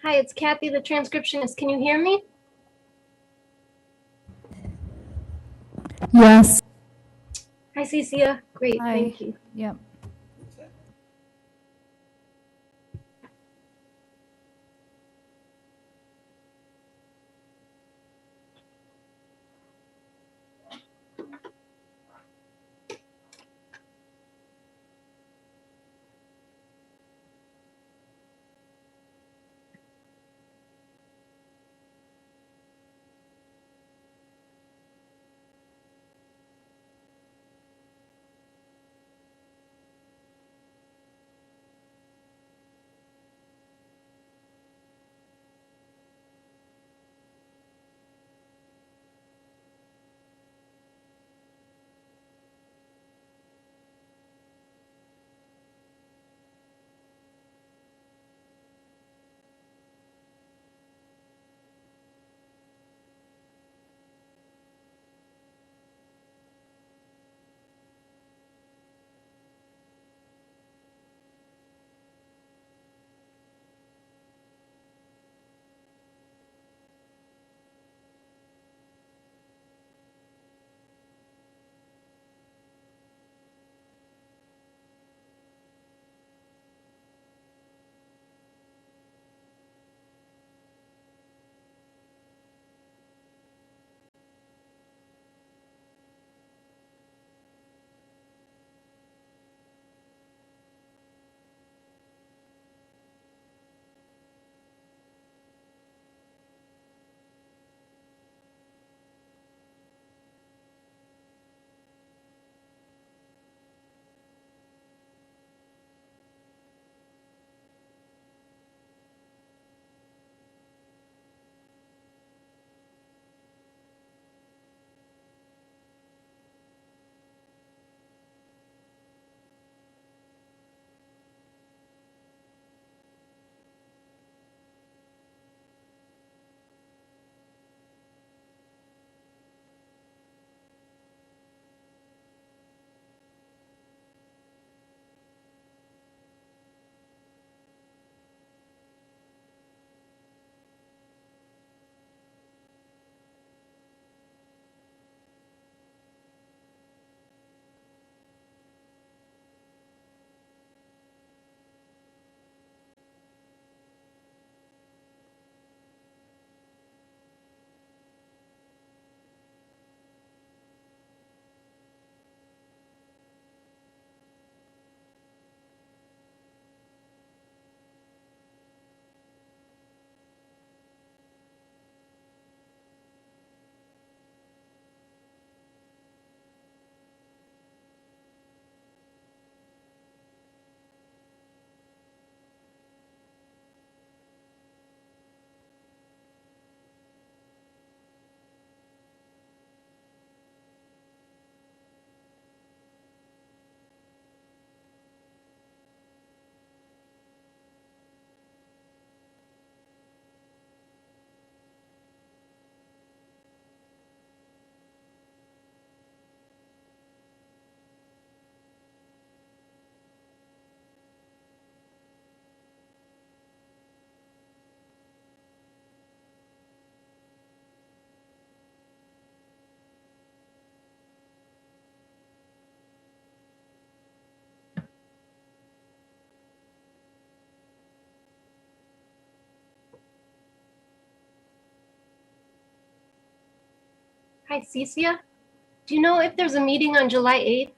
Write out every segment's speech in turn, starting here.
Hi, it's Kathy, the transcriptionist. Can you hear me? Yes. Hi, Cecia. Great, Hi. thank you. Yep. Hi, Cecia. Do you know if there's a meeting on July 8th?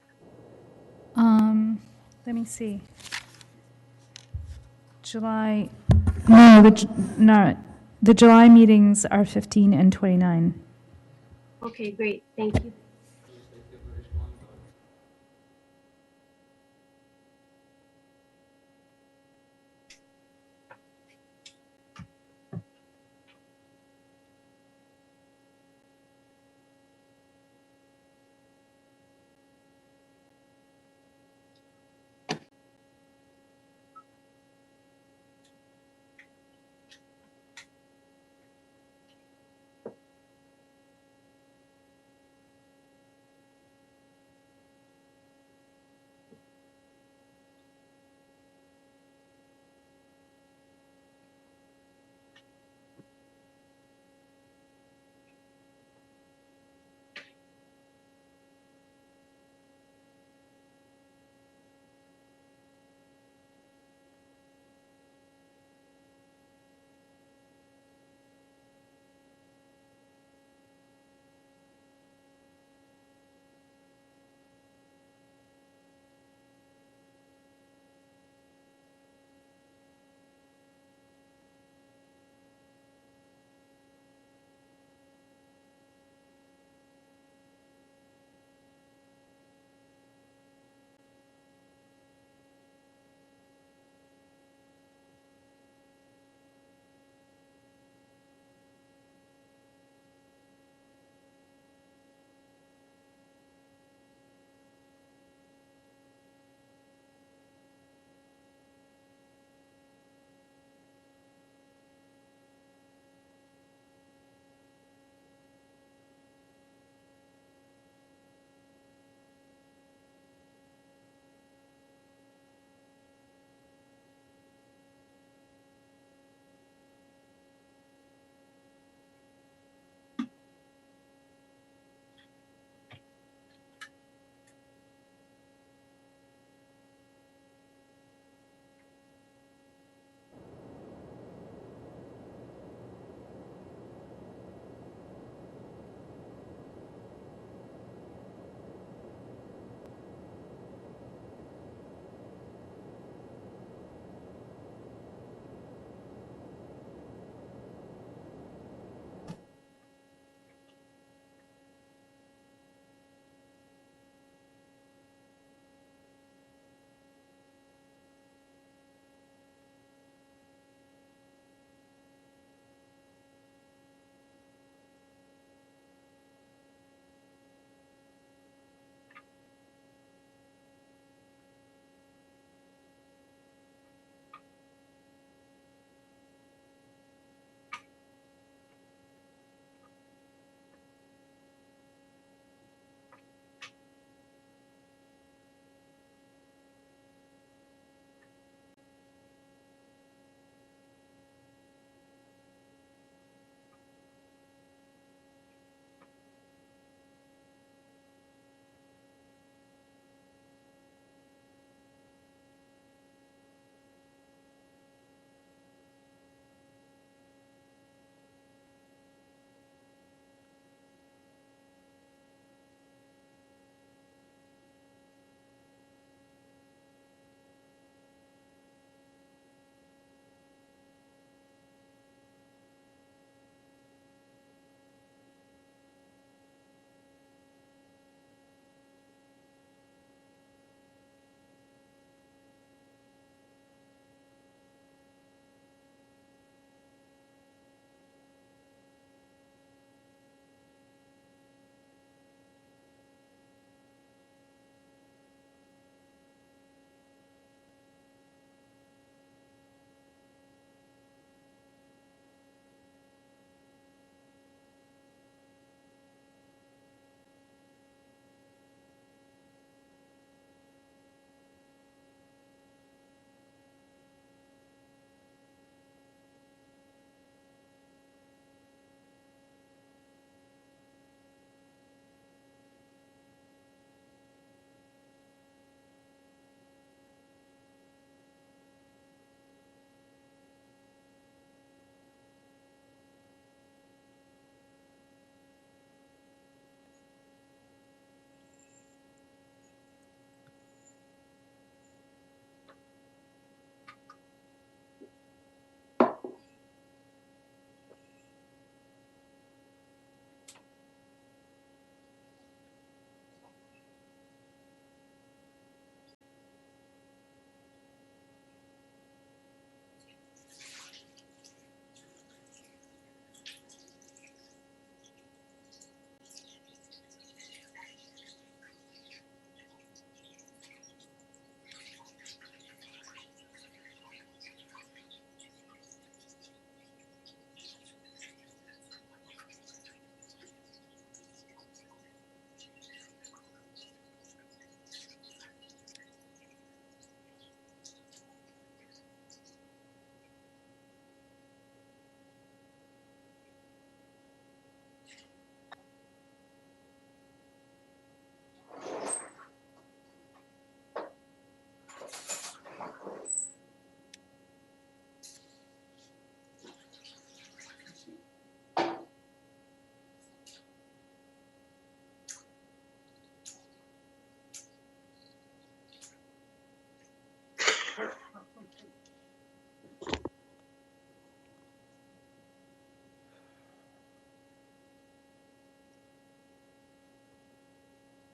Let me see. July. No, the July meetings are 15 and 29. Okay, great, thank you.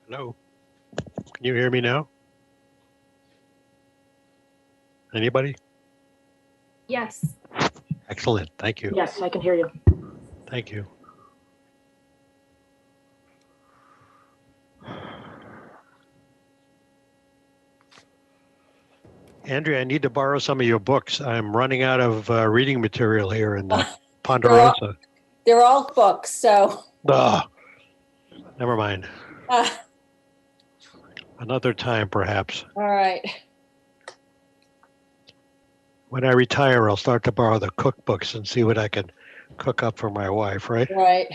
Hello. Can you hear me now? Anybody? Yes. Excellent. Thank you. Yes, I can hear you. Thank you. Andrea, I need to borrow some of your books. I'm running out of reading material here in Ponderosa. They're all books, so Never mind. Another time, perhaps. all right. When I retire, I'll start to borrow the cookbooks and see what I can cook up for my wife, right? Right.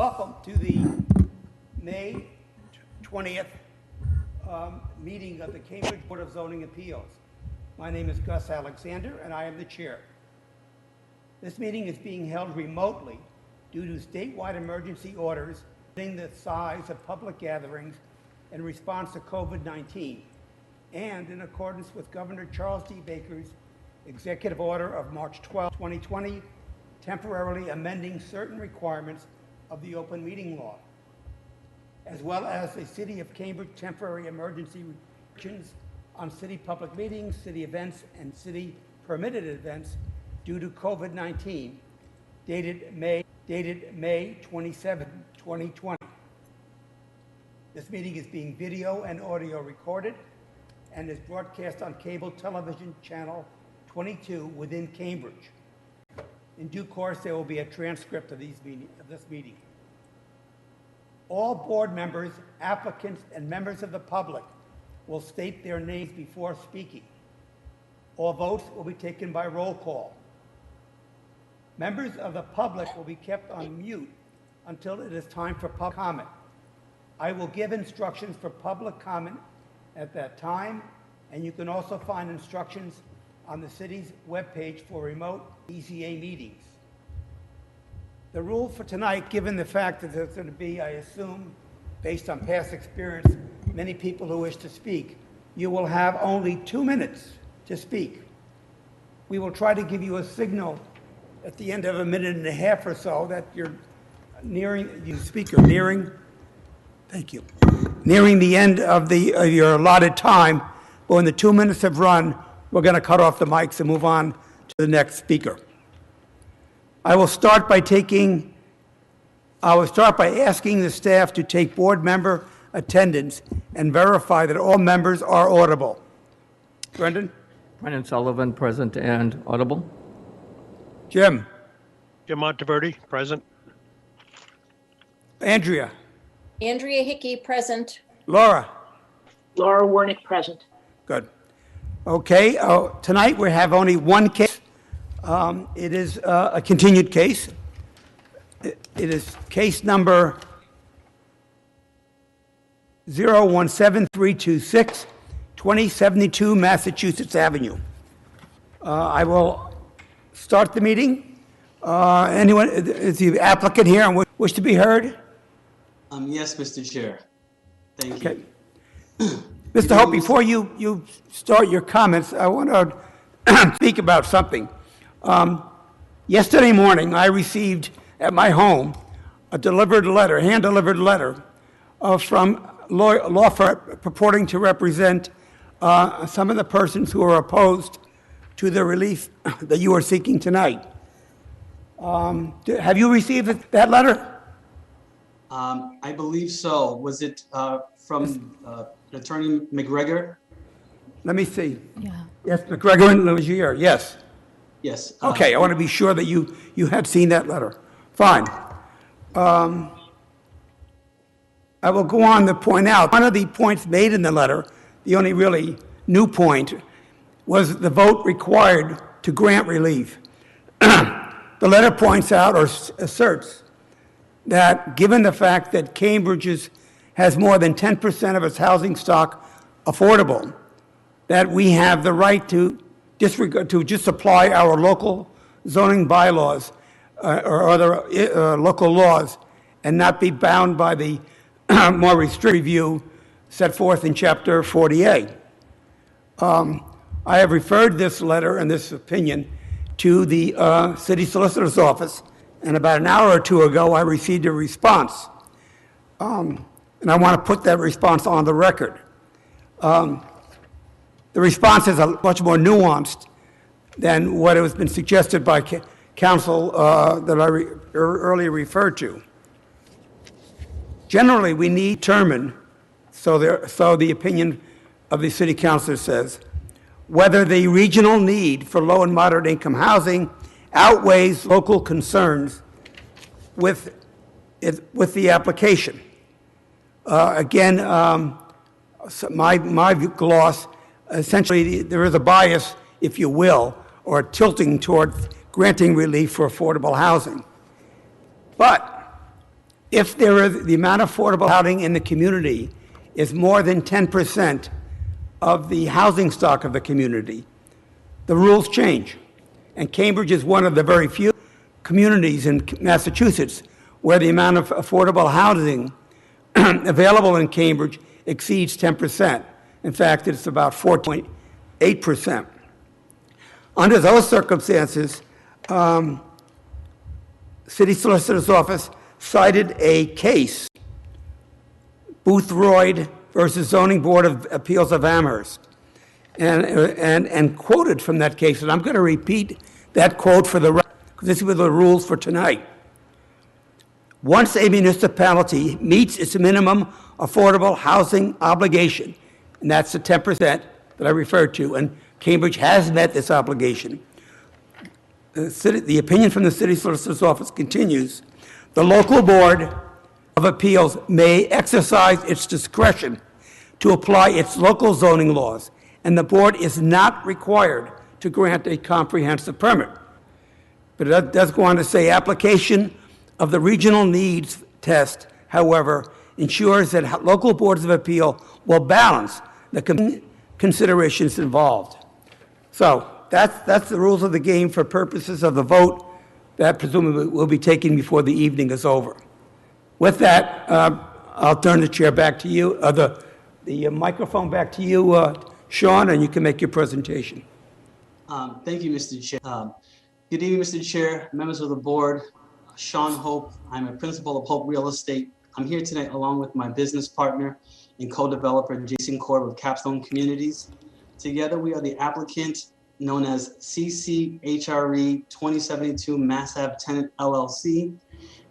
Welcome to the May 20th meeting of the Cambridge Board of Zoning Appeals. My name is Gus Alexander, and I am the chair. This meeting is being held remotely due to statewide emergency orders limiting the size of public gatherings in response to COVID-19, and in accordance with Governor Charles D. Baker's executive order of March 12, 2020, temporarily amending certain requirements of the open meeting law, as well as the City of Cambridge temporary emergency restrictions on city public meetings, city events, and city permitted events due to COVID-19, dated May 27, 2020. This meeting is being video and audio recorded and is broadcast on cable television channel 22 within Cambridge. In due course, there will be a transcript of this meeting. All board members, applicants, and members of the public will state their names before speaking. All votes will be taken by roll call. Members of the public will be kept on mute until it is time for public comment. I will give instructions for public comment at that time, and you can also find instructions on the city's webpage for remote EZA meetings. The rule for tonight, given the fact that there's going to be, I assume, based on past experience, many people who wish to speak, you will have only 2 minutes to speak. We will try to give you a signal at the end of a minute and a half or so that you're nearing the end of your allotted time. But when the 2 minutes have run, we're going to cut off the mics and move on to the next speaker. I will start by asking the staff to take board member attendance and verify that all members are audible. Brendan? Brendan Sullivan, present and audible. Jim? Jim Monteverdi, present. Andrea? Andrea Hickey, present. Laura? Laura Wernick, present. Good. Okay, tonight we have only one case. It is a continued case. It is case number 017326, 2072 Massachusetts Avenue. I will start the meeting. Anyone, is the applicant here and wish to be heard? Yes, Mr. Chair. Thank Okay. you. Mr. Hope, before you start your comments, I want to speak about something. Yesterday morning, I received at my home a hand-delivered letter from law firm purporting to represent some of the persons who are opposed to the relief that you are seeking tonight. Have you received that letter? I believe so. Was it from Attorney McGregor? Let me see. Yeah. Yes, McGregor and Logier, yes. Yes. Okay, I want to be sure that you had seen that letter. Fine. I will go on to point out, one of the points made in the letter, the only really new point, was the vote required to grant relief. The letter points out or asserts that given the fact that Cambridge has more than 10% of its housing stock affordable, that we have the right to just apply our local zoning bylaws or other local laws and not be bound by the more restrictive view set forth in Chapter 48. I have referred this letter and this opinion to the city solicitor's office, and about an hour or two ago, I received a response. And I want to put that response on the record. The response is much more nuanced than what has been suggested by counsel that I earlier referred to. Generally, we need to determine, so the opinion of the city councilor says, whether the regional need for low and moderate income housing outweighs local concerns with the application. Again, so my gloss, essentially there is a bias, if you will, or tilting toward granting relief for affordable housing. But if there is the amount of affordable housing in the community is more than 10% of the housing stock of the community, the rules change. And Cambridge is one of the very few communities in Massachusetts where the amount of affordable housing available in Cambridge exceeds 10%. In fact, it's about 4.8%. Under those circumstances, City Solicitor's Office cited a case, Boothroyd versus Zoning Board of Appeals of Amherst, and quoted from that case. And I'm going to repeat that quote for the record, because this were the rules for tonight. Once a municipality meets its minimum affordable housing obligation, and that's the 10% that I referred to, and Cambridge has met this obligation. The opinion from the City Solicitor's Office continues, the local board of appeals may exercise its discretion to apply its local zoning laws, and the board is not required to grant a comprehensive permit. But it does go on to say, application of the regional needs test, however, ensures that local boards of appeal will balance the considerations involved. So that's the rules of the game for purposes of the vote that presumably will be taken before the evening is over. With that, I'll turn the chair back to you, the microphone back to you, Sean, and you can make your presentation. Thank you, Mr. Chair. Good evening, Mr. Chair, members of the board. Sean Hope. I'm a principal of Hope Real Estate. I'm here tonight along with my business partner and co-developer, Jason Cord with Capstone Communities. Together, we are the applicant known as CCHRE 2072 Mass Ave Tenant LLC.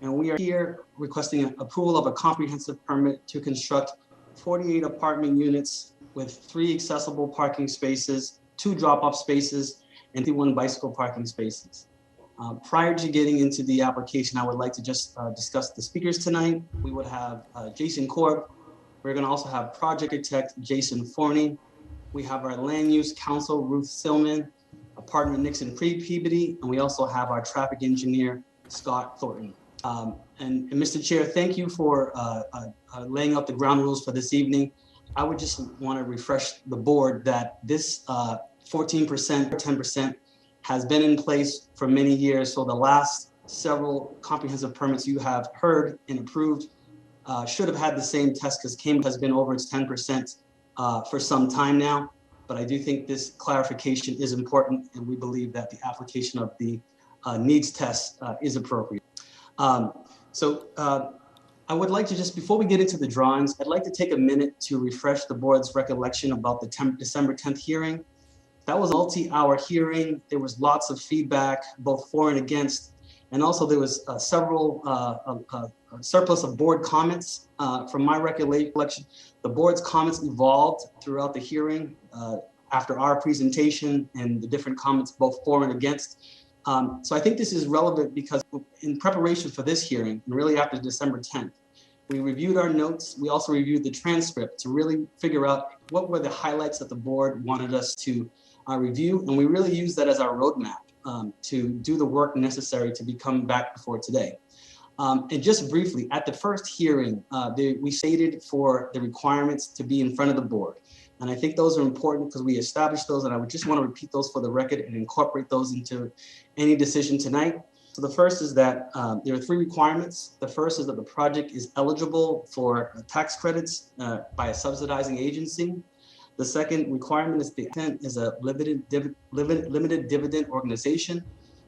And we are here requesting approval of a comprehensive permit to construct 48 apartment units with 3 accessible parking spaces, 2 drop-off spaces, and 51 bicycle parking spaces. Prior to getting into the application, I would like to just discuss the speakers tonight. We would have Jason Cord. We're going to also have project architect Jason Forney. We have our land use counsel, Ruth Silman, partner Nixon Peabody, and we also have our traffic engineer, Scott Thornton. And Mr. Chair, thank you for laying out the ground rules for this evening. I would just want to refresh the board that this 14% or 10% has been in place for many years. So the last several comprehensive permits you have heard and approved should have had the same test, because Cambridge has been over its 10% for some time now. But I do think this clarification is important, and we believe that the application of the needs test is appropriate. I would like to just, before we get into the drawings, I'd like to take a minute to refresh the board's recollection about the December 10th hearing. That was a multi-hour hearing. There was lots of feedback, both for and against. And also there was several surplus of board comments. From my recollection, the board's comments evolved throughout the hearing after our presentation and the different comments, both for and against. So I think this is relevant because in preparation for this hearing, and really after December 10th, we reviewed our notes. We also reviewed the transcript to really figure out what were the highlights that the board wanted us to review. And we really used that as our roadmap to do the work necessary to come back before today. And just briefly, at the first hearing, we stated for the requirements to be in front of the board. And I think those are important because we established those, and I would just want to repeat those for the record and incorporate those into any decision tonight. So the first is that there are 3 requirements. The first is that the project is eligible for tax credits by a subsidizing agency. The second requirement is the tenant is a limited dividend organization,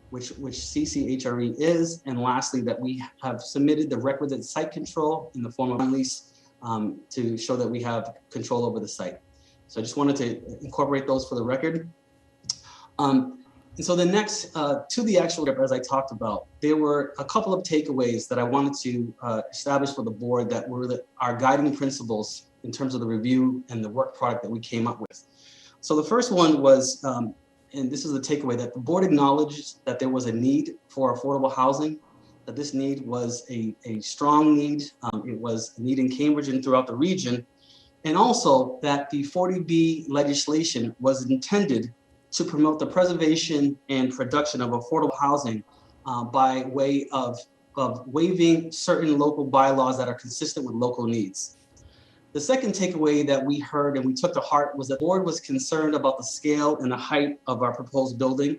which CCHRE is. And lastly, that we have submitted the requisite site control in the form of a lease to show that we have control over the site. So I just wanted to incorporate those for the record. And so the next, to the actual, as I talked about, there were a couple of takeaways that I wanted to establish for the board that were our guiding principles in terms of the review and the work product that we came up with. So the first one was, and this is the takeaway, that the board acknowledged that there was a need for affordable housing, that this need was a strong need. It was a need in Cambridge and throughout the region. And also that the 40B legislation was intended to promote the preservation and production of affordable housing by way of of waiving certain local bylaws that are consistent with local needs. The second takeaway that we heard and we took to heart was that the board was concerned about the scale and the height of our proposed building.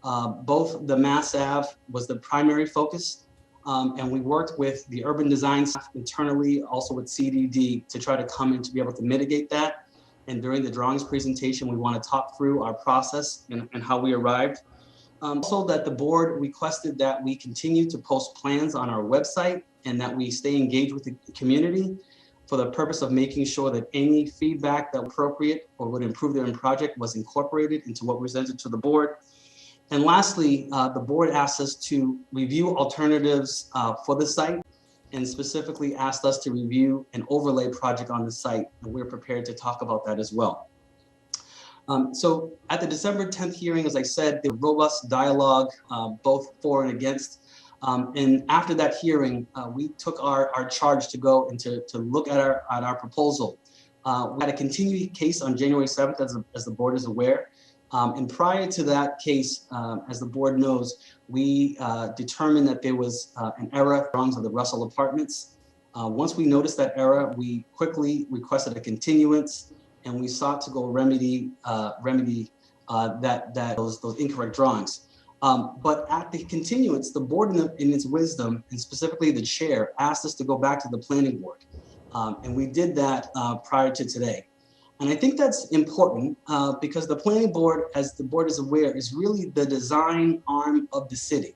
Both the Mass Ave was the primary focus, and we worked with the urban design staff internally, also with CDD, to try to come in to be able to mitigate that. And during the drawings presentation, we want to talk through our process and how we arrived. Also that the board requested that we continue to post plans on our website and that we stay engaged with the community for the purpose of making sure that any feedback that was appropriate or would improve their project was incorporated into what we presented to the board. And lastly, the board asked us to review alternatives for the site and specifically asked us to review an overlay project on the site. And we're prepared to talk about that as well. So at the December 10th hearing, as I said, there was robust dialogue, both for and against. And after that hearing, we took our charge to go and to look at our proposal. We had a continued case on January 7th, as the board is aware. And prior to that case, as the board knows, we determined that there was an error drawings of the Russell Apartments. Once we noticed that error, we quickly requested a continuance, and we sought to go remedy those incorrect drawings. But at the continuance, the board in its wisdom, and specifically the chair, asked us to go back to the planning board. And we did that prior to today. And I think that's important because the planning board, as the board is aware, is really the design arm of the city.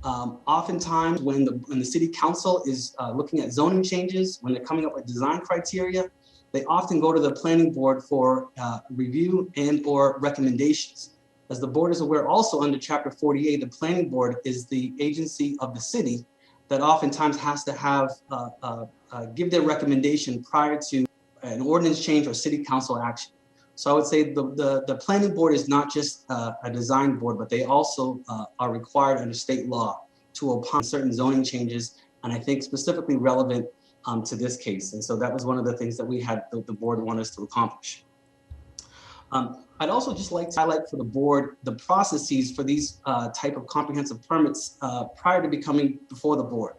Oftentimes when the city council is looking at zoning changes, when they're coming up with design criteria, they often go to the planning board for review and or recommendations. As the board is aware, also under Chapter 48, the planning board is the agency of the city that oftentimes has to have give their recommendation prior to an ordinance change or city council action. So I would say the planning board is not just a design board, but they also are required under state law to opine certain zoning changes, and I think specifically relevant to this case. And so that was one of the things that we had the board want us to accomplish. I'd also just like to highlight for the board the processes for these type of comprehensive permits prior to becoming before the board.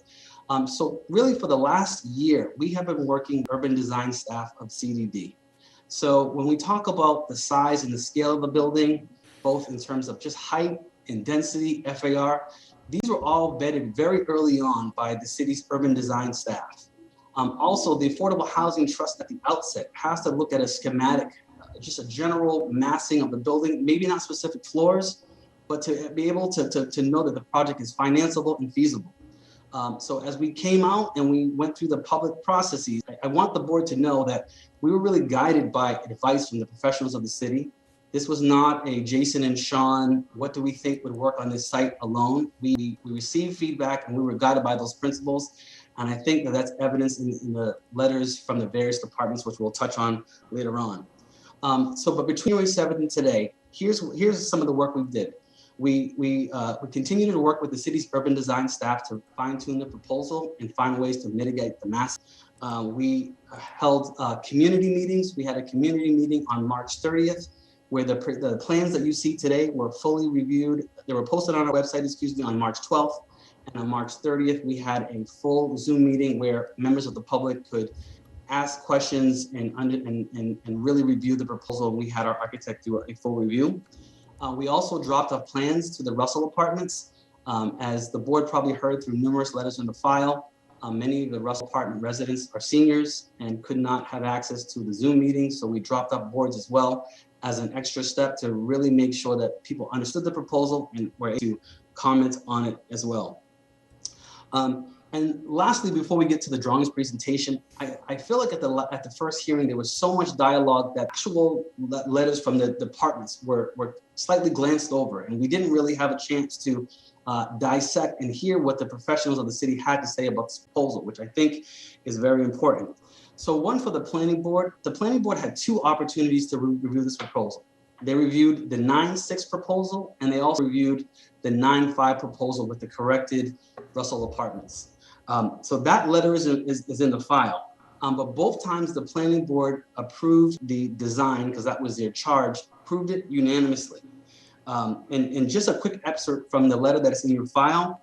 So really for the last year, we have been working with urban design staff of CDD. So when we talk about the size and the scale of the building, both in terms of just height and density, FAR, these were all vetted very early on by the city's urban design staff. Also, the Affordable Housing Trust at the outset has to look at a schematic, just a general massing of the building, maybe not specific floors, but to be able to know that the project is financeable and feasible. So as we came out and we went through the public processes, I want the board to know that we were really guided by advice from the professionals of the city. This was not a Jason and Sean, what do we think would work on this site alone. We received feedback and we were guided by those principles. And I think that that's evidenced in the letters from the various departments, which we'll touch on later on. But between January 7th and today, here's some of the work we did. We continue to work with the city's urban design staff to fine tune the proposal and find ways to mitigate the mass. We held community meetings. We had a community meeting on March 30th, where the plans that you see today were fully reviewed. They were posted on our website, on March 12th. And on March 30th, we had a full Zoom meeting where members of the public could ask questions and really review the proposal. We had our architect do a full review. We also dropped off plans to the Russell Apartments. As the board probably heard through numerous letters in the file, many of the Russell Apartment residents are seniors and could not have access to the Zoom meeting. So we dropped off boards as well as an extra step to really make sure that people understood the proposal and were able to comment on it as well. And lastly, before we get to the drawings presentation, I feel like at the first hearing, there was so much dialogue that actual letters from the departments were slightly glanced over, and we didn't really have a chance to dissect and hear what the professionals of the city had to say about this proposal, which I think is very important. So one for the planning board had two opportunities to review this proposal. They reviewed the 9-6 proposal, and they also reviewed the 9-5 proposal with the corrected Russell Apartments. So that letter is in the file. But both times the planning board approved the design, because that was their charge, approved it unanimously. And just a quick excerpt from the letter that is in your file.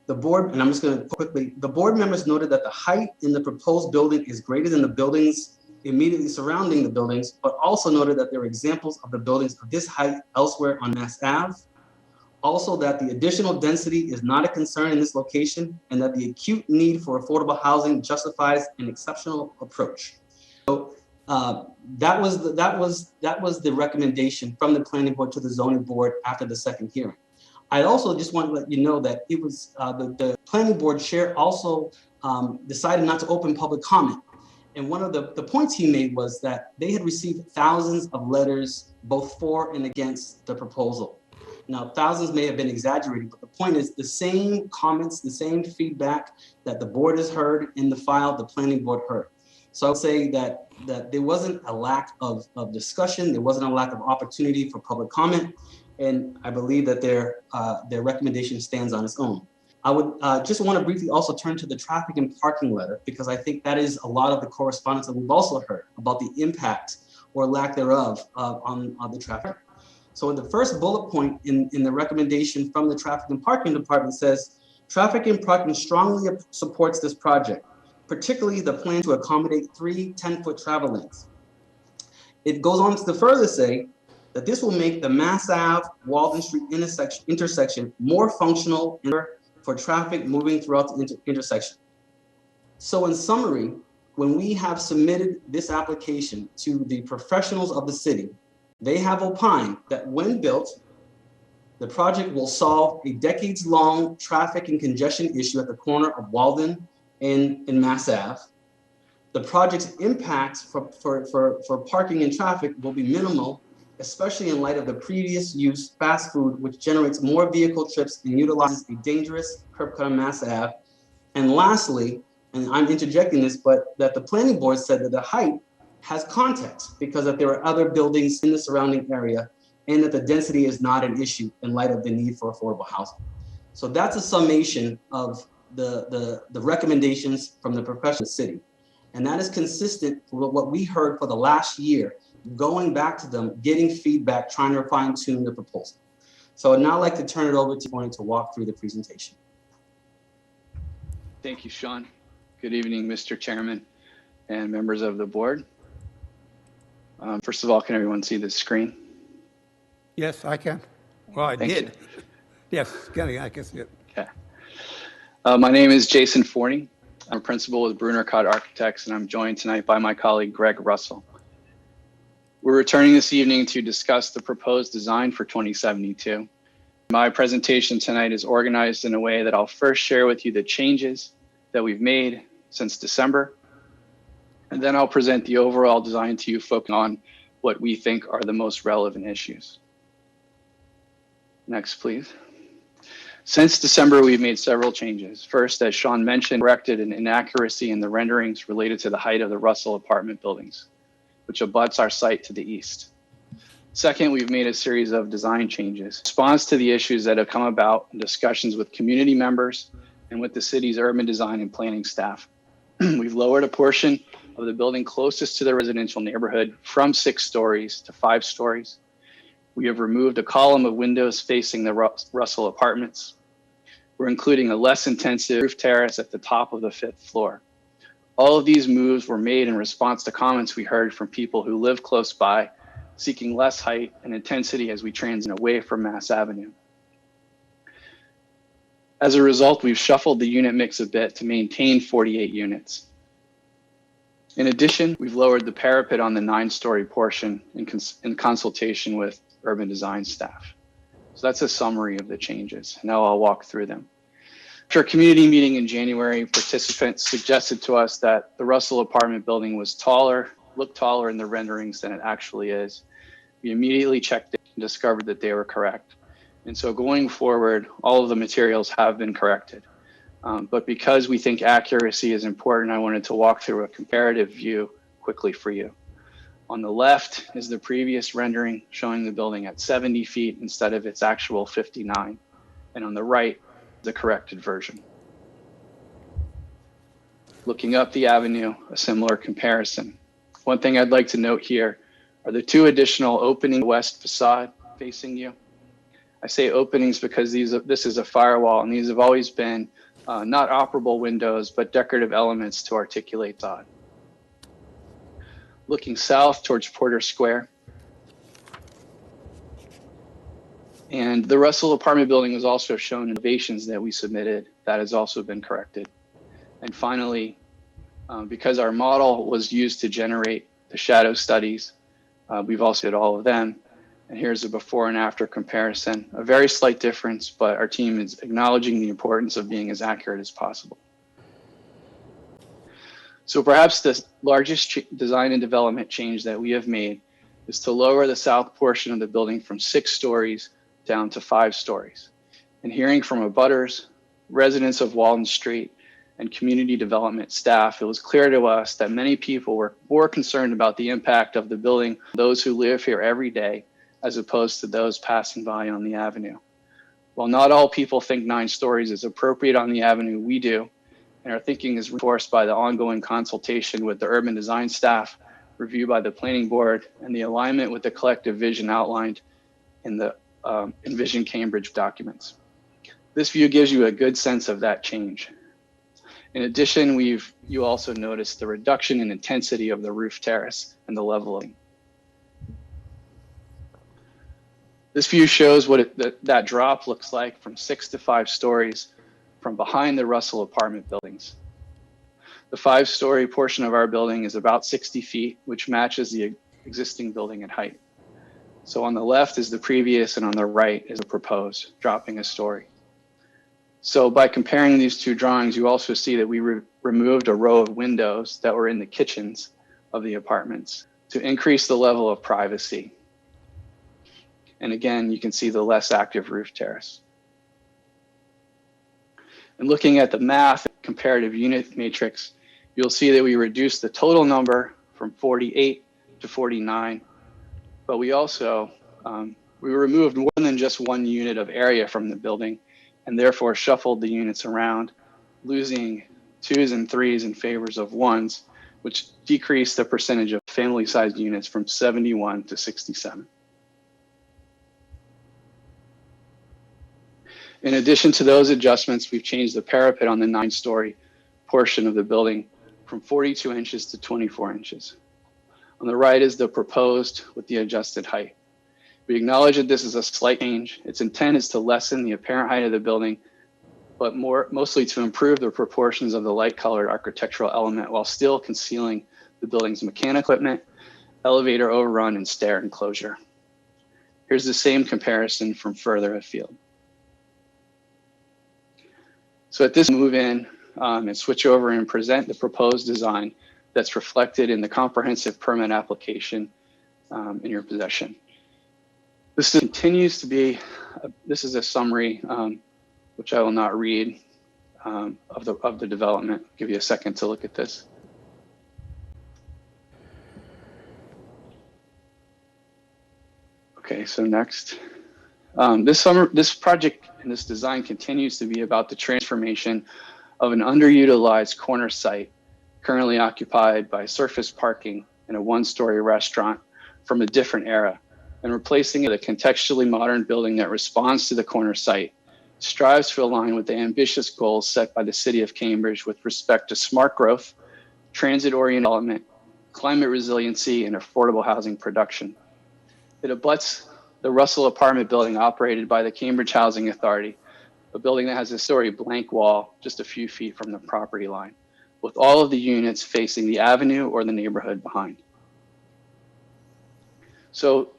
The board, and I'm just going to quickly, the board members noted that the height in the proposed building is greater than the buildings immediately surrounding the buildings, but also noted that there are examples of the buildings of this height elsewhere on Mass Ave. Also, that the additional density is not a concern in this location, and that the acute need for affordable housing justifies an exceptional approach. So that was the recommendation from the planning board to the zoning board after the second hearing. I also just want to let you know that it was the planning board chair also decided not to open public comment. And one of the points he made was that they had received thousands of letters, both for and against the proposal. Now, thousands may have been exaggerated, but the point is the same comments, the same feedback that the board has heard in the file, the planning board heard. So I would say that there wasn't a lack of discussion, there wasn't a lack of opportunity for public comment, and I believe that their recommendation stands on its own. I would just want to briefly also turn to the traffic and parking letter, because I think that is a lot of the correspondence that we've also heard about the impact or lack thereof on the traffic. So the first bullet point in the recommendation from the traffic and parking department says, traffic and parking strongly supports this project, particularly the plan to accommodate 3 10-foot travel lanes. It goes on to further say that this will make the Mass Ave Walden Street intersection more functional for traffic moving throughout the intersection. So in summary, when we have submitted this application to the professionals of the city, they have opined that when built, the project will solve a decades-long traffic and congestion issue at the corner of Walden and Mass Ave. The project's impact for parking and traffic will be minimal, especially in light of the previous use fast food, which generates more vehicle trips and utilizes a dangerous curb cut on Mass Ave. And lastly, and I'm interjecting this, but that the planning board said that the height has context because that there are other buildings in the surrounding area and that the density is not an issue in light of the need for affordable housing. So that's a summation of the recommendations from the professional city. And that is consistent with what we heard for the last year, going back to them, getting feedback, trying to fine tune the proposal. So I'd now like to turn it over to Tony to walk through the presentation. Thank you, Sean. Good evening, Mr. Chairman and members of the board. First of all, can everyone see the screen? Yes, I can. Well, I Thank did. you. Yes, Kenny, I can see it. Okay. My name is Jason Forney. I'm a principal with Bruner Cott Architects, and I'm joined tonight by my colleague, Greg Russell. We're returning this evening to discuss the proposed design for 2072. My presentation tonight is organized in a way that I'll first share with you the changes that we've made since December, and then I'll present the overall design to you, focusing on what we think are the most relevant issues. Next, please. Since December, we've made several changes. First, as Sean mentioned, corrected an inaccuracy in the renderings related to the height of the Russell apartment buildings, which abuts our site to the east. Second, we've made a series of design changes. In response to the issues that have come about in discussions with community members and with the city's urban design and planning staff, we've lowered a portion of the building closest to the residential neighborhood from 6 stories to 5 stories. We have removed a column of windows facing the Russell apartments. We're including a less intensive roof terrace at the top of the 5th floor. All of these moves were made in response to comments we heard from people who live close by, seeking less height and intensity as we transit away from Mass Avenue. As a result, we've shuffled the unit mix a bit to maintain 48 units. In addition, we've lowered the parapet on the 9-story portion in consultation with urban design staff. So that's a summary of the changes. Now I'll walk through them. After a community meeting in January, participants suggested to us that the Russell apartment building was looked taller in the renderings than it actually is. We immediately checked it and discovered that they were correct. And so going forward, all of the materials have been corrected. But because we think accuracy is important, I wanted to walk through a comparative view quickly for you. On the left is the previous rendering showing the building at 70 feet instead of its actual 59. And on the right, the corrected version. Looking up the avenue, a similar comparison. One thing I'd like to note here are the 2 additional opening west facade facing you. I say openings because this is a firewall, and these have always been not operable windows, but decorative elements to articulate facade. Looking south towards Porter Square. And the Russell apartment building was also shown innovations that we submitted. That has also been corrected. And finally, because our model was used to generate the shadow studies, we've also did all of them. And here's a before and after comparison. A very slight difference, but our team is acknowledging the importance of being as accurate as possible. So perhaps the largest design and development change that we have made is to lower the south portion of the building from 6 stories down to 5 stories. And hearing from abutters, residents of Walden Street, and community development staff, it was clear to us that many people were more concerned about the impact of the building, those who live here every day, as opposed to those passing by on the avenue. While not all people think 9 stories is appropriate on the avenue, we do, and our thinking is reinforced by the ongoing consultation with the urban design staff, review by the planning board, and the alignment with the collective vision outlined in the Envision Cambridge documents. This view gives you a good sense of that change. In addition, you also notice the reduction in intensity of the roof terrace and the leveling. This view shows what that drop looks like from 6 to 5 stories from behind the Russell apartment buildings. The 5-story portion of our building is about 60 feet, which matches the existing building in height. So on the left is the previous and on the right is the proposed, dropping a story. So by comparing these two drawings, you also see that we removed a row of windows that were in the kitchens of the apartments to increase the level of privacy. And again, you can see the less active roof terrace. And looking at the math comparative unit matrix, you'll see that we reduced the total number from 48 to 49, but we also, we removed more than just 1 unit of area from the building and therefore shuffled the units around, losing 2s and 3s in favors of 1s, which decreased the percentage of family-sized units from 71 to 67. In addition to those adjustments, we've changed the parapet on the 9-story portion of the building from 42 inches to 24 inches. On the right is the proposed with the adjusted height. We acknowledge that this is a slight change. Its intent is to lessen the apparent height of the building, but mostly to improve the proportions of the light-colored architectural element while still concealing the building's mechanical equipment, elevator overrun, and stair enclosure. Here's the same comparison from further afield. So at this move in and switch over and present the proposed design that's reflected in the comprehensive permit application in your possession. This continues to be, this is a summary, which I will not read, of the development. I'll give you a second to look at this. Okay, so next. This project and this design continues to be about the transformation of an underutilized corner site currently occupied by surface parking and a 1-story restaurant from a different era, and replacing it with a contextually modern building that responds to the corner site, strives to align with the ambitious goals set by the City of Cambridge with respect to smart growth, transit-oriented development, climate resiliency, and affordable housing production. It abuts the Russell apartment building operated by the Cambridge Housing Authority, a building that has a story blank wall just a few feet from the property line, with all of the units facing the avenue or the neighborhood behind. So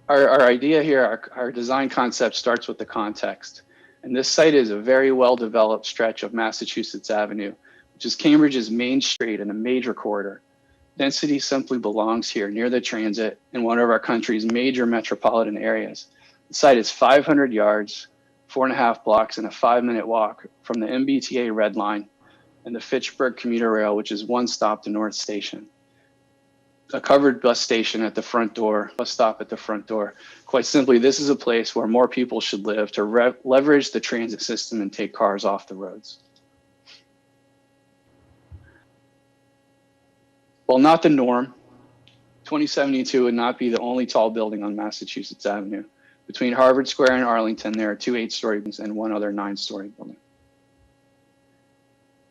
our idea here, our design concept starts with the context. And this site is a very well-developed stretch of Massachusetts Avenue, which is Cambridge's main street and a major corridor. Density simply belongs here near the transit in one of our country's major metropolitan areas. The site is 500 yards, 4.5 blocks, and a 5-minute walk from the MBTA Red Line and the Fitchburg commuter rail, which is 1 stop to North Station. A covered bus station at the front door, bus stop at the front door. Quite simply, this is a place where more people should live to leverage the transit system and take cars off the roads. While not the norm, 2072 would not be the only tall building on Massachusetts Avenue. Between Harvard Square and Arlington, there are 2 8-story buildings and 1 other 9-story building.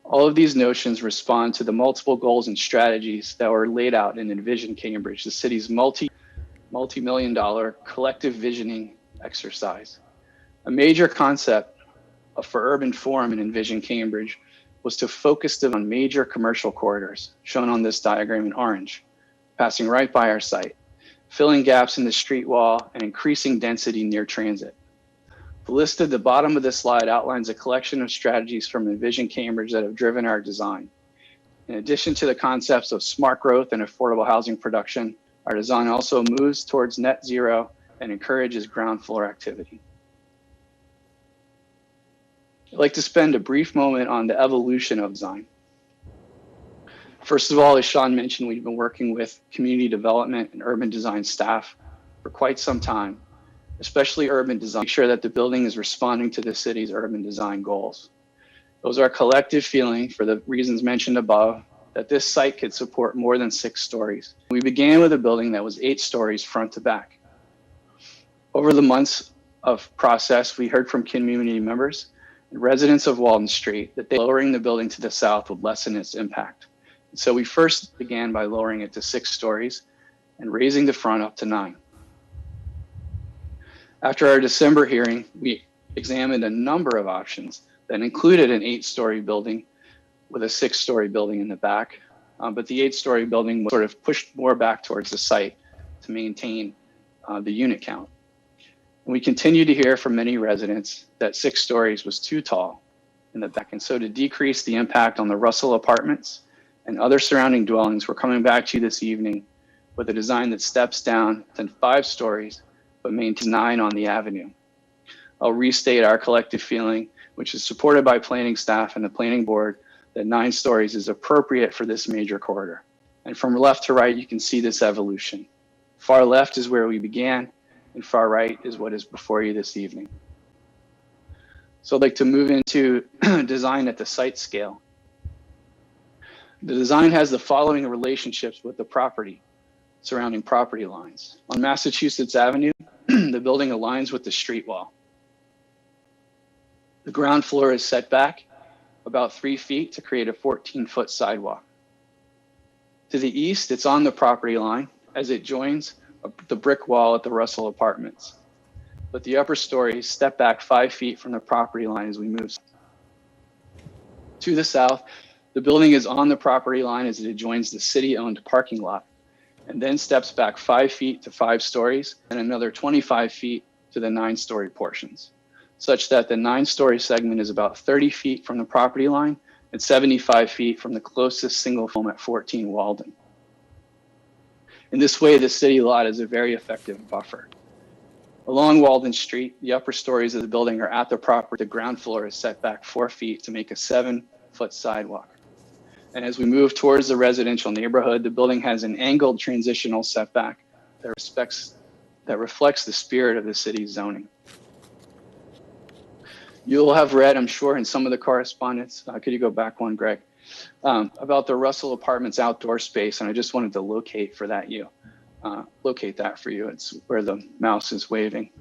All of these notions respond to the multiple goals and strategies that were laid out in Envision Cambridge, the city's multi-million-dollar collective visioning exercise. A major concept for urban form in Envision Cambridge was to focus on major commercial corridors, shown on this diagram in orange, passing right by our site, filling gaps in the street wall and increasing density near transit. The list at the bottom of this slide outlines a collection of strategies from Envision Cambridge that have driven our design. In addition to the concepts of smart growth and affordable housing production, our design also moves towards net zero and encourages ground floor activity. I'd like to spend a brief moment on the evolution of design. First of all, as Sean mentioned, we've been working with community development and urban design staff for quite some time, especially urban design, to make sure that the building is responding to the city's urban design goals. It was our collective feeling, for the reasons mentioned above, that this site could support more than 6 stories. We began with a building that was 8 stories front to back. Over the months of process, we heard from community members and residents of Walden Street that lowering the building to the south would lessen its impact. So we first began by lowering it to 6 stories and raising the front up to 9. After our December hearing, we examined a number of options that included an 8-story building with a 6-story building in the back. But the 8-story building was sort of pushed more back towards the site to maintain the unit count. And we continue to hear from many residents that 6 stories was too tall in the back. And so to decrease the impact on the Russell apartments and other surrounding dwellings, we're coming back to you this evening with a design that steps down to 5 stories, but maintains 9 on the avenue. I'll restate our collective feeling, which is supported by planning staff and the planning board, that 9 stories is appropriate for this major corridor. And from left to right, you can see this evolution. Far left is where we began, and far right is what is before you this evening. So I'd like to move into design at the site scale. The design has the following relationships with the property, surrounding property lines. On Massachusetts Avenue, the building aligns with the street wall. The ground floor is set back about 3 feet to create a 14-foot sidewalk. To the east, it's on the property line as it joins the brick wall at the Russell Apartments. But the upper stories step back 5 feet from the property line as we move. To the south, the building is on the property line as it adjoins the city-owned parking lot, and then steps back 5 feet to 5 stories and another 25 feet to the 9-story portions, such that the 9-story segment is about 30 feet from the property line and 75 feet from the closest single home at 14 Walden. In this way, the city lot is a very effective buffer. Along Walden Street, the upper stories of the building are at the property. The ground floor is set back 4 feet to make a 7-foot sidewalk. And as we move towards the residential neighborhood, the building has an angled transitional setback that reflects the spirit of the city's zoning. You'll have read, I'm sure, in some of the correspondence, could you go back one, Greg, about the Russell Apartments outdoor space, and I just wanted to locate that for you. It's where the mouse is waving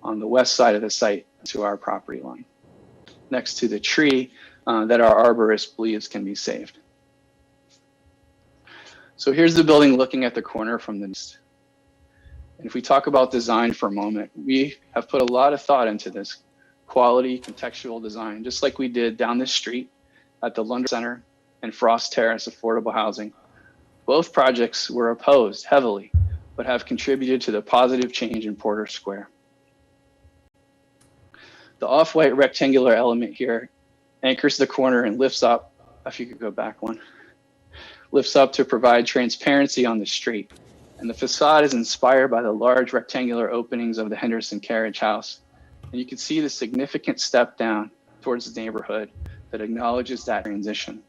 on the west side of the site to our property line, next to the tree that our arborist believes can be saved. So here's the building looking at the corner from the east. And if we talk about design for a moment, we have put a lot of thought into this quality contextual design, just like we did down the street at the London Center and Frost Terrace Affordable Housing. Both projects were opposed heavily, but have contributed to the positive change in Porter Square. The off-white rectangular element here anchors the corner and lifts up, if you could go back one, lifts up to provide transparency on the street. And the facade is inspired by the large rectangular openings of the Henderson Carriage House. And you can see the significant step down towards the neighborhood that acknowledges that transition.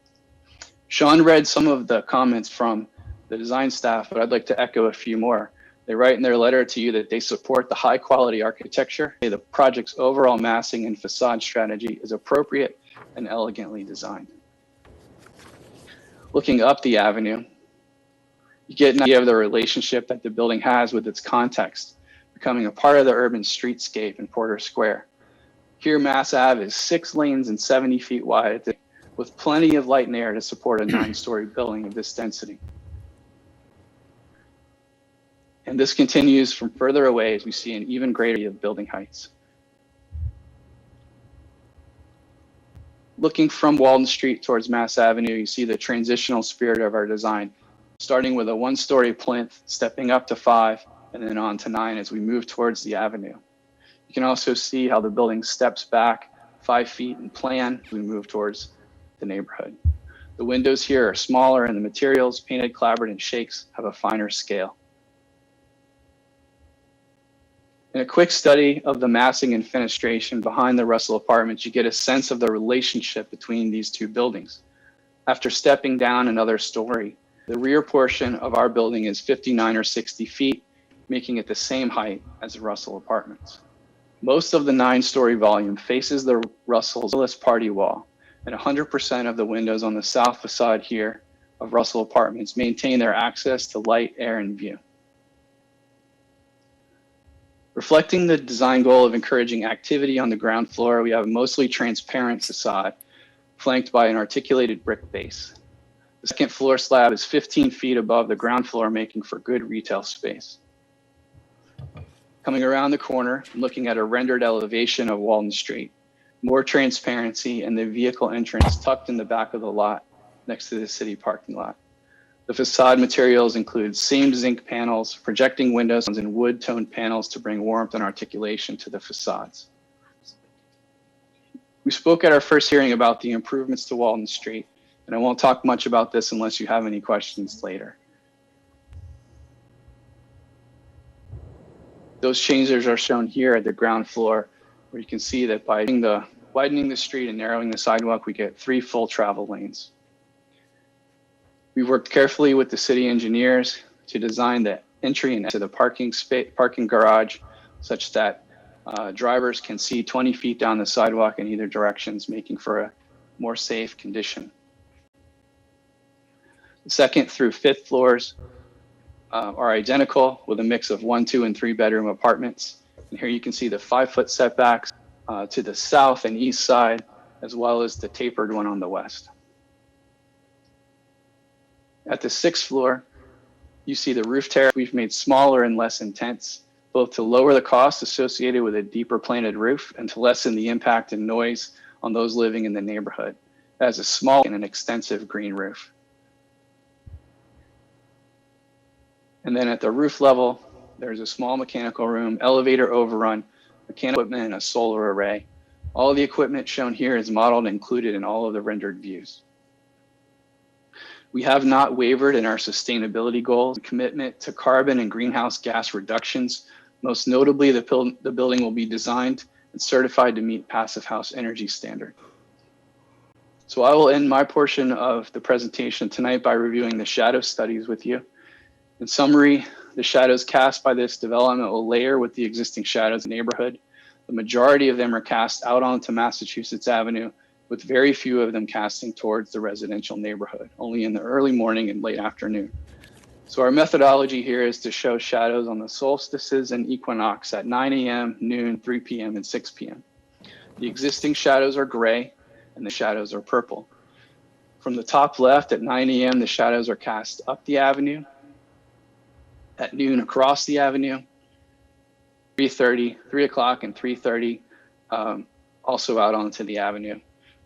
Sean read some of the comments from the design staff, but I'd like to echo a few more. They write in their letter to you that they support the high quality architecture. The project's overall massing and facade strategy is appropriate and elegantly designed. Looking up the avenue, you get an idea of the relationship that the building has with its context, becoming a part of the urban streetscape in Porter Square. Here, Mass Ave is 6 lanes and 70 feet wide, with plenty of light and air to support a 9-story building of this density. And this continues from further away as we see an even greater of building heights. Looking from Walden Street towards Mass Avenue, you see the transitional spirit of our design, starting with a 1-story plinth, stepping up to 5, and then on to 9 as we move towards the avenue. You can also see how the building steps back 5 feet in plan as we move towards the neighborhood. The windows here are smaller and the materials, painted, clapboard, and shakes have a finer scale. In a quick study of the massing and fenestration behind the Russell Apartments, you get a sense of the relationship between these two buildings. After stepping down another story, the rear portion of our building is 59 or 60 feet, making it the same height as the Russell Apartments. Most of the 9-story volume faces the Russell's party wall, and 100% of the windows on the south facade here of Russell Apartments maintain their access to light, air, and view. Reflecting the design goal of encouraging activity on the ground floor, we have a mostly transparent facade flanked by an articulated brick base. The second floor slab is 15 feet above the ground floor, making for good retail space. Coming around the corner, looking at a rendered elevation of Walden Street, more transparency and the vehicle entrance tucked in the back of the lot next to the city parking lot. The facade materials include seamed zinc panels, projecting windows, and wood-toned panels to bring warmth and articulation to the facades. We spoke at our first hearing about the improvements to Walden Street, and I won't talk much about this unless you have any questions later. Those changes are shown here at the ground floor, where you can see that by widening the street and narrowing the sidewalk, we get 3 full travel lanes. We worked carefully with the city engineers to design the entry and exit the parking garage such that drivers can see 20 feet down the sidewalk in either directions, making for a more safe condition. The 2nd through 5th floors are identical with a mix of 1, 2, and 3 bedroom apartments. And here you can see the 5-foot setbacks to the south and east side, as well as the tapered one on the west. At the 6th floor, you see the roof terrace we've made smaller and less intense, both to lower the cost associated with a deeper planted roof and to lessen the impact and noise on those living in the neighborhood. It has a small and an extensive green roof. And then at the roof level, there's a small mechanical room, elevator overrun, mechanical equipment, and a solar array. All of the equipment shown here is modeled and included in all of the rendered views. We have not wavered in our sustainability goals, commitment to carbon and greenhouse gas reductions. Most notably, the building will be designed and certified to meet Passive House Energy Standard. So I will end my portion of the presentation tonight by reviewing the shadow studies with you. In summary, the shadows cast by this development will layer with the existing shadows in the neighborhood. The majority of them are cast out onto Massachusetts Avenue, with very few of them casting towards the residential neighborhood, only in the early morning and late afternoon. So our methodology here is to show shadows on the solstices and equinox at 9 a.m., noon, 3 p.m., and 6 p.m. The existing shadows are gray and the shadows are purple. From the top left at 9 a.m., the shadows are cast up the avenue. At noon, across the avenue. 3:30, 3 o'clock and 3:30, also out onto the avenue.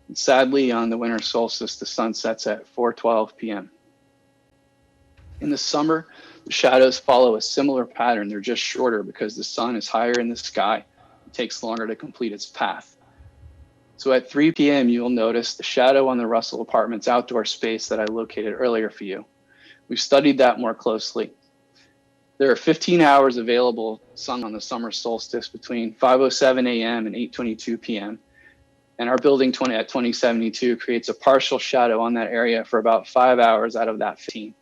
And sadly, on the winter solstice, the sun sets at 4:12 p.m. In the summer, the shadows follow a similar pattern. They're just shorter because the sun is higher in the sky. It takes longer to complete its path. So at 3 p.m., you'll notice the shadow on the Russell Apartments outdoor space that I located earlier for you. We've studied that more closely. There are 15 hours available sun on the summer solstice between 5:07 a.m. and 8:22 p.m. And our building at 2072 creates a partial shadow on that area for about 5 hours out of that 15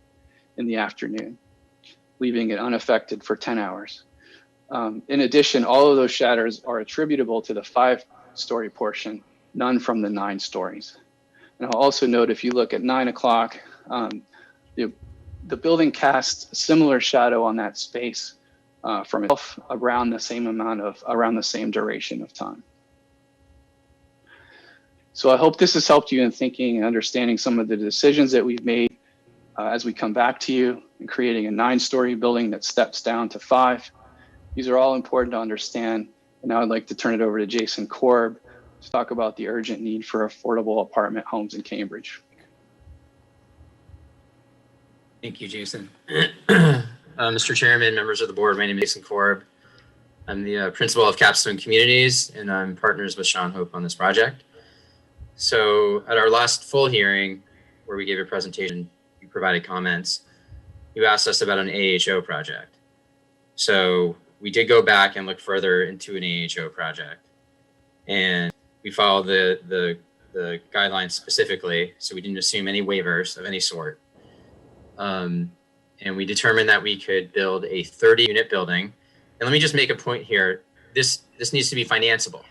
in the afternoon, leaving it unaffected for 10 hours. In addition, all of those shadows are attributable to the 5-story portion, none from the 9 stories. And I'll also note, if you look at 9 o'clock, the building casts a similar shadow on that space from itself around the same duration of time. So I hope this has helped you in thinking and understanding some of the decisions that we've made as we come back to you in creating a 9-story building that steps down to 5. These are all important to understand. And now I'd like to turn it over to Jason Korb to talk about the urgent need for affordable apartment homes in Cambridge. Thank you, Jason. Mr. Chairman, members of the board, my name is Jason Korb. I'm the principal of Capstone Communities, and I'm partners with Sean Hope on this project. So at our last full hearing, where we gave a presentation, you provided comments, you asked us about an AHO project. So we did go back and look further into an AHO project, and we followed the guidelines specifically, so we didn't assume any waivers of any sort. And we determined that we could build a 30-unit building. And let me just make a point here. This needs to be financeable.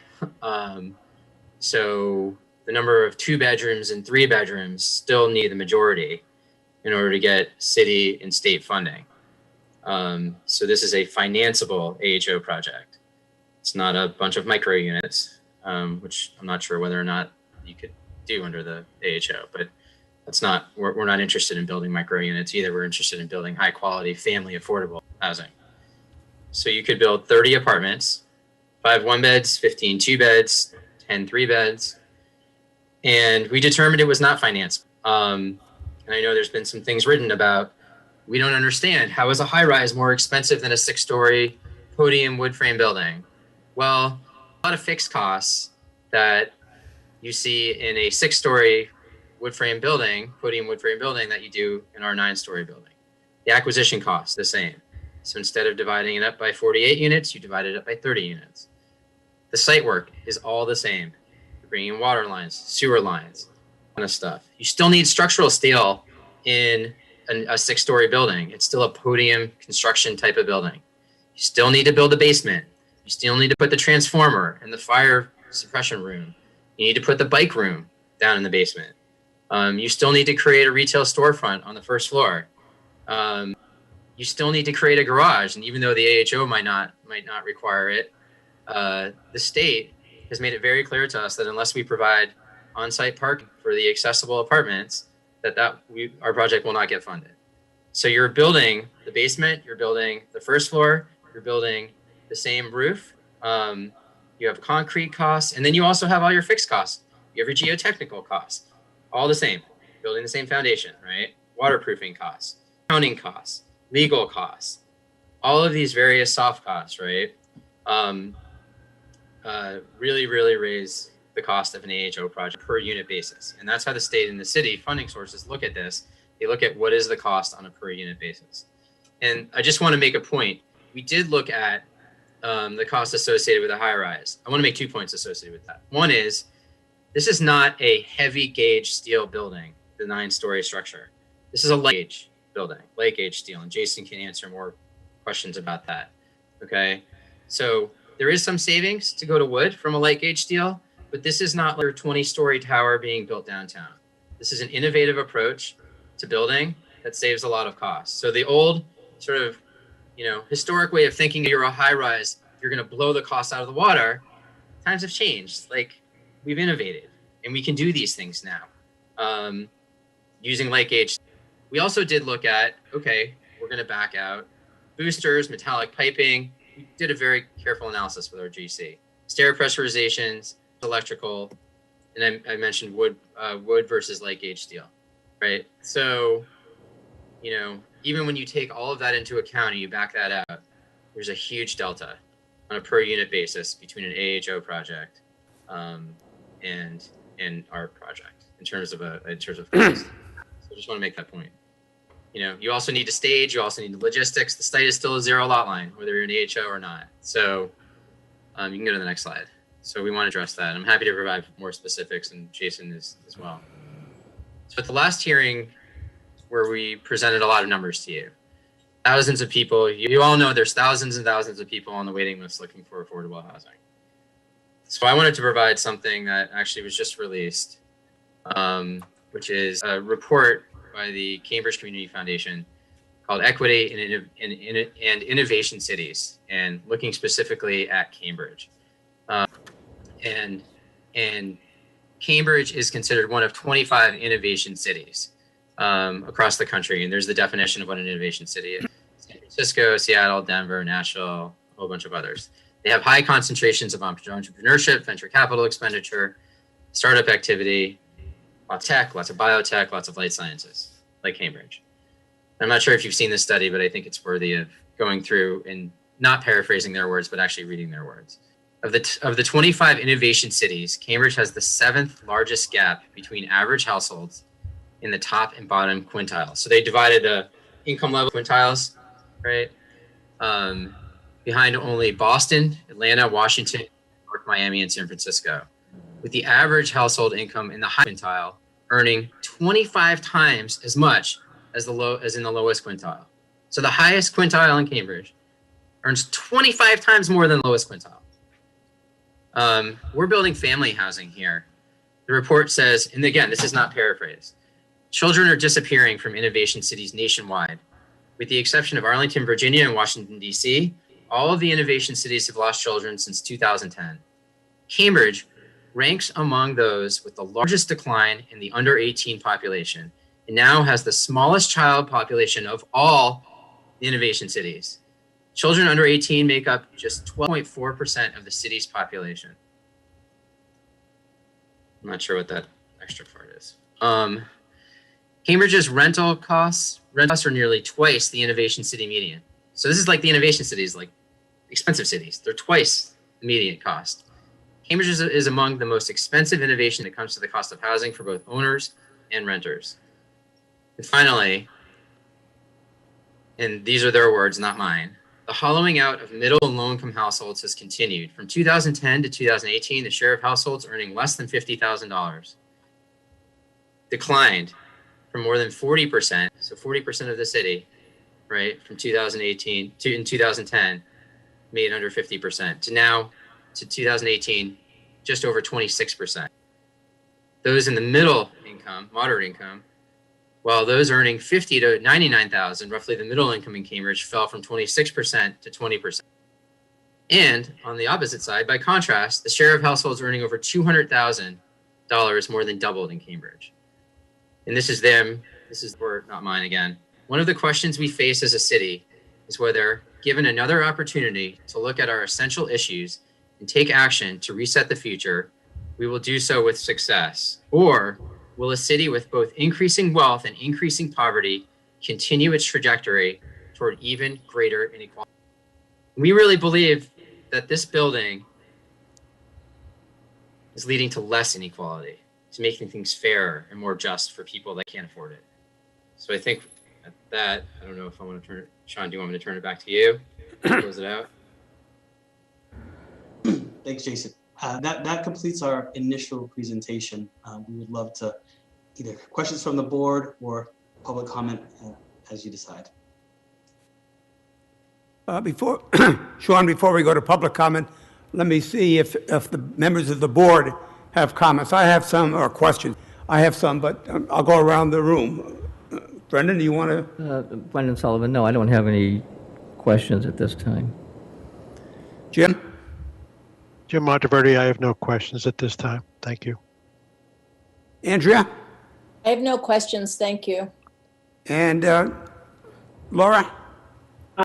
So the number of 2 bedrooms and 3 bedrooms still need the majority in order to get city and state funding. So this is a financeable AHO project. It's not a bunch of micro units, which I'm not sure whether or not you could do under the AHO, but that's not, we're not interested in building micro units either. We're interested in building high quality, family affordable housing. So you could build 30 apartments, 5 1-beds, 15 2-beds, 10 3-beds. And we determined it was not financeable. And I know there's been some things written about, we don't understand, how is a high rise more expensive than a 6-story podium wood frame building? Well, a lot of fixed costs that you see in a 6-story wood frame building, podium wood frame building, that you do in our 9-story building. The acquisition cost, the same. So instead of dividing it up by 48 units, you divide it up by 30 units. The site work is all the same. You're bringing in water lines, sewer lines, kind of stuff. You still need structural steel in a 6-story building. It's still a podium construction type of building. You still need to build a basement. You still need to put the transformer and the fire suppression room. You need to put the bike room down in the basement. You still need to create a retail storefront on the first floor. You still need to create a garage, and even though the AHO might not require it, the state has made it very clear to us that unless we provide on-site parking for the accessible apartments, our project will not get funded. So you're building the basement, you're building the first floor, you're building the same roof. You have concrete costs, and then you also have all your fixed costs. You have your geotechnical costs. All the same, building the same foundation, right? Waterproofing costs, accounting costs, legal costs, all of these various soft costs, right? Really, really raise the cost of an AHO project per unit basis. And that's how the state and the city funding sources look at this. They look at what is the cost on a per unit basis. And I just want to make a point. We did look at the cost associated with a high rise. I want to make 2 points associated with that. One is, this is not a heavy gauge steel building, the 9-story structure. This is a light gauge building, light gauge steel, and Jason can answer more questions about that. Okay, so there is some savings to go to wood from a light gauge steel, but this is not like a 20-story tower being built downtown. This is an innovative approach to building that saves a lot of costs. So the old sort of, historic way of thinking, you're a high rise, you're going to blow the cost out of the water. Times have changed. Like, we've innovated, and we can do these things now using light gauge. We also did look at, okay, we're going to back out boosters, metallic piping. We did a very careful analysis with our GC. Stair pressurizations, electrical, and I mentioned wood versus light gauge steel, right? So, even when you take all of that into account and you back that out, there's a huge delta on a per unit basis between an AHO project and our project in terms of cost. So I just want to make that point. You also need to stage, you also need the logistics. The site is still a 0 lot line, whether you're an AHO or not. So you can go to the next slide. So we want to address that. I'm happy to provide more specifics, and Jason is as well. So at the last hearing, where we presented a lot of numbers to you, thousands of people, you all know there's thousands and thousands of people on the waiting list looking for affordable housing. So I wanted to provide something that actually was just released, which is a report by the Cambridge Community Foundation called Equity and Innovation Cities, and looking specifically at Cambridge. And Cambridge is considered one of 25 innovation cities across the country. And there's the definition of what an innovation city is. San Francisco, Seattle, Denver, Nashville, a whole bunch of others. They have high concentrations of entrepreneurship, venture capital expenditure, startup activity, lots of tech, lots of biotech, lots of life sciences, like Cambridge. I'm not sure if you've seen this study, but I think it's worthy of going through and not paraphrasing their words, but actually reading their words. Of the 25 innovation cities, Cambridge has the 7th largest gap between average households in the top and bottom quintile. So they divided the income level quintiles, right? Behind only Boston, Atlanta, Washington, North Miami, and San Francisco, with the average household income in the high quintile earning 25 times as much as in the lowest quintile. So the highest quintile in Cambridge earns 25 times more than the lowest quintile. We're building family housing here. The report says, and again, this is not paraphrased, children are disappearing from innovation cities nationwide. With the exception of Arlington, Virginia, and Washington, D.C., all of the innovation cities have lost children since 2010. Cambridge ranks among those with the largest decline in the under 18 population, and now has the smallest child population of all the innovation cities. Children under 18 make up just 12.4% of the city's population. I'm not sure what that extra part is. Cambridge's rental costs are nearly twice the innovation city median. So this is like the innovation cities, like expensive cities. They're twice the median cost. Cambridge is among the most expensive innovation when it comes to the cost of housing for both owners and renters. And finally, and these are their words, not mine, the hollowing out of middle and low-income households has continued. From 2010 to 2018, the share of households earning less than $50,000 declined from more than 40%, so 40% of the city, right, from 2018 to in 2010, made under 50%, to now, to 2018, just over 26%. Those in the middle income, moderate income, while those earning $50,000 to $99,000, roughly the middle income in Cambridge, fell from 26% to 20%. And on the opposite side, by contrast, the share of households earning over $200,000 more than doubled in Cambridge. And this is them, this is word, not mine again. One of the questions we face as a city is whether, given another opportunity to look at our essential issues and take action to reset the future, we will do so with success, or will a city with both increasing wealth and increasing poverty continue its trajectory toward even greater inequality? We really believe that this building is leading to less inequality, to making things fairer and more just for people that can't afford it. So I think at that, I don't know if I want to turn it, Sean, do you want me to turn it back to you? Close it out? Thanks, Jason. That completes our initial presentation. We would love to either questions from the board or public comment as you decide. Sean, before we go to public comment, let me see if the members of the board have comments. I have some, or questions. I have some, but I'll go around the room. Brendan, do you want to? Brendan Sullivan, no, I don't have any questions at this time. Jim? Jim Monteverdi, I have no questions at this time. Thank you. Andrea? I have no questions, thank you. And Laura?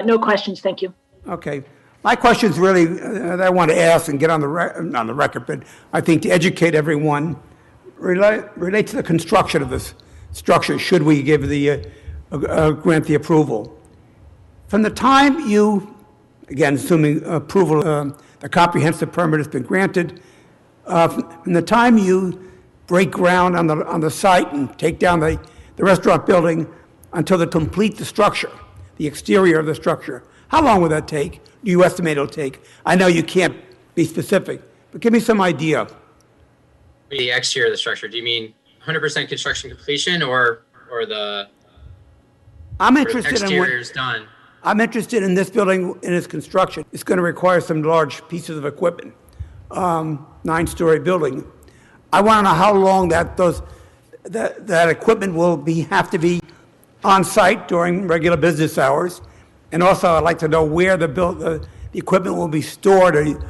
No questions, thank you. Okay. My questions really that I want to ask and get on the record, but I think to educate everyone, relate to the construction of this structure, should we give grant the approval. From the time you, again, assuming approval, the comprehensive permit has been granted, from the time you break ground on the site and take down the restaurant building until they complete the structure, the exterior of the structure, how long will that take? Do you estimate it'll take? I know you can't be specific, but give me some idea. The exterior of the structure, do you mean 100% construction completion or the exterior is done? I'm interested in this building, in its construction. It's going to require some large pieces of equipment, 9-story building. I want to know how long that equipment will have to be on site during regular business hours? And also, I'd like to know where the equipment will be stored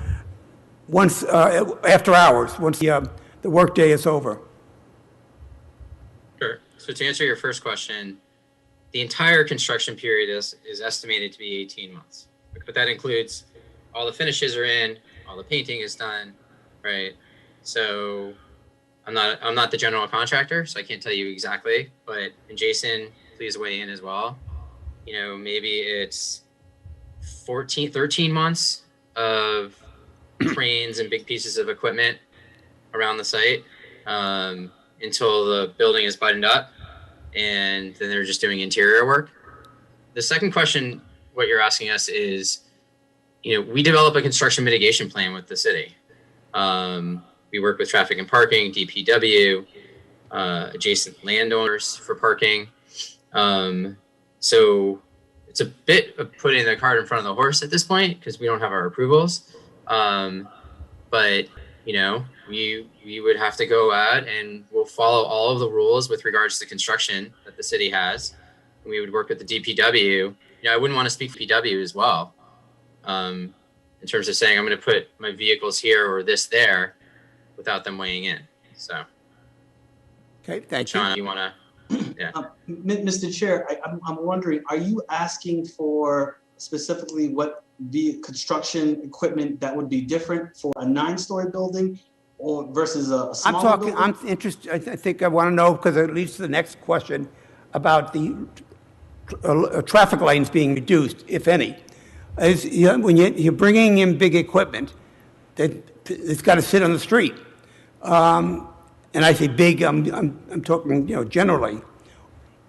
once after hours, once the workday is over. Sure. So to answer your first question, the entire construction period is estimated to be 18 months. But that includes all the finishes are in, all the painting is done, right? So I'm not the general contractor, so I can't tell you exactly, and Jason, please weigh in as well. Maybe it's 13 months of cranes and big pieces of equipment around the site until the building is buttoned up, and then they're just doing interior work. The second question, what you're asking us is, we develop a construction mitigation plan with the city. We work with traffic and parking, DPW, adjacent landowners for parking. So it's a bit of putting the cart in front of the horse at this point because we don't have our approvals. But we would have to go out and we'll follow all of the rules with regards to construction that the city has. And we would work with the DPW. I wouldn't want to speak for DPW as well. In terms of saying I'm going to put my vehicles here or this there without them weighing in. So, okay, thank Sean, you. you want to? Yeah. Mr. Chair, I'm wondering, are you asking for specifically what the construction equipment that would be different for a 9-story building or versus a smaller building? I'm interested, I think I want to know, because it leads to the next question about the traffic lanes being reduced, if any. When you're bringing in big equipment, it's got to sit on the street. And I say big, I'm talking, generally.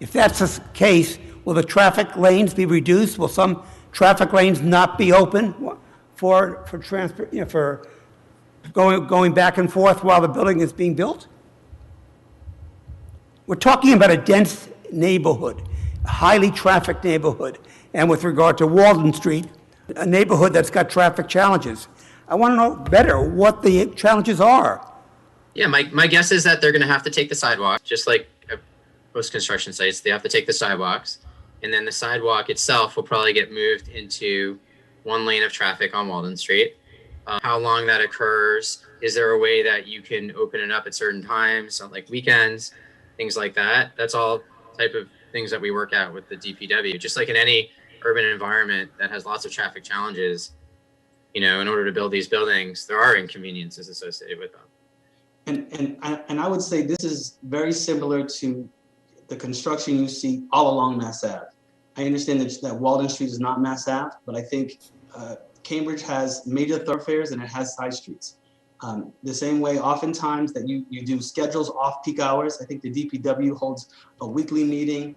If that's the case, will the traffic lanes be reduced? Will some traffic lanes not be open for transport, for going back and forth while the building is being built? We're talking about a dense neighborhood, a highly traffic neighborhood. And with regard to Walden Street, a neighborhood that's got traffic challenges. I want to know better what the challenges are. Yeah, my guess is that they're going to have to take the sidewalk, just like most construction sites. They have to take the sidewalks, and then the sidewalk itself will probably get moved into one lane of traffic on Walden Street. How long that occurs? Is there a way that you can open it up at certain times, like weekends, things like that? That's all type of things that we work out with the DPW. Just like in any urban environment that has lots of traffic challenges, in order to build these buildings, there are inconveniences associated with them. And I would say this is very similar to the construction you see all along Mass Ave. I understand that Walden Street is not Mass Ave, but I think Cambridge has major thoroughfares and it has side streets. The same way, oftentimes that you do schedules off peak hours. I think the DPW holds a weekly meeting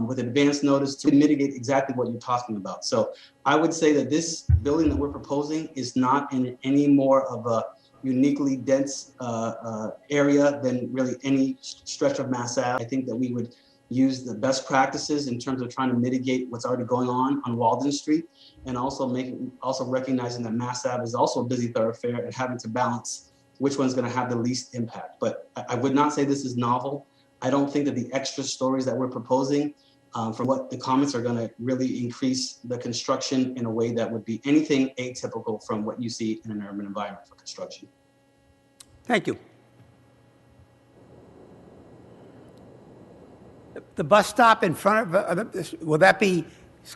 with advance notice to mitigate exactly what you're talking about. So I would say that this building that we're proposing is not in any more of a uniquely dense area than really any stretch of Mass Ave. I think that we would use the best practices in terms of trying to mitigate what's already going on Walden Street, and also recognizing that Mass Ave is also a busy thoroughfare and having to balance which one's going to have the least impact. But I would not say this is novel. I don't think that the extra stories that we're proposing from what the comments are going to really increase the construction in a way that would be anything atypical from what you see in an urban environment for construction. Thank you. The bus stop in front of, will that be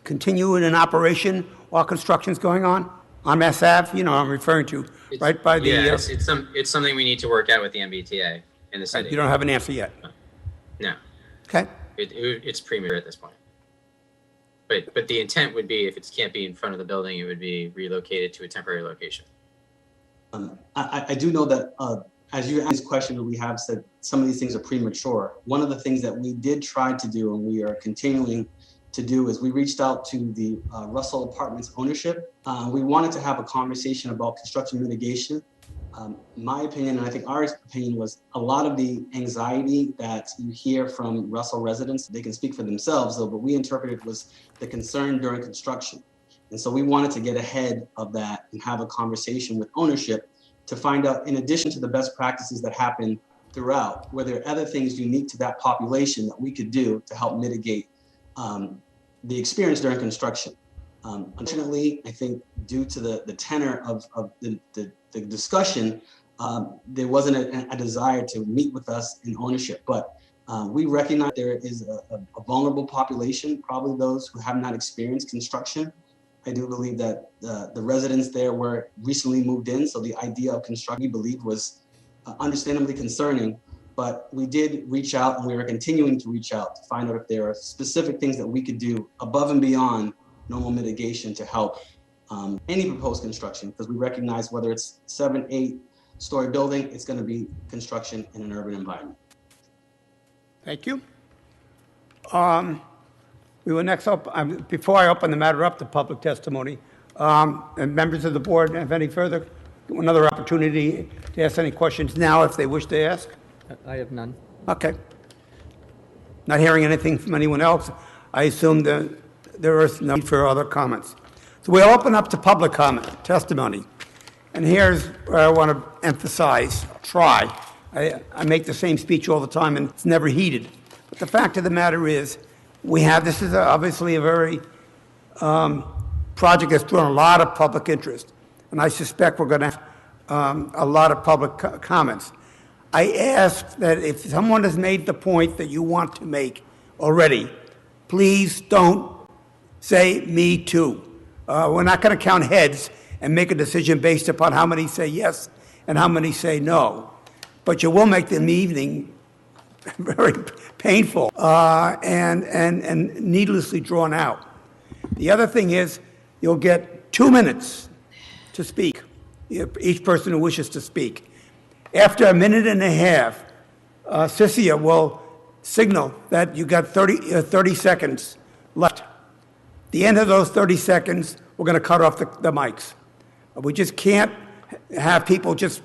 continuing in operation while construction's going on Mass Ave? I'm referring to right by the. Yeah, it's something we need to work out with the MBTA in the city. You don't have an answer yet. No. Okay. It's premature at this point. But the intent would be, if it can't be in front of the building, it would be relocated to a temporary location. I do know that as you asked this question, we have said some of these things are premature. One of the things that we did try to do, and we are continuing to do, is we reached out to the Russell Apartments ownership. We wanted to have a conversation about construction mitigation. My opinion, and I think our opinion, was a lot of the anxiety that you hear from Russell residents, they can speak for themselves though, but we interpreted was the concern during construction. And so we wanted to get ahead of that and have a conversation with ownership to find out, in addition to the best practices that happen throughout, were there other things unique to that population that we could do to help mitigate the experience during construction. Unfortunately, I think due to the tenor of the discussion, there wasn't a desire to meet with us in ownership, but we recognize there is a vulnerable population, probably those who have not experienced construction. I do believe that the residents there were recently moved in, so the idea of construction, we believe, was understandably concerning, but we did reach out, and we are continuing to reach out to find out if there are specific things that we could do above and beyond normal mitigation to help any proposed construction, because we recognize whether it's 7, 8-story building, it's going to be construction in an urban environment. Thank you. We will next up, before I open the matter up to public testimony, and members of the board have another opportunity to ask any questions now if they wish to ask. I have none. Okay. Not hearing anything from anyone else, I assume that there is no need for other comments. So we'll open up to public comment, testimony. And here's where I want to emphasize, try. I make the same speech all the time, and it's never heated. But the fact of the matter is, this is obviously a very project that's drawn a lot of public interest. And I suspect we're going to have a lot of public comments. I ask that if someone has made the point that you want to make already, please don't say me too. We're not going to count heads and make a decision based upon how many say yes and how many say no. But you will make the evening very painful and needlessly drawn out. The other thing is you'll get 2 minutes to speak, each person who wishes to speak. After a minute and a half, Cynthia will signal that you got 30 seconds left. At the end of those 30 seconds, we're going to cut off the mics. We just can't have people just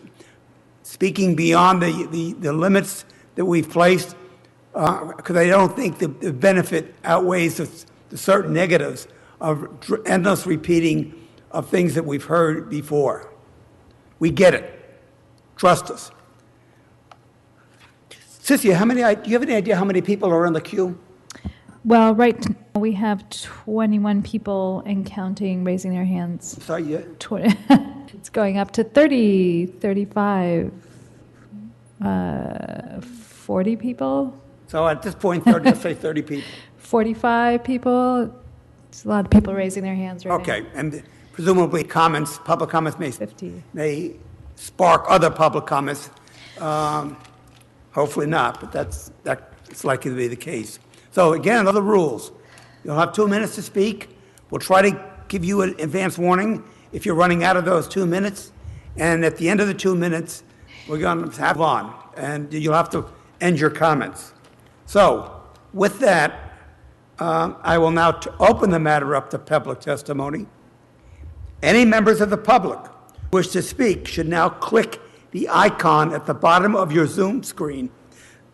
speaking beyond the limits that we've placed, because I don't think the benefit outweighs the certain negatives of endless repeating of things that we've heard before. We get it. Trust us. Cynthia, do you have any idea how many people are in the queue? Well, right now we have 21 people and counting, raising their hands. Sorry, yeah. It's going up to 30, 35, 40 people. So at this point, let's say 30 people. 45 people. It's a lot of people raising their hands right now. Okay, and presumably public comments 50. may spark other public comments. Hopefully not, but that's likely to be the case. So again, other rules. You'll have 2 minutes to speak. We'll try to give you an advance warning if you're running out of those 2 minutes. And at the end of the 2 minutes, we're going to have on, and you'll have to end your comments. So with that, I will now open the matter up to public testimony. Any members of the public who wish to speak should now click the icon at the bottom of your Zoom screen,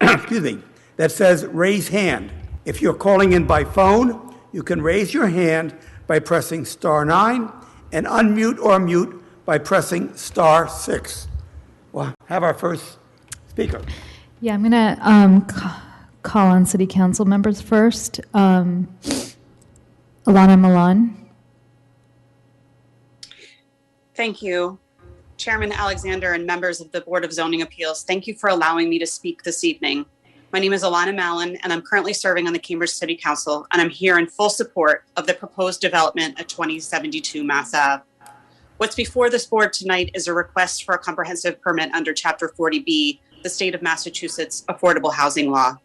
excuse me, that says raise hand. If you're calling in by phone, you can raise your hand by pressing *9 and unmute or mute by pressing *6. We'll have our first speaker. Yeah, I'm going to call on city council members first. Alana Milan. Thank you. Chairman Alexander and members of the Board of Zoning Appeals, thank you for allowing me to speak this evening. My name is Alana Mallon, and I'm currently serving on the Cambridge City Council, and I'm here in full support of the proposed development at 2072 Mass Ave. What's before this board tonight is a request for a comprehensive permit under Chapter 40B, the State of Massachusetts Affordable Housing Law.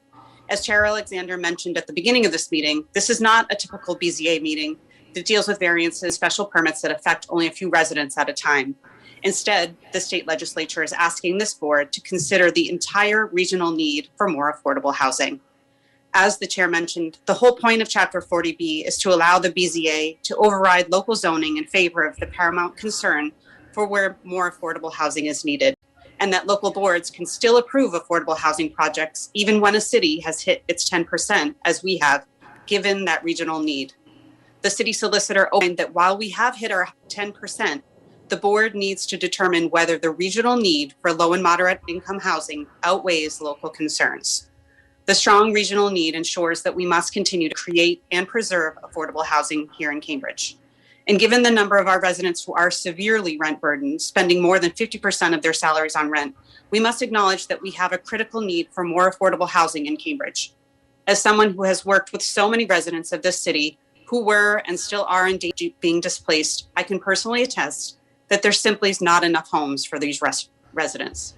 As Chair Alexander mentioned at the beginning of this meeting, this is not a typical BZA meeting that deals with variances and special permits that affect only a few residents at a time. Instead, the state legislature is asking this board to consider the entire regional need for more affordable housing. As the chair mentioned, the whole point of Chapter 40B is to allow the BZA to override local zoning in favor of the paramount concern for where more affordable housing is needed, and that local boards can still approve affordable housing projects even when a city has hit its 10%, as we have, given that regional need. The city solicitor opined that while we have hit our 10%, the board needs to determine whether the regional need for low and moderate income housing outweighs local concerns. The strong regional need ensures that we must continue to create and preserve affordable housing here in Cambridge. And given the number of our residents who are severely rent burdened, spending more than 50% of their salaries on rent, we must acknowledge that we have a critical need for more affordable housing in Cambridge. As someone who has worked with so many residents of this city who were and still are in danger of being displaced, I can personally attest that there simply is not enough homes for these residents.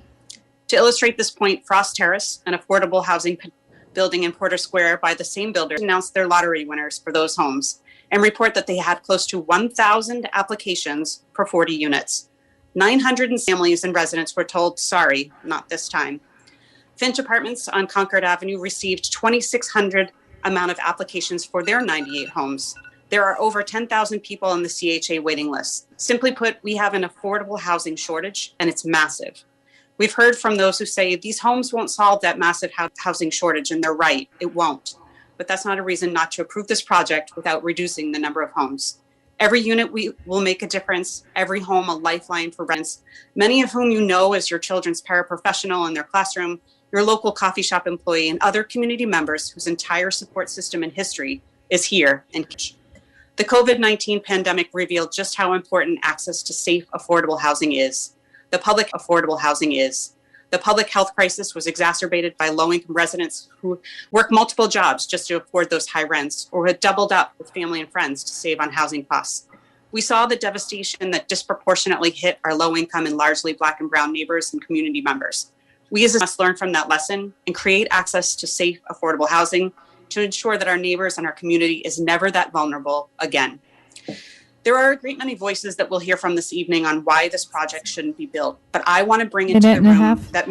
To illustrate this point, Frost Terrace, an affordable housing building in Porter Square by the same builder, announced their lottery winners for those homes and report that they had close to 1,000 applications for 40 units. 900 families and residents were told, sorry, not this time. Finch Apartments on Concord Avenue received 2,600 amount of applications for their 98 homes. There are over 10,000 people on the CHA waiting list. Simply put, we have an affordable housing shortage, and it's massive. We've heard from those who say these homes won't solve that massive housing shortage, and they're right, it won't. But that's not a reason not to approve this project without reducing the number of homes. Every unit will make a difference, every home a lifeline for residents, many of whom you know as your children's paraprofessional in their classroom, your local coffee shop employee, and other community members whose entire support system and history is here in Cambridge. The COVID-19 pandemic revealed just how important access to safe, affordable housing is. The public affordable housing is. The public health crisis was exacerbated by low-income residents who work multiple jobs just to afford those high rents, or had doubled up with family and friends to save on housing costs. We saw the devastation that disproportionately hit our low-income and largely Black and Brown neighbors and community members. We as a must learn from that lesson and create access to safe, affordable housing to ensure that our neighbors and our community is never that vulnerable again. There are a great many voices that we'll hear from this evening on why this project shouldn't be built, but I want to bring into the room that.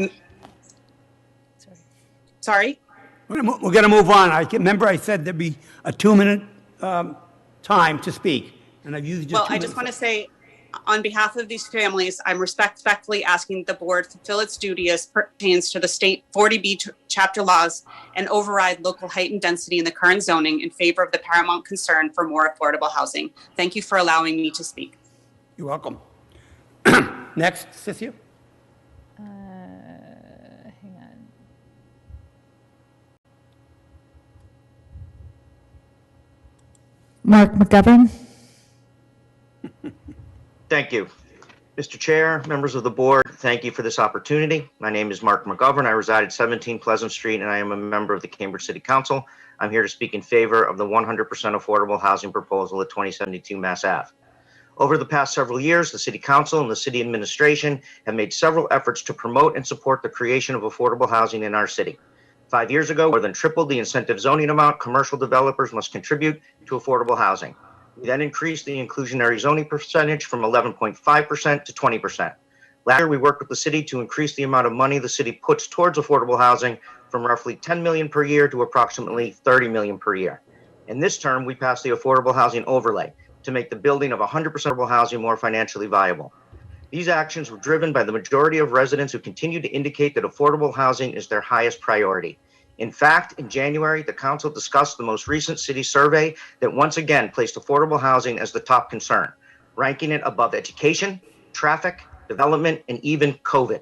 Sorry? We're going to move on. Remember I said there'd be a 2-minute time to speak, and I've used just 2 minutes. Well, I just want to say, on behalf of these families, I'm respectfully asking the board to fulfill its duty as pertains to the state 40B chapter laws and override local height and density in the current zoning in favor of the paramount concern for more affordable housing. Thank you for allowing me to speak. You're welcome. Next, Cynthia. Hang on. Mark McGovern. Thank you. Mr. Chair, members of the board, thank you for this opportunity. My name is Mark McGovern. I reside at 17 Pleasant Street, and I am a member of the Cambridge City Council. I'm here to speak in favor of the 100% affordable housing proposal at 2072 Mass Ave. Over the past several years, the City Council and the City Administration have made several efforts to promote and support the creation of affordable housing in our city. 5 years ago, more than tripled the incentive zoning amount commercial developers must contribute to affordable housing. We then increased the inclusionary zoning percentage from 11.5% to 20%. Last year, we worked with the city to increase the amount of money the city puts towards affordable housing from roughly $10 million per year to approximately $30 million per year. In this term, we passed the affordable housing overlay to make the building of 100% affordable housing more financially viable. These actions were driven by the majority of residents who continue to indicate that affordable housing is their highest priority. In fact, in January, the council discussed the most recent city survey that once again placed affordable housing as the top concern, ranking it above education, traffic, development, and even COVID.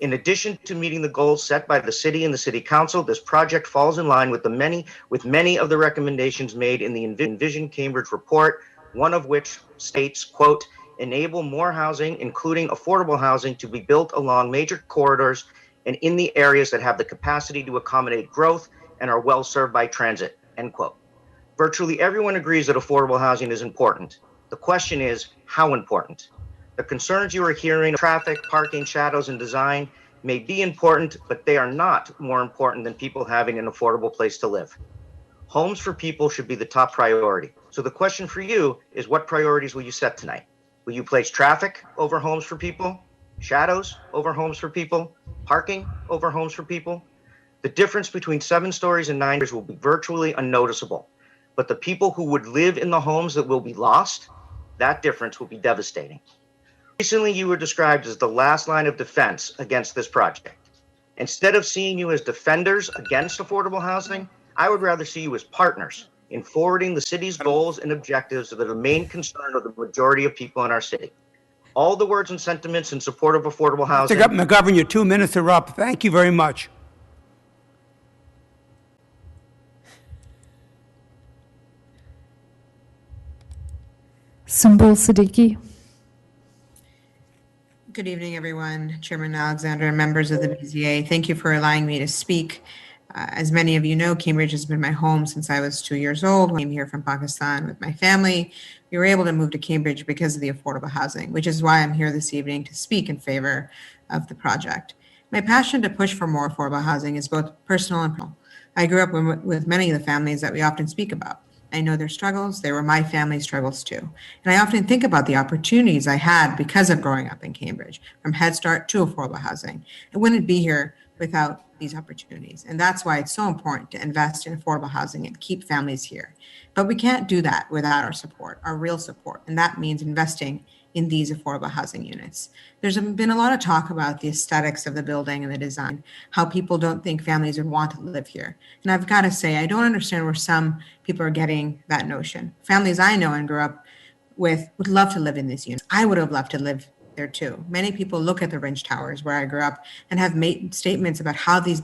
In addition to meeting the goals set by the city and the city council, this project falls in line with many of the recommendations made in the Envision Cambridge report, one of which states, quote, enable more housing, including affordable housing, to be built along major corridors and in the areas that have the capacity to accommodate growth and are well served by transit, end quote. Virtually everyone agrees that affordable housing is important. The question is, how important? The concerns you are hearing, traffic, parking, shadows, and design, may be important, but they are not more important than people having an affordable place to live. Homes for people should be the top priority. So the question for you is, what priorities will you set tonight? Will you place traffic over homes for people? Shadows over homes for people? Parking over homes for people? The difference between 7 stories and 9 stories will be virtually unnoticeable. But the people who would live in the homes that will be lost, that difference will be devastating. Recently, you were described as the last line of defense against this project. Instead of seeing you as defenders against affordable housing, I would rather see you as partners in forwarding the city's goals and objectives that are the main concern of the majority of people in our city. All the words and sentiments in support of affordable housing. Mr. McGovern, your 2 minutes are up. Thank you very much. Symbol Siddiqui. Good evening, everyone. Chairman Alexander and members of the BZA. Thank you for allowing me to speak. As many of you know, Cambridge has been my home since I was 2 years old. I came here from Pakistan with my family. We were able to move to Cambridge because of the affordable housing, which is why I'm here this evening to speak in favor of the project. My passion to push for more affordable housing is both personal and professional. I grew up with many of the families that we often speak about. I know their struggles. They were my family's struggles too. And I often think about the opportunities I had because of growing up in Cambridge, from Head Start to affordable housing. I wouldn't be here without these opportunities. And that's why it's so important to invest in affordable housing and keep families here. But we can't do that without our support, our real support. And that means investing in these affordable housing units. There's been a lot of talk about the aesthetics of the building and the design, how people don't think families would want to live here. And I've got to say, I don't understand where some people are getting that notion. Families I know and grew up with would love to live in these units. I would have loved to live there too. Many people look at the Rinch Towers where I grew up and have made statements about how these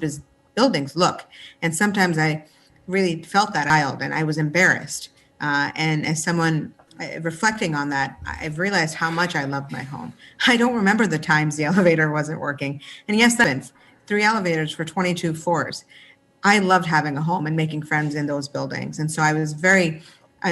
buildings look. And sometimes I really felt that child and I was embarrassed. And as someone reflecting on that, I've realized how much I loved my home. I don't remember the times the elevator wasn't working. And yes, that's 3 elevators for 22 floors. I loved having a home and making friends in those buildings. And so I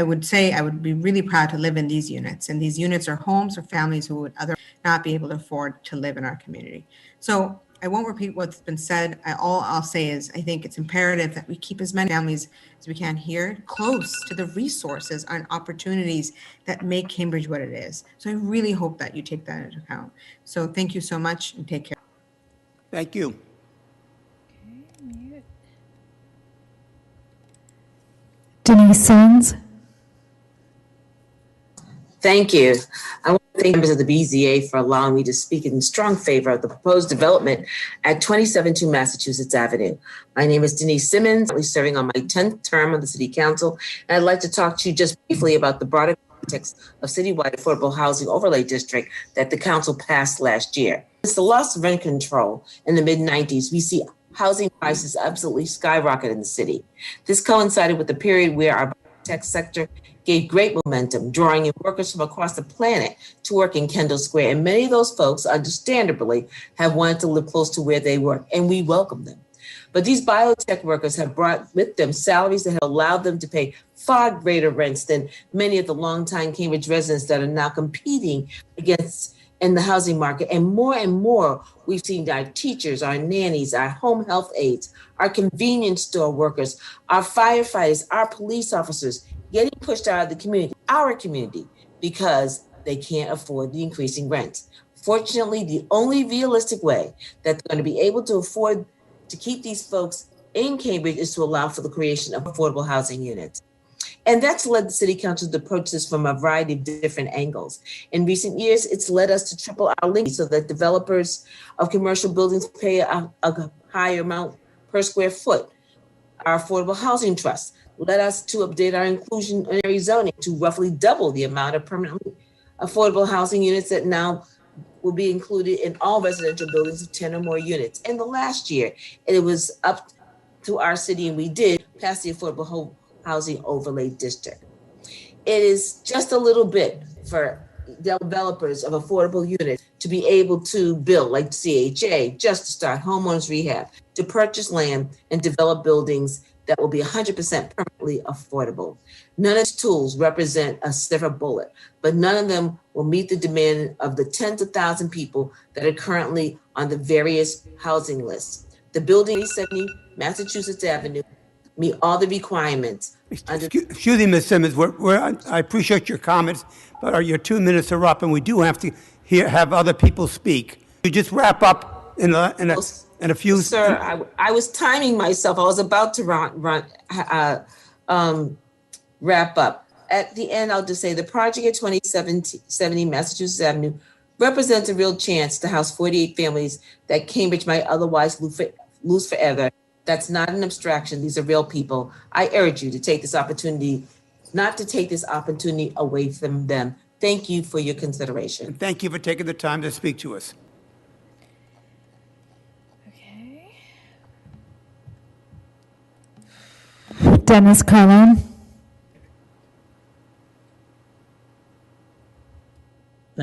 would say I would be really proud to live in these units. And these units are homes for families who would otherwise not be able to afford to live in our community. So I won't repeat what's been said. All I'll say is I think it's imperative that we keep as many families as we can here close to the resources and opportunities that make Cambridge what it is. So I really hope that you take that into account. So thank you so much and take care. Thank you. Denise Simmons. Thank you. I want to thank members of the BZA for allowing me to speak in strong favor of the proposed development at 272 Massachusetts Avenue. My name is Denise Simmons. I'm serving on my 10th term on the City Council, and I'd like to talk to you just briefly about the broader context of citywide affordable housing overlay district that the council passed last year. Since the loss of rent control in the mid-90s, we see housing prices absolutely skyrocket in the city. This coincided with the period where our tech sector gave great momentum, drawing in workers from across the planet to work in Kendall Square. And many of those folks, understandably, have wanted to live close to where they work, and we welcome them. But these biotech workers have brought with them salaries that have allowed them to pay far greater rents than many of the longtime Cambridge residents that are now competing against in the housing market. And more, we've seen our teachers, our nannies, our home health aides, our convenience store workers, our firefighters, our police officers getting pushed out of the community, our community, because they can't afford the increasing rents. Fortunately, the only realistic way that they're going to be able to afford to keep these folks in Cambridge is to allow for the creation of affordable housing units. And that's led the City Council to approach this from a variety of different angles. In recent years, it's led us to triple our link so that developers of commercial buildings pay a higher amount per square foot. Our Affordable Housing Trust led us to update our inclusionary zoning to roughly double the amount of permanently affordable housing units that now will be included in all residential buildings of 10 or more units. In the last year, it was up to our city, and we did pass the Affordable Housing Overlay District. It is just a little bit for developers of affordable units to be able to build, like CHA, just to start homeowners rehab, to purchase land and develop buildings that will be 100% permanently affordable. None of these tools represent a silver bullet, but none of them will meet the demand of the tens of thousands of people that are currently on the various housing lists. The building 870 Massachusetts Avenue meet all the requirements. Excuse me, Ms. Simmons, I appreciate your comments, but your 2 minutes are up and we do have to have other people speak. You just wrap up in a few. Sir, I was timing myself. I was about to wrap up. At the end, I'll just say the project at 2070 Massachusetts Avenue represents a real chance to house 48 families that Cambridge might otherwise lose forever. That's not an abstraction. These are real people. I urge you to take this opportunity, not to take this opportunity away from them. Thank you for your consideration. And thank you for taking the time to speak to us. Dennis Carlin.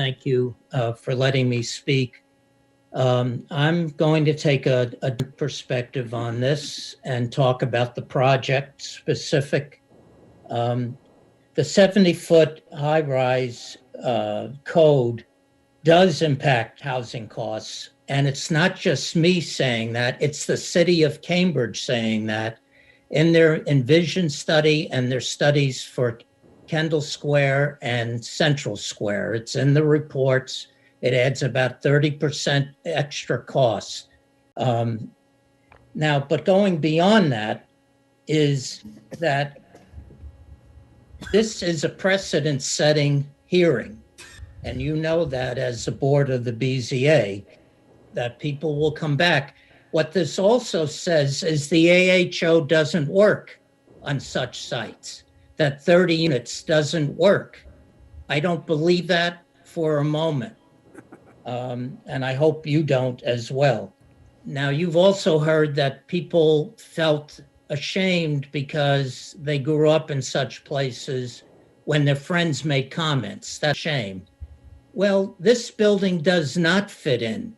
thank you for letting me speak. I'm going to take a perspective on this and talk about the project specific. The 70-foot high-rise code does impact housing costs. And it's not just me saying that, it's the city of Cambridge saying that in their Envision study and their studies for Kendall Square and Central Square. It's in the reports. It adds about 30% extra costs. Now, but going beyond that is that this is a precedent-setting hearing. And you know that as the board of the BZA, that people will come back. What this also says is the AHO doesn't work on such sites, that 30 units doesn't work. I don't believe that for a moment. And I hope you don't as well. Now, you've also heard that people felt ashamed because they grew up in such places when their friends made comments. That's shame. Well, this building does not fit in.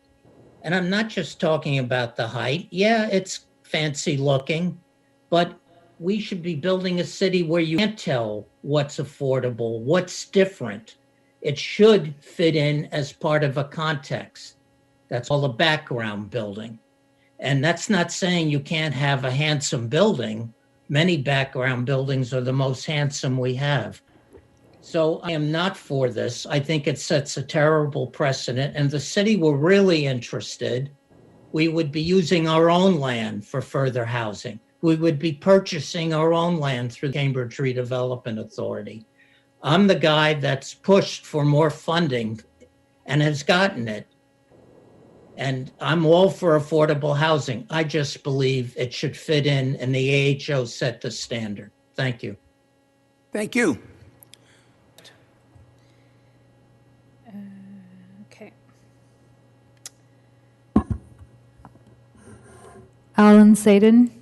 And I'm not just talking about the height. Yeah, it's fancy looking, but we should be building a city where you can't tell what's affordable, what's different. It should fit in as part of a context. That's all a background building. And that's not saying you can't have a handsome building. Many background buildings are the most handsome we have. So I am not for this. I think it sets a terrible precedent. And the city were really interested, we would be using our own land for further housing. We would be purchasing our own land through the Cambridge Redevelopment Authority. I'm the guy that's pushed for more funding and has gotten it. And I'm all for affordable housing. I just believe it should fit in and the AHO set the standard. Thank you. Thank you. Okay. Alan Sadin.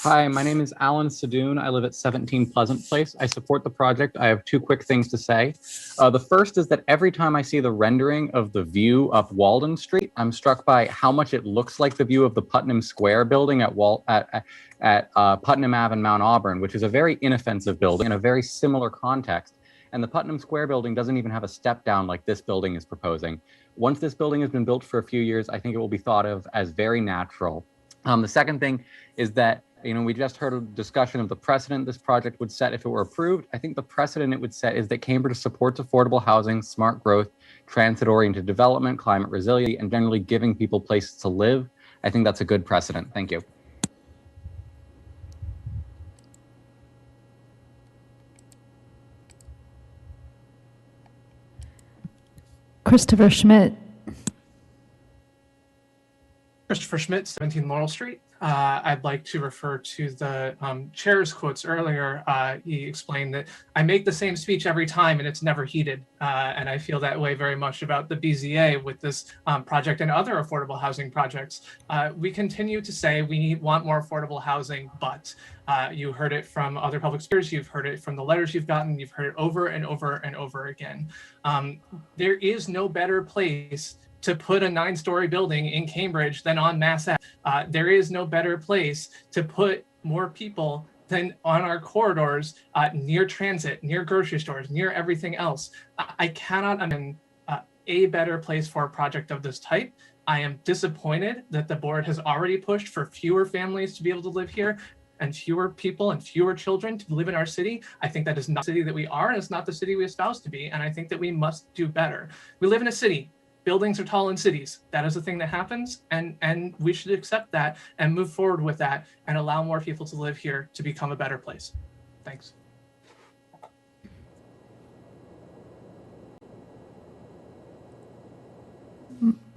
Hi, my name is Alan Sadoun. I live at 17 Pleasant Place. I support the project. I have two quick things to say. The first is that every time I see the rendering of the view up Walden Street, I'm struck by how much it looks like the view of the Putnam Square building at Putnam Ave in Mount Auburn, which is a very inoffensive building in a very similar context. And the Putnam Square building doesn't even have a step down like this building is proposing. Once this building has been built for a few years, I think it will be thought of as very natural. The second thing is that we just heard a discussion of the precedent this project would set if it were approved. I think the precedent it would set is that Cambridge supports affordable housing, smart growth, transit-oriented development, climate resiliency, and generally giving people places to live. I think that's a good precedent. Thank you. Christopher Schmidt. Christopher Schmidt, 17 Laurel Street. I'd like to refer to the chair's quotes earlier. He explained that I make the same speech every time and it's never heeded. And I feel that way very much about the BZA with this project and other affordable housing projects. We continue to say we want more affordable housing, but you heard it from other public speakers, you've heard it from the letters you've gotten, you've heard it over and over and over again. There is no better place to put a 9-story building in Cambridge than on Mass Ave. There is no better place to put more people than on our corridors, near transit, near grocery stores, near everything else. I cannot imagine a better place for a project of this type. I am disappointed that the board has already pushed for fewer families to be able to live here and fewer people and fewer children to live in our city. I think that is not the city that we are, and it's not the city we espouse to be, and I think that we must do better. We live in a city. Buildings are tall in cities. That is a thing that happens, and we should accept that and move forward with that and allow more people to live here to become a better place. Thanks.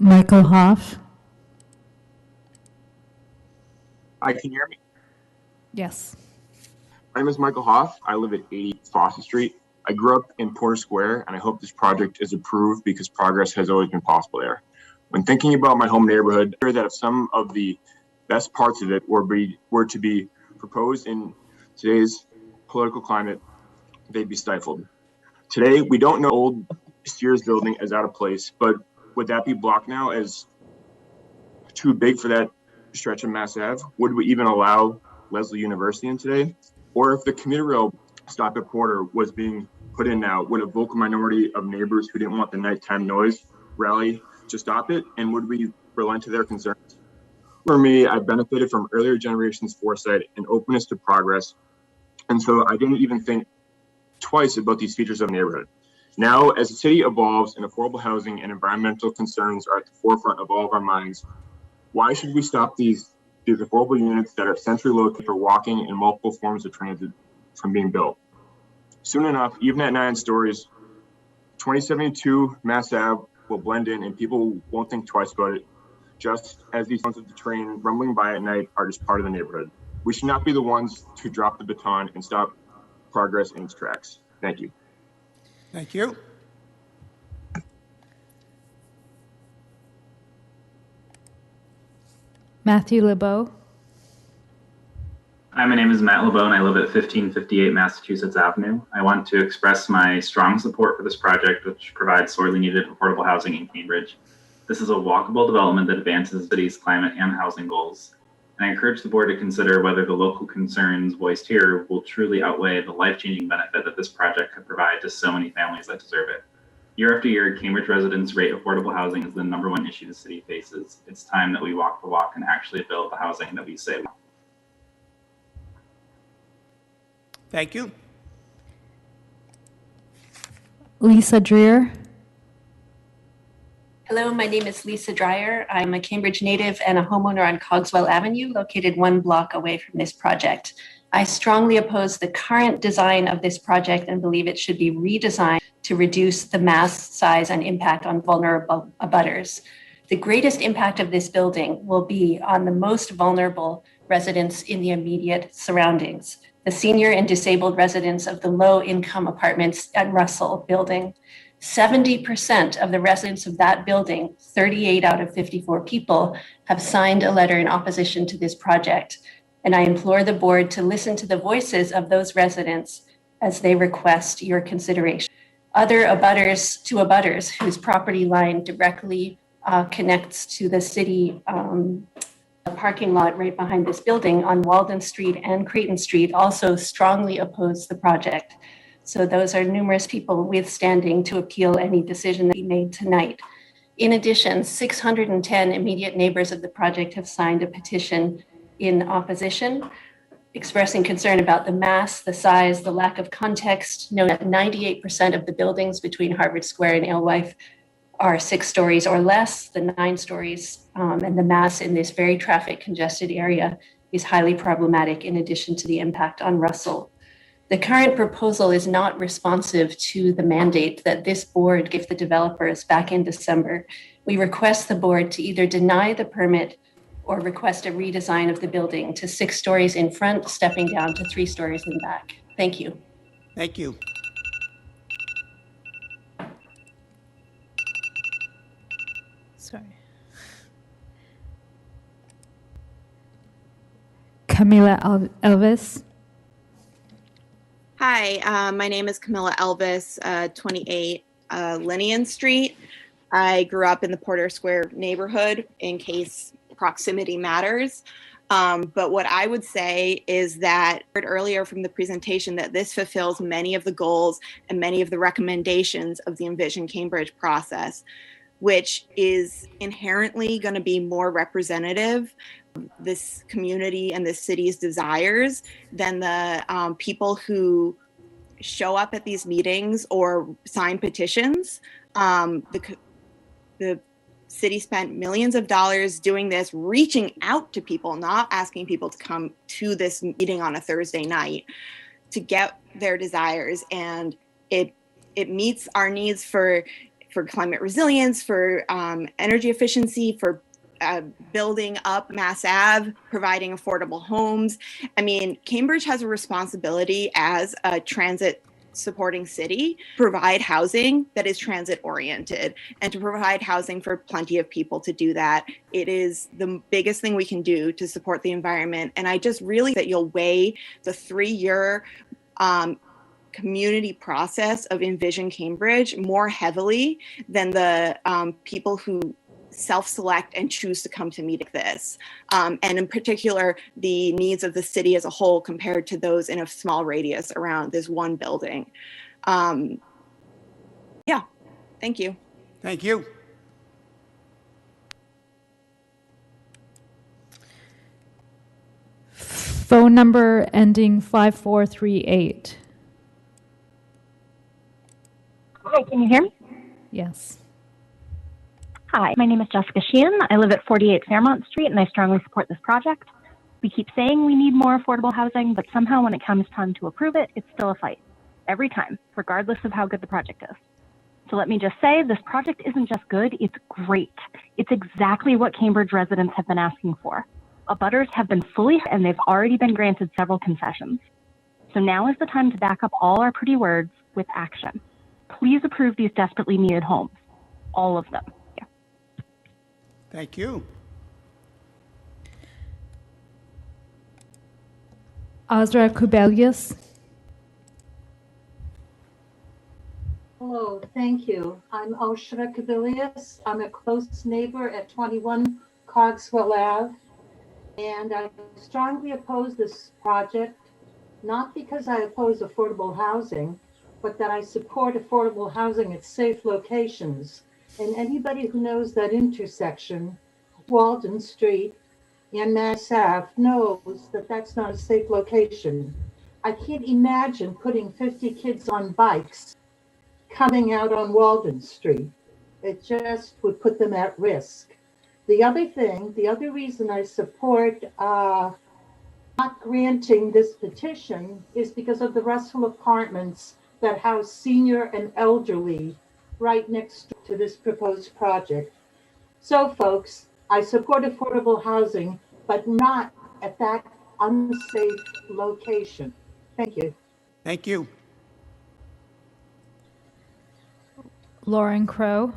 Michael Hoff. Hi, can you hear me? Yes. My name is Michael Hoff. I live at 80 Foster Street. I grew up in Porter Square, and I hope this project is approved because progress has always been possible there. When thinking about my home neighborhood, I hear that if some of the best parts of it were to be proposed in today's political climate, they'd be stifled. Today, we don't know old Sears building as out of place, but would that be blocked now as too big for that stretch of Mass Ave? Would we even allow Leslie University in today? Or if the commuter rail stop at Porter was being put in now, would a vocal minority of neighbors who didn't want the nighttime noise rally to stop it? And would we relent to their concerns? For me, I benefited from earlier generations' foresight and openness to progress. And so I didn't even think twice about these features of the neighborhood. Now, as the city evolves and affordable housing and environmental concerns are at the forefront of all of our minds, why should we stop these affordable units that are centrally located for walking and multiple forms of transit from being built? Soon enough, even at 9 stories, 2072 Mass Ave will blend in and people won't think twice about it, just as these sounds of the train rumbling by at night are just part of the neighborhood. We should not be the ones to drop the baton and stop progress in its tracks. Thank you. Thank you. Matthew LeBeau. Hi, my name is Matt LeBeau and I live at 1558 Massachusetts Avenue. I want to express my strong support for this project, which provides sorely needed affordable housing in Cambridge. This is a walkable development that advances the city's climate and housing goals. And I encourage the board to consider whether the local concerns voiced here will truly outweigh the life-changing benefit that this project could provide to so many families that deserve it. Year after year, Cambridge residents rate affordable housing as the #1 issue the city faces. It's time that we walk the walk and actually build the housing that we say we want. Thank you. Lisa Dreer. Hello, my name is Lisa Dreyer. I'm a Cambridge native and a homeowner on Cogswell Avenue, located 1 block away from this project. I strongly oppose the current design of this project and believe it should be redesigned to reduce the mass size and impact on vulnerable abutters. The greatest impact of this building will be on the most vulnerable residents in the immediate surroundings, the senior and disabled residents of the low-income apartments at Russell Building. 70% of the residents of that building, 38 out of 54 people, have signed a letter in opposition to this project. And I implore the board to listen to the voices of those residents as they request your consideration. Other abutters whose property line directly connects to the city parking lot right behind this building on Walden Street and Creighton Street also strongly oppose the project. So those are numerous people withstanding to appeal any decision that be made tonight. In addition, 610 immediate neighbors of the project have signed a petition in opposition, expressing concern about the mass, the size, the lack of context. Note that 98% of the buildings between Harvard Square and Alewife are 6 stories or less. The 9 stories and the mass in this very traffic congested area is highly problematic, in addition to the impact on Russell. The current proposal is not responsive to the mandate that this board gave the developers back in December. We request the board to either deny the permit or request a redesign of the building to 6 stories in front, stepping down to 3 stories in back. Thank you. Thank you. Sorry. Camila Elvis. Hi, my name is Camilla Elvis, 28 Linnean Street. I grew up in the Porter Square neighborhood in case proximity matters. But what I would say is that I heard earlier from the presentation that this fulfills many of the goals and many of the recommendations of the Envision Cambridge process, which is inherently going to be more representative of this community and this city's desires than the people who show up at these meetings or sign petitions. The city spent millions of dollars doing this, reaching out to people, not asking people to come to this meeting on a Thursday night to get their desires. And it meets our needs for climate resilience, for energy efficiency, for building up Mass Ave, providing affordable homes. I mean, Cambridge has a responsibility as a transit supporting city, provide housing that is transit oriented and to provide housing for plenty of people to do that. It is the biggest thing we can do to support the environment. And I just really that you'll weigh the 3-year community process of Envision Cambridge more heavily than the people who self-select and choose to come to meet like this. And in particular, the needs of the city as a whole compared to those in a small radius around this one building. Yeah, thank you. Thank you. Phone number ending 5438. Hi, can you hear me? Yes. Hi, my name is Jessica Sheehan. I live at 48 Fairmont Street, and I strongly support this project. We keep saying we need more affordable housing, but somehow when it comes time to approve it, it's still a fight. Every time, regardless of how good the project is. So let me just say, this project isn't just good, it's great. It's exactly what Cambridge residents have been asking for. Abutters have been fully, and they've already been granted several concessions. So now is the time to back up all our pretty words with action. Please approve these desperately needed homes. All of them. Yeah. Thank you. Azra Kubelius. Hello, thank you. I'm Oshra Kavilius. I'm a close neighbor at 21 Cogswell Ave, and I strongly oppose this project, not because I oppose affordable housing, but that I support affordable housing at safe locations. And anybody who knows that intersection, Walden Street and Mass Ave, knows that that's not a safe location. I can't imagine putting 50 kids on bikes coming out on Walden Street. It just would put them at risk. The other reason I support not granting this petition is because of the Russell Apartments that house senior and elderly right next to this proposed project. So folks, I support affordable housing, but not at that unsafe location. Thank you. Thank you. Lauren Crow.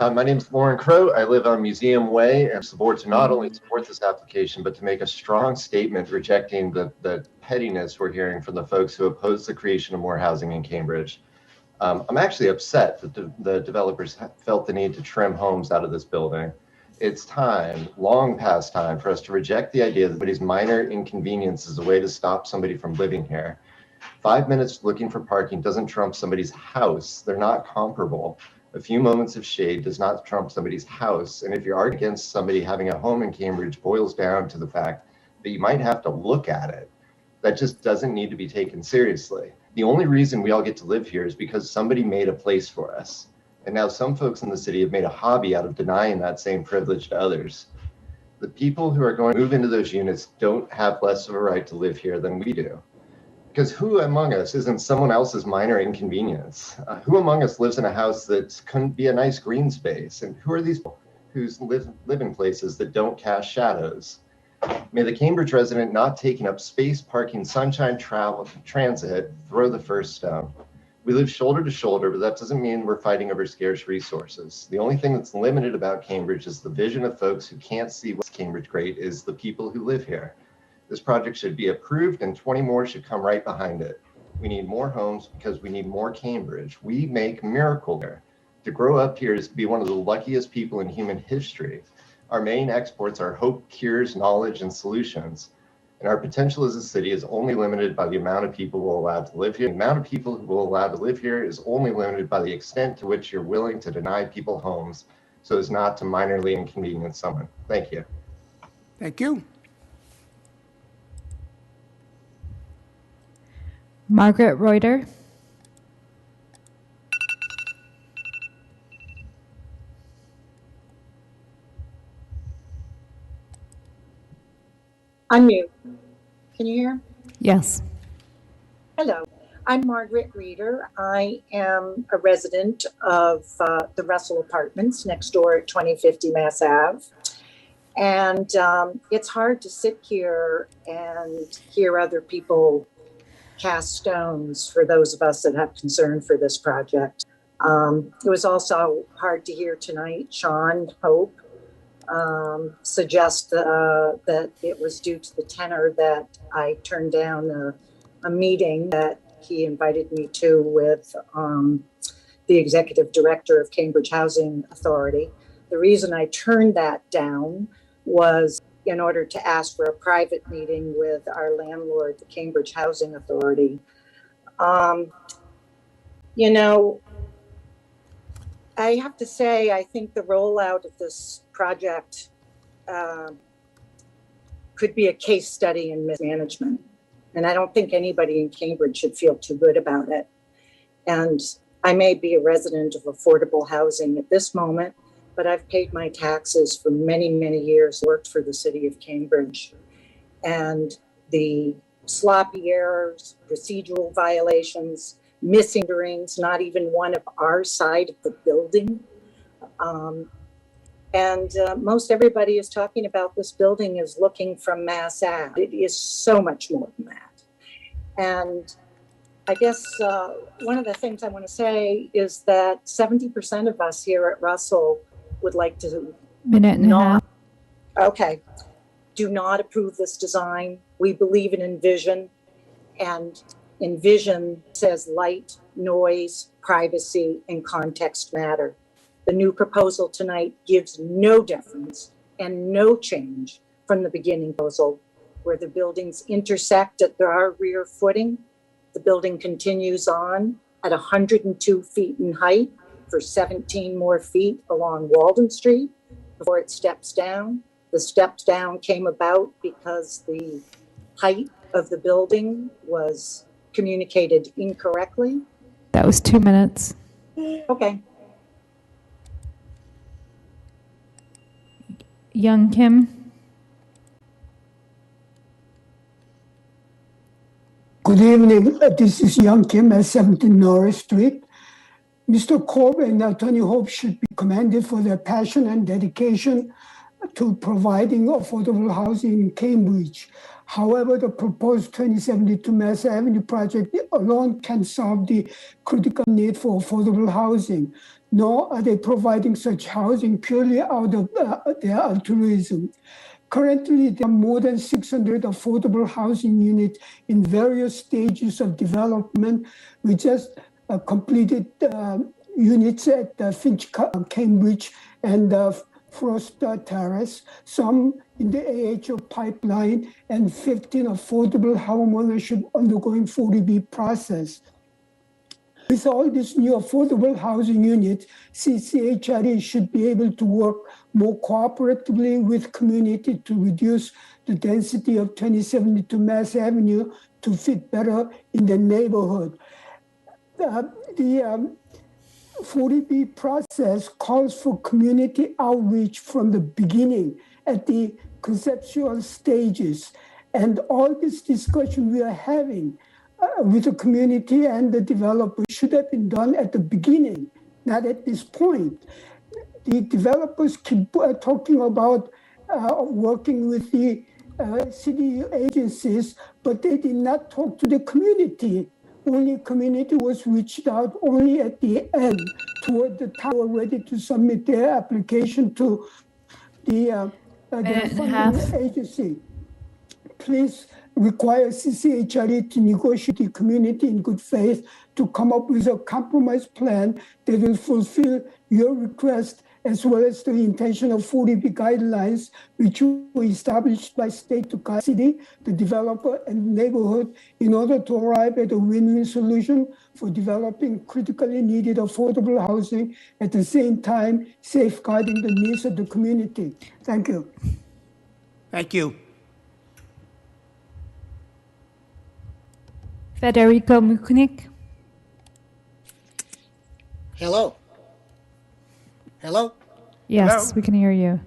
My name is Lauren Crow. I live on Museum Way and support to not only support this application, but to make a strong statement rejecting the pettiness we're hearing from the folks who oppose the creation of more housing in Cambridge. I'm actually upset that the developers felt the need to trim homes out of this building. It's time, long past time, for us to reject the idea that somebody's minor inconvenience is a way to stop somebody from living here. 5 minutes looking for parking doesn't trump somebody's house. They're not comparable. A few moments of shade does not trump somebody's house. And if you're arguing against somebody having a home in Cambridge, boils down to the fact that you might have to look at it. That just doesn't need to be taken seriously. The only reason we all get to live here is because somebody made a place for us. And now some folks in the city have made a hobby out of denying that same privilege to others. The people who are going to move into those units don't have less of a right to live here than we do. Because who among us isn't someone else's minor inconvenience? Who among us lives in a house that couldn't be a nice green space? And who are these people who live in places that don't cast shadows? May the Cambridge resident not taking up space, parking, sunshine, travel, transit, throw the first stone. We live shoulder to shoulder, but that doesn't mean we're fighting over scarce resources. The only thing that's limited about Cambridge is the vision of folks who can't see what's Cambridge great is the people who live here. This project should be approved and 20 more should come right behind it. We need more homes because we need more Cambridge. We make miracle there. To grow up here is to be one of the luckiest people in human history. Our main exports are hope, cures, knowledge, and solutions. And our potential as a city is only limited by the amount of people we're allowed to live here. The amount of people who will allow to live here is only limited by the extent to which you're willing to deny people homes so as not to minorly inconvenience someone. Thank you. Thank you. Margaret Reuter. Unmute. Can you hear? Yes. Hello, I'm Margaret Reeder. I am a resident of the Russell Apartments next door at 2050 Mass Ave. And it's hard to sit here and hear other people cast stones for those of us that have concern for this project. It was also hard to hear tonight Sean Hope suggest that it was due to the tenor that I turned down a meeting that he invited me to with the executive director of Cambridge Housing Authority. The reason I turned that down was in order to ask for a private meeting with our landlord, the Cambridge Housing Authority. You know, I have to say, I think the rollout of this project could be a case study in mismanagement. And I don't think anybody in Cambridge should feel too good about it. And I may be a resident of affordable housing at this moment, but I've paid my taxes for many, many years, worked for the city of Cambridge. And the sloppy errors, procedural violations, missing rings, not even one of our side of the building. Most everybody is talking about this building is looking from Mass Ave. It is so much more than that. And I guess one of the things I want to say is that 70% of us here at Russell would like to Minute and a half. Okay. Do not approve this design. We believe in Envision, and Envision says light, noise, privacy, and context matter. The new proposal tonight gives no difference and no change from the beginning proposal, where the buildings intersect at their rear footing. The building continues on at 102 feet in height for 17 more feet along Walden Street before it steps down. The steps down came about because the height of the building was communicated incorrectly. That was 2 minutes. Okay. Young Kim. Good evening. This is Young Kim at 17 Norris Street. Mr. Corbett and Attorney Hope should be commended for their passion and dedication to providing affordable housing in Cambridge. However, the proposed 2072 Mass Avenue project alone can solve the critical need for affordable housing, nor are they providing such housing purely out of their altruism. Currently, there are more than 600 affordable housing units in various stages of development. We just completed units at Finch Cambridge and Frost Terrace, some in the AHO pipeline, and 15 affordable homeownership undergoing 40B process. With all these new affordable housing units, CCHRE should be able to work more cooperatively with community to reduce the density of 2072 Mass Avenue to fit better in the neighborhood. The 40B process calls for community outreach from the beginning at the conceptual stages. And all this discussion we are having with the community and the developers should have been done at the beginning, not at this point. The developers keep talking about working with the city agencies, but they did not talk to the community. Only community was reached out only at the end, toward the tower, ready to submit their application to the funding agency. Please require CCHRE to negotiate the community in good faith to come up with a compromise plan that will fulfill your request as well as the intention of 40B guidelines, which were established by state to guide city, the developer, and neighborhood in order to arrive at a win-win solution for developing critically needed affordable housing at the same time safeguarding the needs of the community. Thank you. Thank you. Federico Muknik. Hello. Hello? Yes, Hello? we can hear you.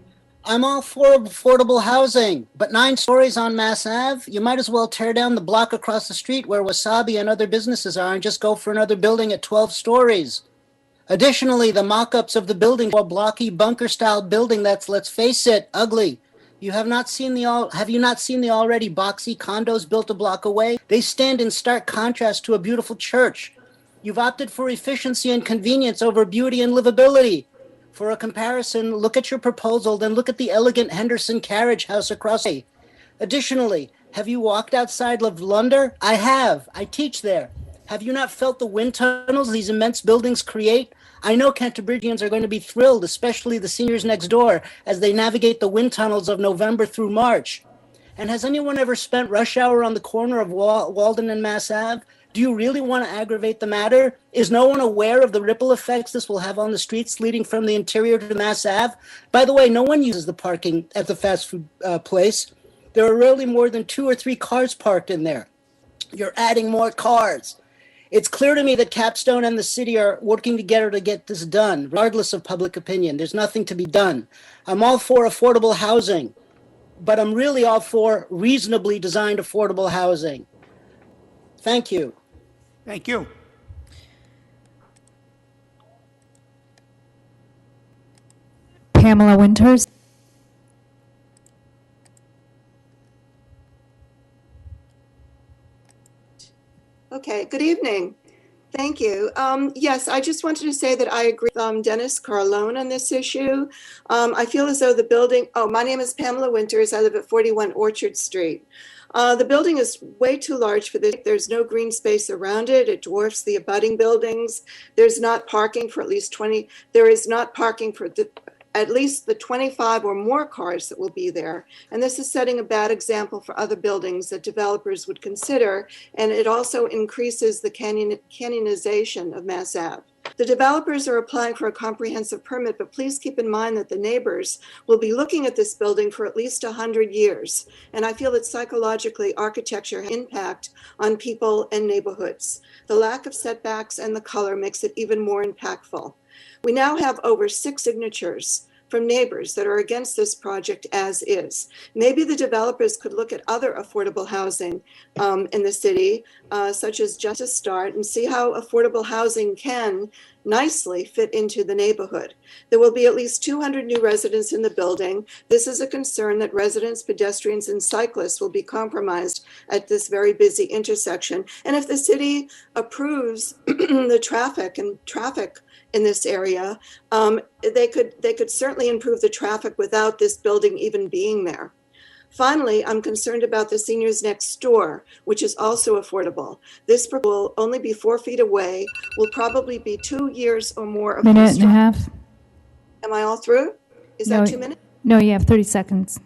I'm all for affordable housing, but 9 stories on Mass Ave, you might as well tear down the block across the street where Wasabi and other businesses are and just go for another building at 12 stories. Additionally, the mock-ups of the building are a blocky bunker-style building that's, let's face it, ugly. Have you not seen the already boxy condos built a block away? They stand in stark contrast to a beautiful church. You've opted for efficiency and convenience over beauty and livability. For a comparison, look at your proposal, then look at the elegant Henderson carriage house across the way. Additionally, have you walked outside of London? I have. I teach there. Have you not felt the wind tunnels these immense buildings create? I know Canterburyans are going to be thrilled, especially the seniors next door, as they navigate the wind tunnels of November through March. And has anyone ever spent rush hour on the corner of Walden and Mass Ave? Do you really want to aggravate the matter? Is no one aware of the ripple effects this will have on the streets leading from the interior to Mass Ave? By the way, no one uses the parking at the fast food place. There are rarely more than 2 or 3 cars parked in there. You're adding more cars. It's clear to me that Capstone and the city are working together to get this done, regardless of public opinion. There's nothing to be done. I'm all for affordable housing, but I'm really all for reasonably designed affordable housing. Thank you. Thank you. Pamela Winters. Okay, good evening. Thank you. Yes, I just wanted to say that I agree with Dennis Carlone on this issue. I feel as though the building, my name is Pamela Winters. I live at 41 Orchard Street. The building is way too large for this. There's no green space around it. It dwarfs the abutting buildings. There's not parking for at least 20. There is not parking for at least the 25 or more cars that will be there. And this is setting a bad example for other buildings that developers would consider. And it also increases the canyonization of Mass Ave. The developers are applying for a comprehensive permit, but please keep in mind that the neighbors will be looking at this building for at least 100 years. And I feel that psychologically, architecture has impact on people and neighborhoods. The lack of setbacks and the color makes it even more impactful. We now have over 6 signatures from neighbors that are against this project as is. Maybe the developers could look at other affordable housing in the city, such as Just a Start, and see how affordable housing can nicely fit into the neighborhood. There will be at least 200 new residents in the building. This is a concern that residents, pedestrians, and cyclists will be compromised at this very busy intersection. And if the city approves the traffic in this area, they could certainly improve the traffic without this building even being there. Finally, I'm concerned about the seniors next door, which is also affordable. This will only be 4 feet away, will probably be 2 years or more of Minute and a half. Am I all through? Is that 2 minutes? No, you have 30 seconds.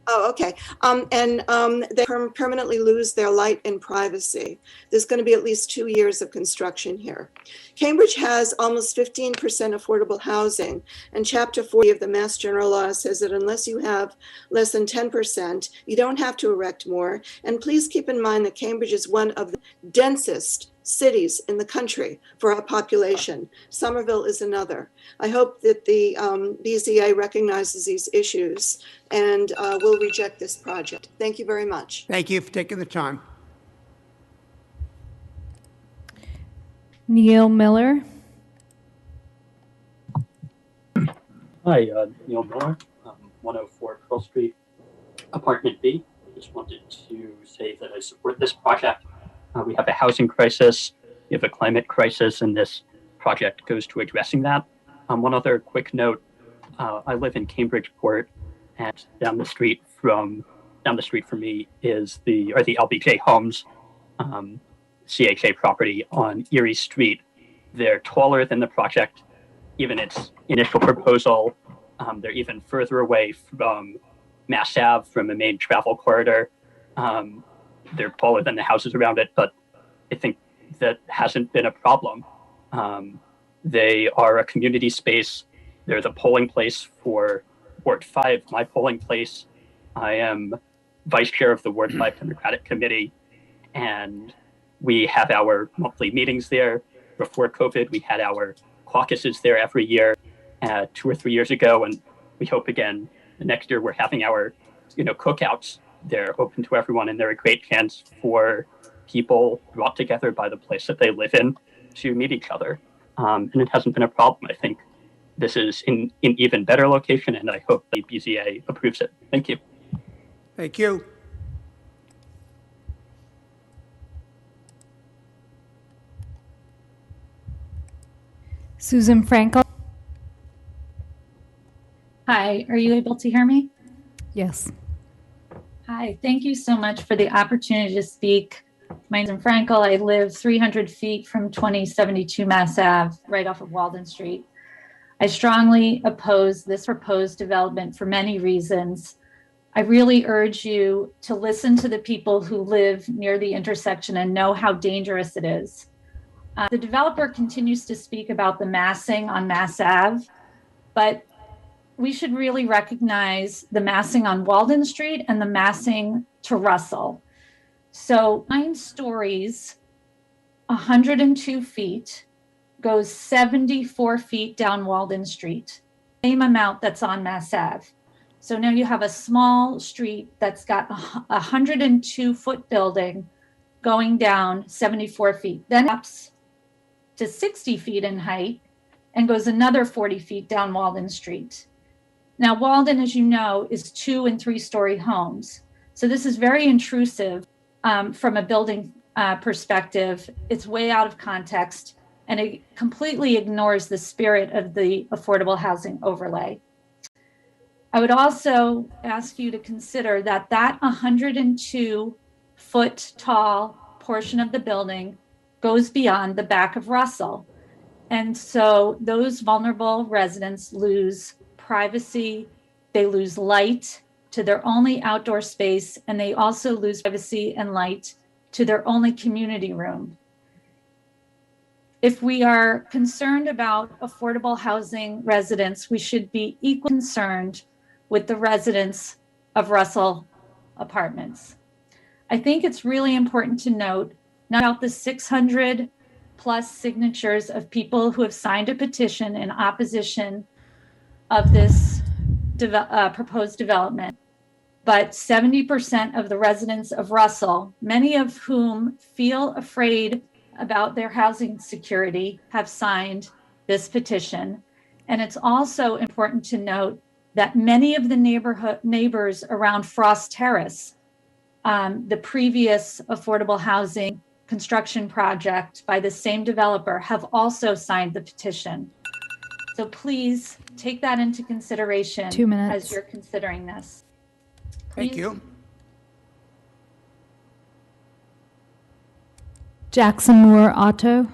Oh, okay. They permanently lose their light and privacy. There's going to be at least 2 years of construction here. Cambridge has almost 15% affordable housing, and Chapter 40 of the Mass General Law says that unless you have less than 10%, you don't have to erect more. And please keep in mind that Cambridge is one of the densest cities in the country for our population. Somerville is another. I hope that the BZA recognizes these issues and will reject this project. Thank you very much. Thank you for taking the time. Neil Miller. Hi, Neil Miller, 104 Pearl Street, Apartment B. Just wanted to say that I support this project. We have a housing crisis, we have a climate crisis, and this project goes to addressing that. One other quick note, I live in Cambridgeport, and down the street from me is the LBJ Homes CHA property on Erie Street. They're taller than the project, even its initial proposal. They're even further away from Mass Ave, from a main travel corridor. They're taller than the houses around it, but I think that hasn't been a problem. They are a community space. They're the polling place for Ward 5, my polling place. I am vice chair of the Ward 5 Democratic Committee, and we have our monthly meetings there. Before COVID, we had our caucuses there every year, 2 or 3 years ago, and we hope again next year we're having our cookouts. They're open to everyone, and they're a great chance for people brought together by the place that they live in to meet each other. And it hasn't been a problem. I think this is in an even better location, and I hope the BZA approves it. Thank you. Thank you. Susan Frankel. Hi, are you able to hear me? Yes. Hi, thank you so much for the opportunity to speak. My name is Frankel. I live 300 feet from 2072 Mass Ave, right off of Walden Street. I strongly oppose this proposed development for many reasons. I really urge you to listen to the people who live near the intersection and know how dangerous it is. The developer continues to speak about the massing on Mass Ave, but we should really recognize the massing on Walden Street and the massing to Russell. So 9 stories, 102 feet, goes 74 feet down Walden Street, same amount that's on Mass Ave. So now you have a small street that's got a 102 foot building going down 74 feet, then ups to 60 feet in height and goes another 40 feet down Walden Street. Now, Walden, as you know, is 2- and 3-story homes. So this is very intrusive from a building perspective. It's way out of context, and it completely ignores the spirit of the affordable housing overlay. I would also ask you to consider that 102 foot tall portion of the building goes beyond the back of Russell. And so those vulnerable residents lose privacy, they lose light to their only outdoor space, and they also lose privacy and light to their only community room. If we are concerned about affordable housing residents, we should be equally concerned with the residents of Russell Apartments. I think it's really important to note not about the 600 plus signatures of people who have signed a petition in opposition of this proposed development, but 70% of the residents of Russell, many of whom feel afraid about their housing security, have signed this petition. And it's also important to note that many of the neighbors around Frost Terrace, the previous affordable housing construction project by the same developer, have also signed the petition. So please take that into consideration 2 minutes. as you're considering this. Thank you. Jackson Moore Auto.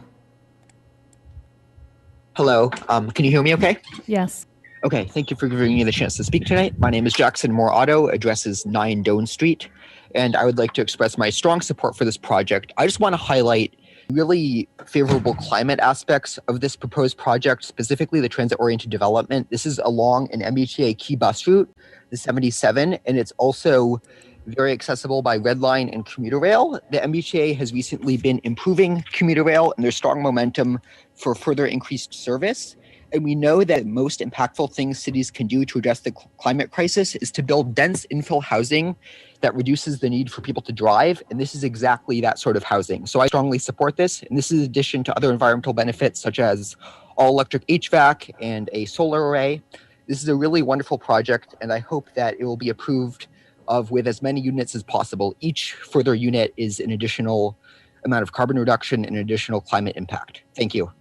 Hello, can you hear me okay? Yes. Okay, thank you for giving me the chance to speak tonight. My name is Jackson Moore Auto, address is 9 Doan Street, and I would like to express my strong support for this project. I just want to highlight really favorable climate aspects of this proposed project, specifically the transit-oriented development. This is along an MBTA key bus route, the 77, and it's also very accessible by Red Line and commuter rail. The MBTA has recently been improving commuter rail, and there's strong momentum for further increased service. And we know that most impactful things cities can do to address the climate crisis is to build dense infill housing that reduces the need for people to drive. And this is exactly that sort of housing. So I strongly support this. And this is in addition to other environmental benefits such as all electric HVAC and a solar array. This is a really wonderful project, and I hope that it will be approved of with as many units as possible. Each further unit is an additional amount of carbon reduction and additional climate impact. Thank you.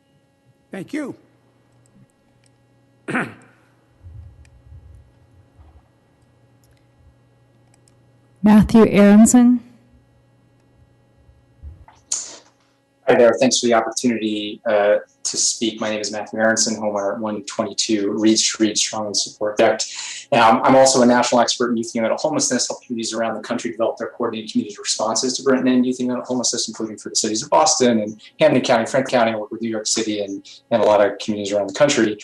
Thank you. Matthew Aronson. Hi there. Thanks for the opportunity to speak. My name is Matthew Aronson, homeowner at 122 Reed Street, strongly support project. I'm also a national expert in youth and mental homelessness, help communities around the country develop their coordinated community responses to prevent and end youth and mental homelessness, including for the cities of Boston and Hampden County, Franklin County. I work with New York City and a lot of communities around the country.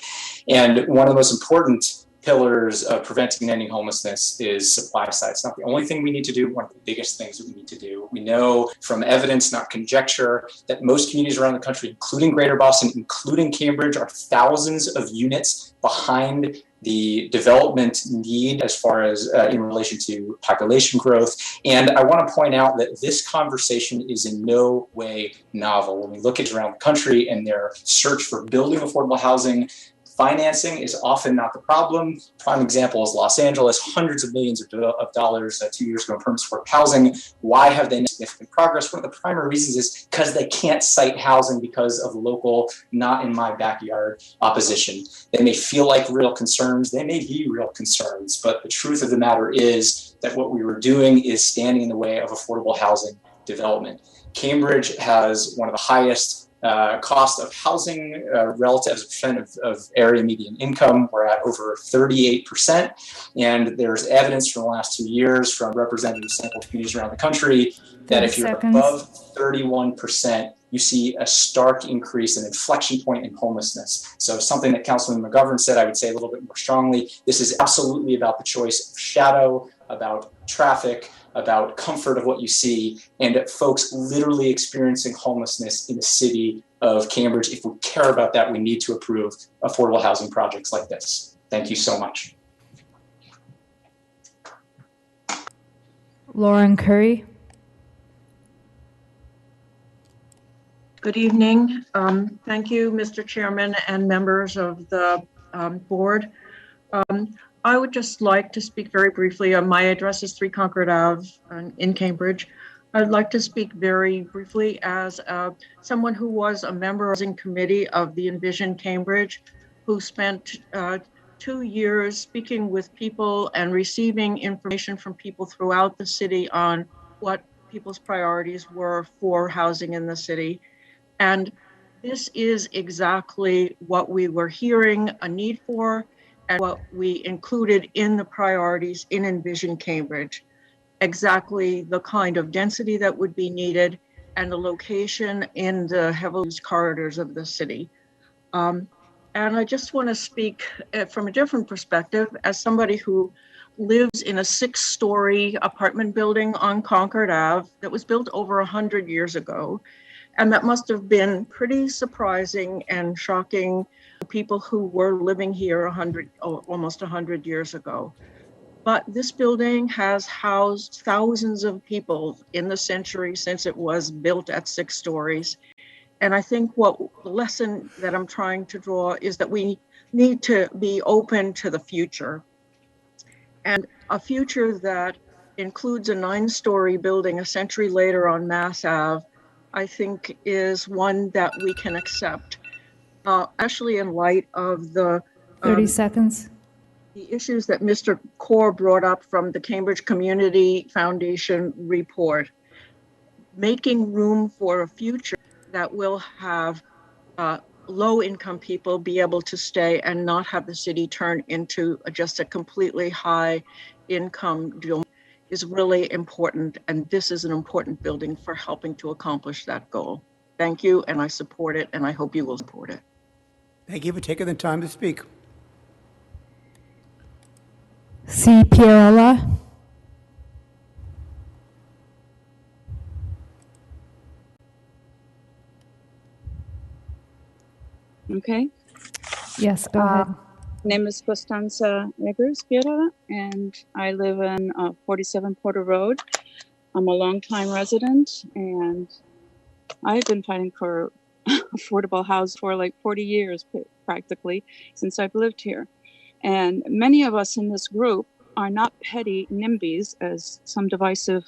And one of the most important pillars of preventing and ending homelessness is supply side. It's not the only thing we need to do, one of the biggest things that we need to do. We know from evidence, not conjecture, that most communities around the country, including Greater Boston, including Cambridge, are thousands of units behind the development need as far as in relation to population growth. And I want to point out that this conversation is in no way novel. When we look at around the country and their search for building affordable housing, Financing is often not the problem. Prime example is Los Angeles, hundreds of millions of dollars 2 years ago in permits for housing. Why have they made significant progress? One of the primary reasons is because they can't cite housing because of local, not in my backyard opposition. They may feel like real concerns, they may be real concerns, but the truth of the matter is that what we were doing is standing in the way of affordable housing development. Cambridge has one of the highest cost of housing relative as a percent of area median income. We're at over 38%. And there's evidence from the last 2 years from representative sample communities around the country that if you're above 31%, you see a stark increase, an inflection point in homelessness. So something that Councilman McGovern said, I would say a little bit more strongly, this is absolutely about the choice of shadow, about traffic, about comfort of what you see, and folks literally experiencing homelessness in the city of Cambridge. If we care about that, we need to approve affordable housing projects like this. Thank you so much. Lauren Curry. Good evening. Thank you, Mr. Chairman and members of the board. I would just like to speak very briefly. My address is 3 Concord Ave in Cambridge. I'd like to speak very briefly as someone who was a member of the committee of the Envision Cambridge, who spent 2 years speaking with people and receiving information from people throughout the city on what people's priorities were for housing in the city. And this is exactly what we were hearing a need for, and what we included in the priorities in Envision Cambridge, exactly the kind of density that would be needed and the location in the heavily used corridors of the city. And I just want to speak from a different perspective as somebody who lives in a 6-story apartment building on Concord Ave that was built over 100 years ago. And that must have been pretty surprising and shocking to people who were living here almost 100 years ago. But this building has housed thousands of people in the century since it was built at 6 stories. And I think what the lesson that I'm trying to draw is that we need to be open to the future. And a future that includes a 9-story building a century later on Mass Ave, I think is one that we can accept, especially in light of the 30 seconds. The issues that Mr. Core brought up from the Cambridge Community Foundation report, making room for a future that will have low-income people be able to stay and not have the city turn into just a completely high-income is really important, and this is an important building for helping to accomplish that goal. Thank you, and I support it, and I hope you will support it. Thank you for taking the time to speak. C. Pierola. Okay. Yes, go ahead. Name is Costanza Eggers Pierola, and I live in 47 Porter Road. I'm a longtime resident, and I've been fighting for affordable housing for like 40 years, practically, since I've lived here. And many of us in this group are not petty NIMBYs, as some divisive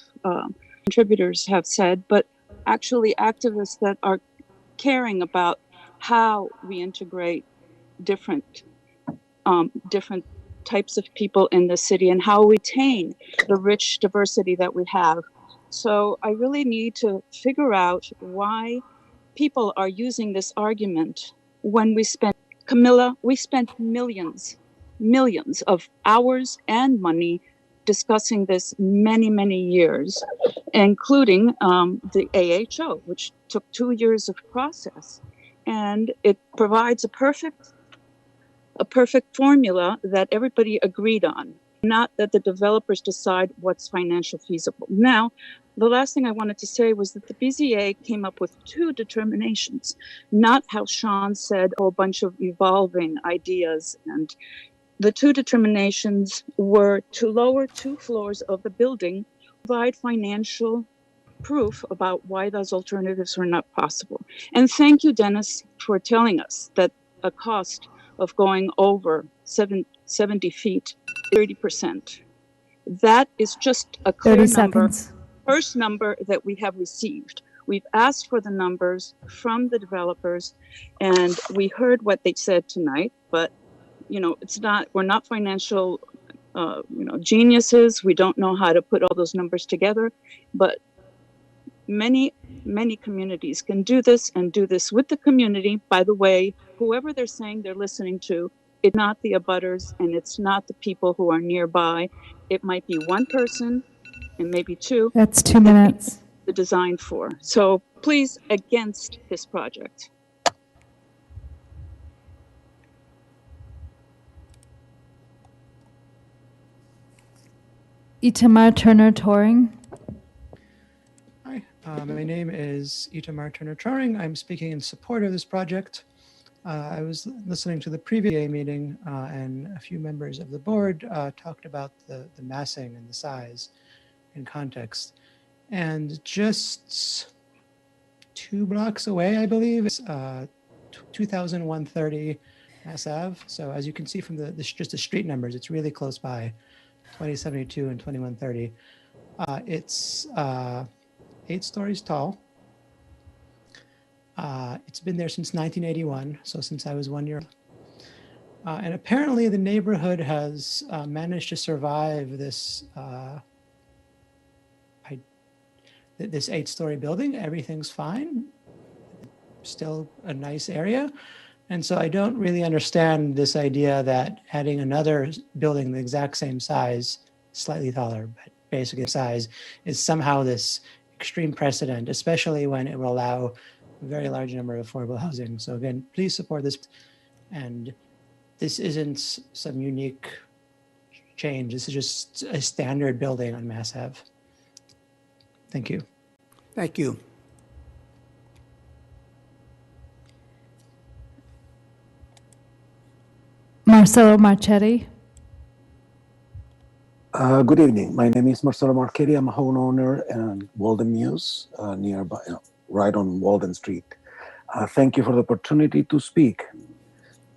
contributors have said, but actually activists that are caring about how we integrate different types of people in the city and how we retain the rich diversity that we have. So I really need to figure out why people are using this argument when we spent millions of hours and money discussing this many years, including the AHO, which took 2 years of process. And it provides a perfect formula that everybody agreed on, not that the developers decide what's financially feasible. Now, the last thing I wanted to say was that the BZA came up with 2 determinations, not how Sean said, a whole bunch of evolving ideas. And the 2 determinations were to lower 2 floors of the building, provide financial proof about why those alternatives were not possible. And thank you, Dennis, for telling us that a cost of going over 70 feet, 30%. That is just a clear 30 number, seconds. first number that we have received. We've asked for the numbers from the developers, and we heard what they said tonight, but we're not financial geniuses. We don't know how to put all those numbers together, but many communities can do this and do this with the community. By the way, whoever they're saying they're listening to, it's not the abutters and it's not the people who are nearby. It might be one person and maybe two. That's 2 minutes. The design for. So please, against this project. Itamar Turner Toring. Hi, my name is Itamar Turner Toring. I'm speaking in support of this project. I was listening to the previous meeting and a few members of the board talked about the massing and the size in context. And just 2 blocks away, I believe, is 2130 Mass Ave. So as you can see from just the street numbers, it's really close by, 2072 and 2130. It's 8 stories tall. It's been there since 1981, so since I was 1 year old. And apparently the neighborhood has managed to survive this 8-story building. Everything's fine. Still a nice area. And so I don't really understand this idea that adding another building the exact same size, slightly taller, but basically the size, is somehow this extreme precedent, especially when it will allow a very large number of affordable housing. So again, please support this. And this isn't some unique change. This is just a standard building on Mass Ave. Thank you. Thank you. Marcelo Marchetti. Good evening. My name is Marcelo Marchetti. I'm a homeowner in Walden Mews, nearby, right on Walden Street. Thank you for the opportunity to speak.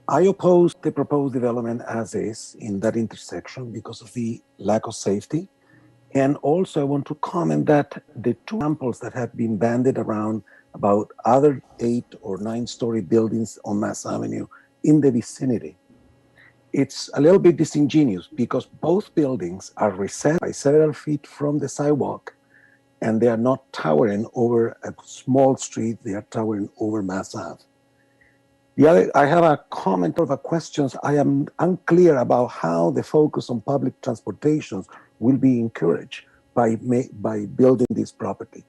I oppose the proposed development as is in that intersection because of the lack of safety. And also I want to comment that the 2 examples that have been bandied around about other 8 or 9-story buildings on Mass Avenue in the vicinity, it's a little bit disingenuous because both buildings are recessed by several feet from the sidewalk and they are not towering over a small street, they are towering over Mass Ave. I have a comment of a questions. I am unclear about how the focus on public transportation will be encouraged by building this property.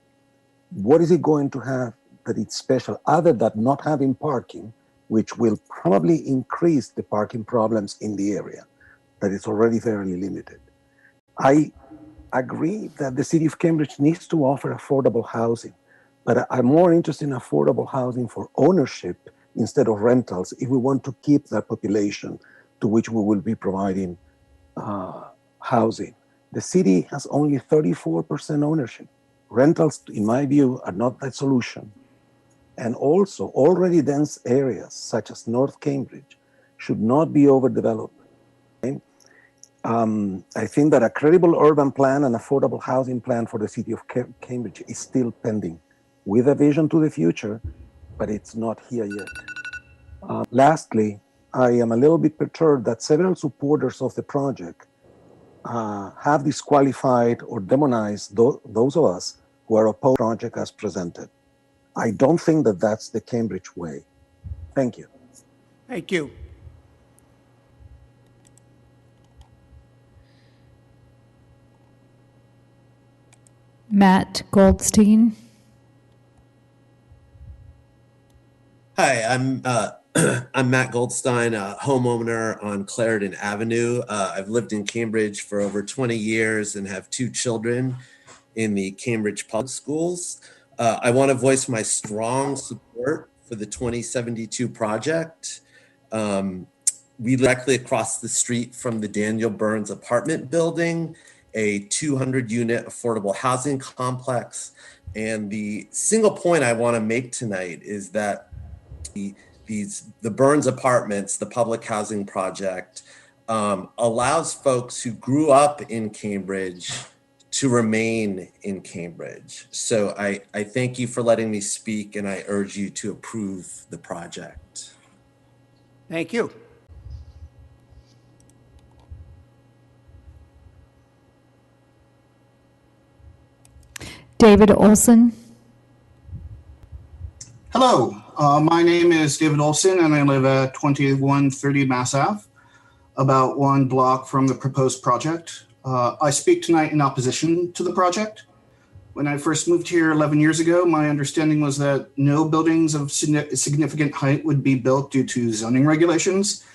What is it going to have that it's special other than not having parking, which will probably increase the parking problems in the area that is already fairly limited. I agree that the city of Cambridge needs to offer affordable housing, but I'm more interested in affordable housing for ownership instead of rentals if we want to keep that population to which we will be providing housing. The city has only 34% ownership. Rentals, in my view, are not the solution. And also, already dense areas such as North Cambridge should not be overdeveloped. Okay? I think that a credible urban plan and affordable housing plan for the city of Cambridge is still pending with a vision to the future, but it's not here yet. Lastly, I am a little bit perturbed that several supporters of the project have disqualified or demonized those of us who are opposed to the project as presented. I don't think that that's the Cambridge way. Thank you. Thank you. Matt Goldstein. Hi, I'm Matt Goldstein, a homeowner on Clarendon Avenue. I've lived in Cambridge for over 20 years and have 2 children in the Cambridge public schools. I want to voice my strong support for the 2072 project. We live directly across the street from the Daniel Burns apartment building, a 200-unit affordable housing complex. And the single point I want to make tonight is that the the Burns Apartments, the public housing project, allows folks who grew up in Cambridge to remain in Cambridge. So I thank you for letting me speak, and I urge you to approve the project. Thank you. David Olson. Hello, my name is David Olson, and I live at 2130 Mass Ave, about one block from the proposed project. I speak tonight in opposition to the project. When I first moved here 11 years ago, my understanding was that no buildings of significant height would be built due to zoning regulations.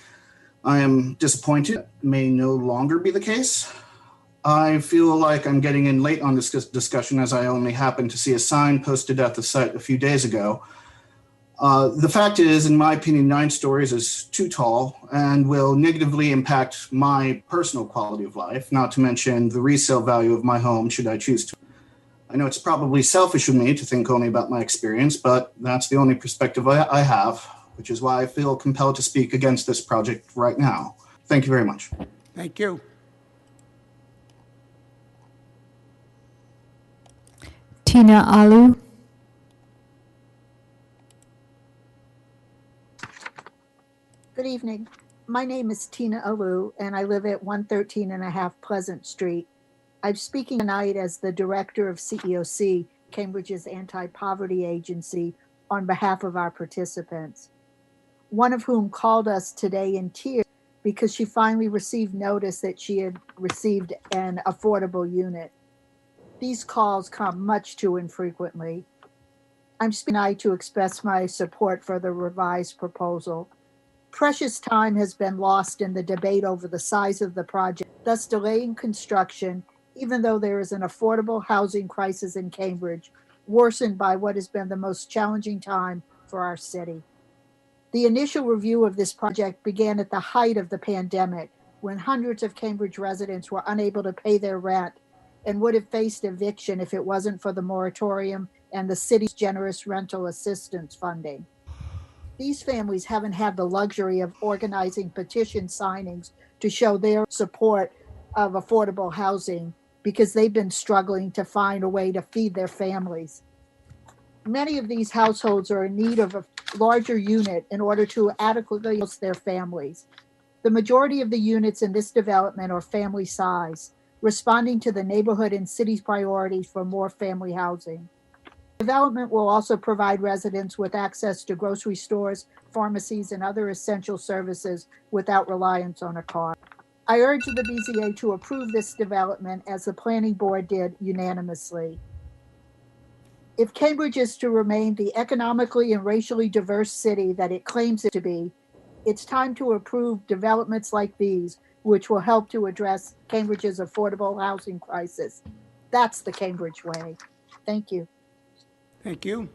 I am disappointed it may no longer be the case. I feel like I'm getting in late on this discussion, as I only happened to see a sign posted at the site a few days ago. The fact is, in my opinion, 9 stories is too tall and will negatively impact my personal quality of life, not to mention the resale value of my home should I choose to. I know it's probably selfish of me to think only about my experience, but that's the only perspective I have, which is why I feel compelled to speak against this project right now. Thank you very much. Thank you. Tina Alu. Good evening. My name is Tina Alu, and I live at 113.5 Pleasant Street. I'm speaking tonight as the director of CEOC, Cambridge's anti-poverty agency, on behalf of our participants. One of whom called us today in tears because she finally received notice that she had received an affordable unit. These calls come much too infrequently. I'm speaking tonight to express my support for the revised proposal. Precious time has been lost in the debate over the size of the project, thus delaying construction, even though there is an affordable housing crisis in Cambridge, worsened by what has been the most challenging time for our city. The initial review of this project began at the height of the pandemic, when hundreds of Cambridge residents were unable to pay their rent and would have faced eviction if it wasn't for the moratorium and the city's generous rental assistance funding. These families haven't had the luxury of organizing petition signings to show their support of affordable housing because they've been struggling to find a way to feed their families. Many of these households are in need of a larger unit in order to adequately house their families. The majority of the units in this development are family size, responding to the neighborhood and city's priorities for more family housing. Development will also provide residents with access to grocery stores, pharmacies, and other essential services without reliance on a car. I urge the BZA to approve this development as the planning board did unanimously. If Cambridge is to remain the economically and racially diverse city that it claims it to be, it's time to approve developments like these, which will help to address Cambridge's affordable housing crisis. That's the Cambridge way. Thank you. Thank you.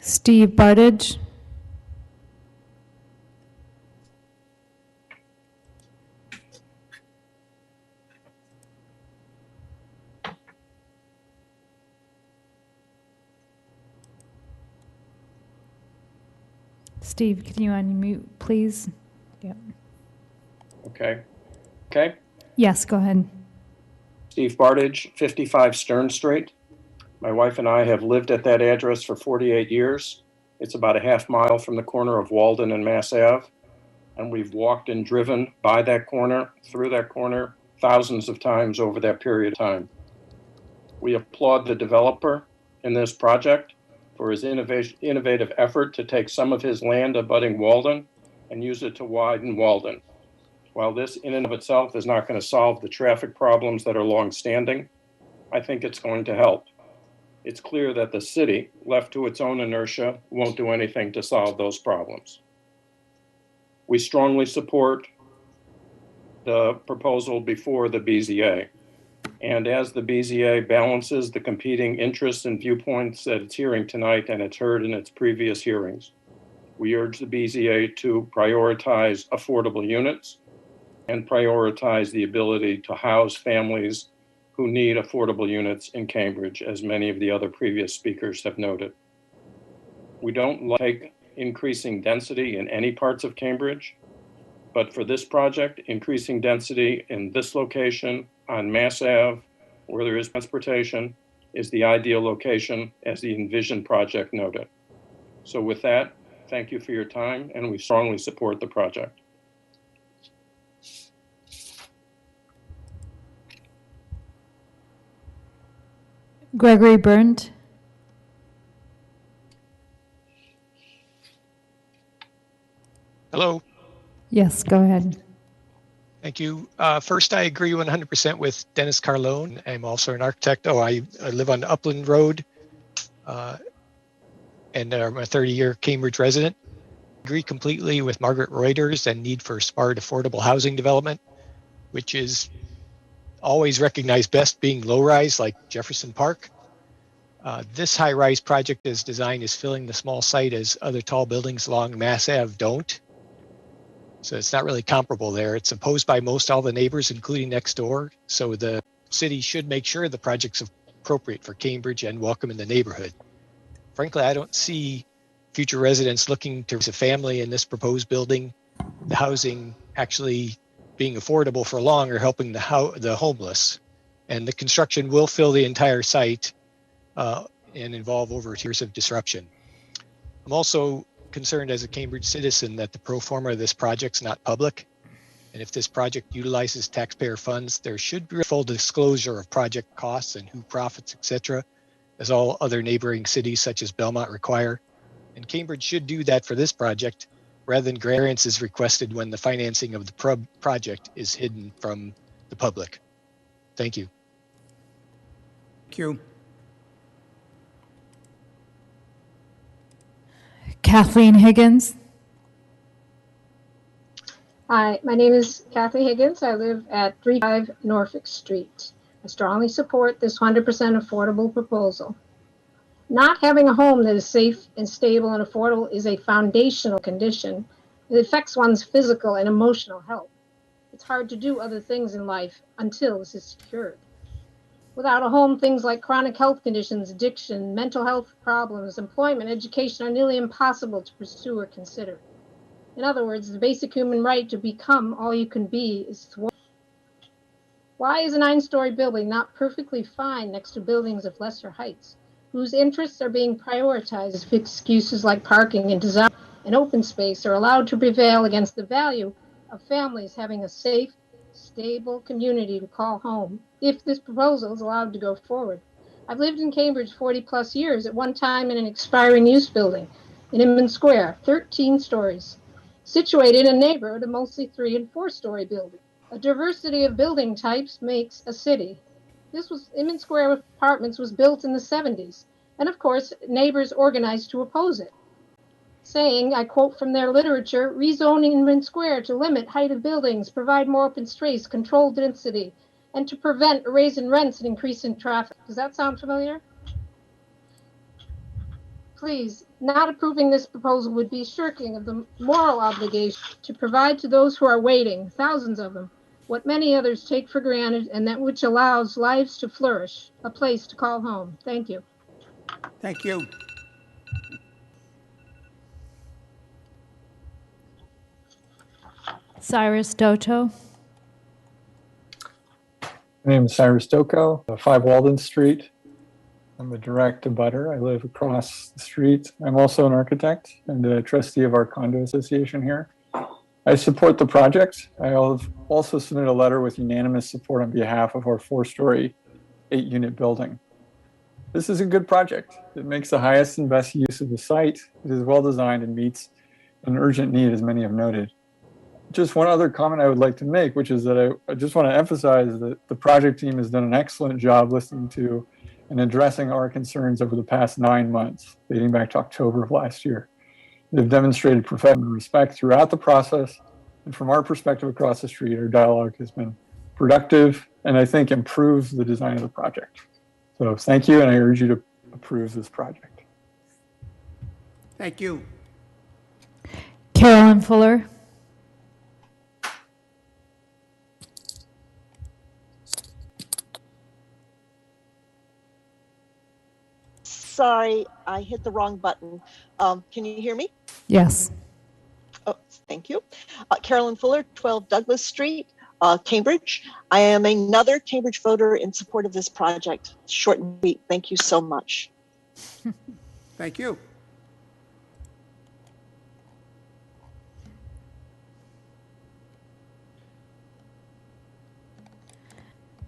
Steve Bartage. Steve, can you unmute, please? Yep. Okay. Okay. Yes, go ahead. Steve Bartage, 55 Stern Street. My wife and I have lived at that address for 48 years. It's about a half mile from the corner of Walden and Mass Ave. And we've walked and driven by that corner, through that corner, thousands of times over that period of time. We applaud the developer in this project for his innovative effort to take some of his land abutting Walden and use it to widen Walden. While this in and of itself is not going to solve the traffic problems that are longstanding, I think it's going to help. It's clear that the city, left to its own inertia, won't do anything to solve those problems. We strongly support the proposal before the BZA. And as the BZA balances the competing interests and viewpoints that it's hearing tonight and it's heard in its previous hearings, we urge the BZA to prioritize affordable units and prioritize the ability to house families who need affordable units in Cambridge, as many of the other previous speakers have noted. We don't like increasing density in any parts of Cambridge, but for this project, increasing density in this location on Mass Ave, where there is transportation, is the ideal location, as the Envision project noted. So with that, thank you for your time, and we strongly support the project. Gregory Berndt. Hello. Yes, go ahead. Thank you. First, I agree 100% with Dennis Carlone. I'm also an architect. I live on Upland Road, and I'm a 30-year Cambridge resident. I agree completely with Margaret Reuters and need for smart, affordable housing development, which is always recognized best being low-rise like Jefferson Park. This high-rise project as designed is filling the small site as other tall buildings along Mass Ave don't. So it's not really comparable there. It's opposed by most all the neighbors, including next door. So the city should make sure the project's appropriate for Cambridge and welcome in the neighborhood. Frankly, I don't see future residents looking to raise a family in this proposed building, the housing actually being affordable for long or helping the homeless. And the construction will fill the entire site and involve over years of disruption. I'm also concerned as a Cambridge citizen that the pro forma of this project's not public. And if this project utilizes taxpayer funds, there should be full disclosure of project costs and who profits, etc., as all other neighboring cities such as Belmont require. And Cambridge should do that for this project rather than variances requested when the financing of the project is hidden from the public. Thank you. Thank you. Kathleen Higgins. Hi, my name is Kathy Higgins. I live at 35 Norfolk Street. I strongly support this 100% affordable proposal. Not having a home that is safe and stable and affordable is a foundational condition. It affects one's physical and emotional health. It's hard to do other things in life until this is secured. Without a home, things like chronic health conditions, addiction, mental health problems, employment, education are nearly impossible to pursue or consider. In other words, the basic human right to become all you can be is thwarted. Why is a 9-story building not perfectly fine next to buildings of lesser heights, whose interests are being prioritized if excuses like parking and design and open space are allowed to prevail against the value of families having a safe, stable community to call home if this proposal is allowed to go forward? I've lived in Cambridge 40 plus years, at one time in an expiring use building in Inman Square, 13 stories, situated in a neighborhood of mostly 3- and 4-story buildings. A diversity of building types makes a city. Inman Square Apartments was built in the 70s, and of course, neighbors organized to oppose it, saying, I quote from their literature, rezoning Inman Square to limit height of buildings, provide more open space, control density, and to prevent a raise in rents and increase in traffic. Does that sound familiar? Please, not approving this proposal would be shirking of the moral obligation to provide to those who are waiting, thousands of them, what many others take for granted and that which allows lives to flourish, a place to call home. Thank you. Thank you. Cyrus Doto. My name is Cyrus Doko, 5 Walden Street. I'm a direct abutter. I live across the street. I'm also an architect and a trustee of our condo association here. I support the project. I also submitted a letter with unanimous support on behalf of our 4-story, 8-unit building. This is a good project. It makes the highest and best use of the site. It is well designed and meets an urgent need, as many have noted. Just one other comment I would like to make, which is that I just want to emphasize that the project team has done an excellent job listening to and addressing our concerns over the past 9 months, dating back to October of last year. They've demonstrated professional respect throughout the process, and from our perspective across the street, our dialogue has been productive and I think improves the design of the project. So thank you, and I urge you to approve this project. Thank you. Carolyn Fuller. sorry, I hit the wrong button. Can you hear me? Yes. Oh, thank you. Carolyn Fuller, 12 Douglas Street, Cambridge. I am another Cambridge voter in support of this project. Short and sweet. Thank you so much. Thank you.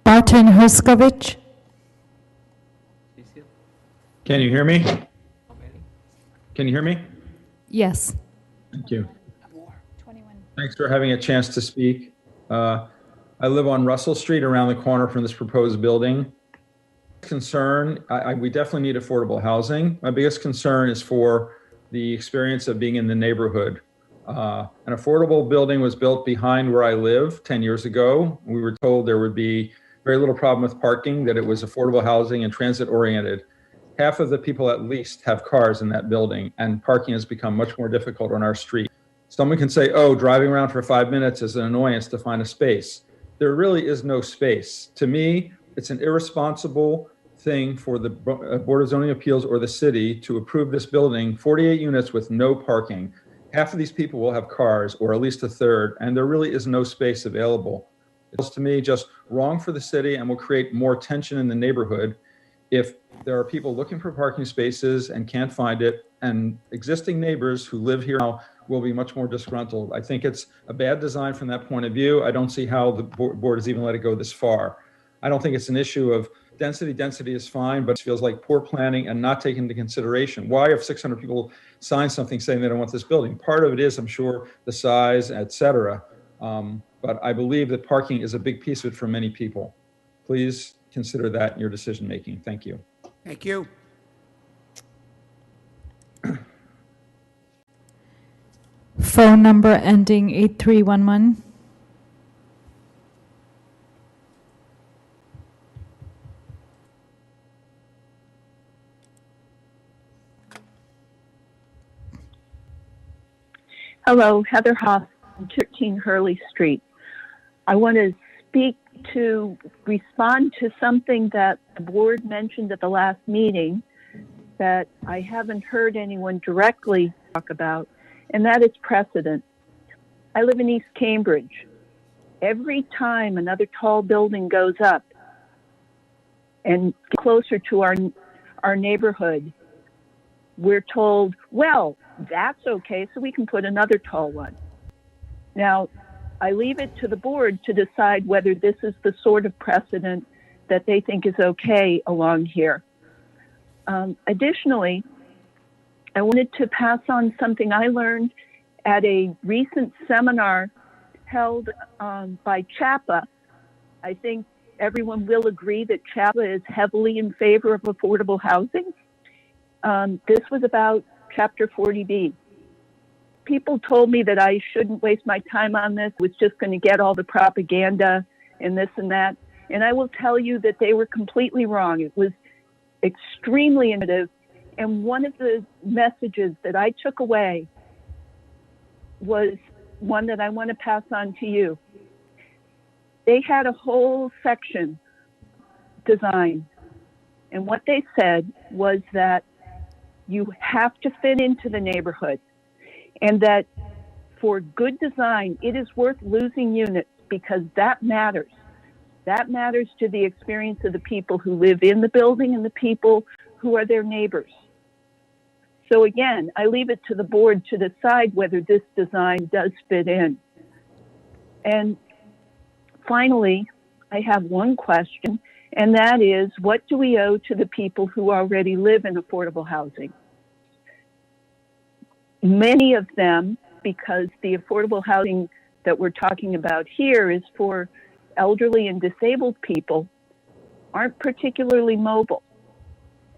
Barton Herskovich. Can you hear me? Can you hear me? Yes. Thank you. Thanks for having a chance to speak. I live on Russell Street around the corner from this proposed building. Concern, we definitely need affordable housing. My biggest concern is for the experience of being in the neighborhood. An affordable building was built behind where I live 10 years ago. We were told there would be very little problem with parking, that it was affordable housing and transit oriented. Half of the people at least have cars in that building, and parking has become much more difficult on our street. Someone can say, oh, driving around for 5 minutes is an annoyance to find a space. There really is no space. To me, it's an irresponsible thing for the Board of Zoning Appeals or the city to approve this building, 48 units with no parking. Half of these people will have cars, or at least a third, and there really is no space available. It's to me just wrong for the city and will create more tension in the neighborhood if there are people looking for parking spaces and can't find it, and existing neighbors who live here now will be much more disgruntled. I think it's a bad design from that point of view. I don't see how the board has even let it go this far. I don't think it's an issue of density. Density is fine, but it feels like poor planning and not taken into consideration. Why have 600 people signed something saying they don't want this building? Part of it is, I'm sure, the size, et cetera. But I believe that parking is a big piece of it for many people. Please consider that in your decision making. Thank you. Thank you. Phone number ending 8311. Hello, Heather Hoff, 13 Hurley Street. I want to respond to something that the board mentioned at the last meeting that I haven't heard anyone directly talk about, and that is precedent. I live in East Cambridge. Every time another tall building goes up and closer to our neighborhood, we're told, well, that's okay, so we can put another tall one. Now, I leave it to the board to decide whether this is the sort of precedent that they think is okay along here. Additionally, I wanted to pass on something I learned at a recent seminar held by CHAPA. I think everyone will agree that CHAPA is heavily in favor of affordable housing. This was about Chapter 40B. People told me that I shouldn't waste my time on this, was just going to get all the propaganda and this and that. And I will tell you that they were completely wrong. It was extremely innovative. And one of the messages that I took away was one that I want to pass on to you. They had a whole section design. And what they said was that you have to fit into the neighborhood, and that for good design, it is worth losing units because that matters. That matters to the experience of the people who live in the building and the people who are their neighbors. So again, I leave it to the board to decide whether this design does fit in. And finally, I have one question, and that is, what do we owe to the people who already live in affordable housing? Many of them, because the affordable housing that we're talking about here is for elderly and disabled people, aren't particularly mobile.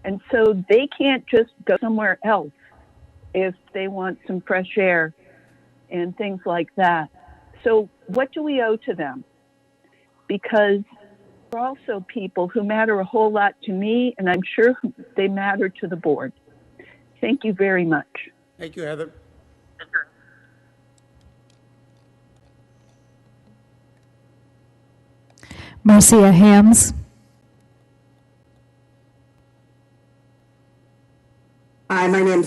And so they can't just go somewhere else if they want some fresh air and things like that. So what do we owe to them? Because there are also people who matter a whole lot to me, and I'm sure they matter to the board. Thank you very much. Thank you, Heather. Marcia Hams.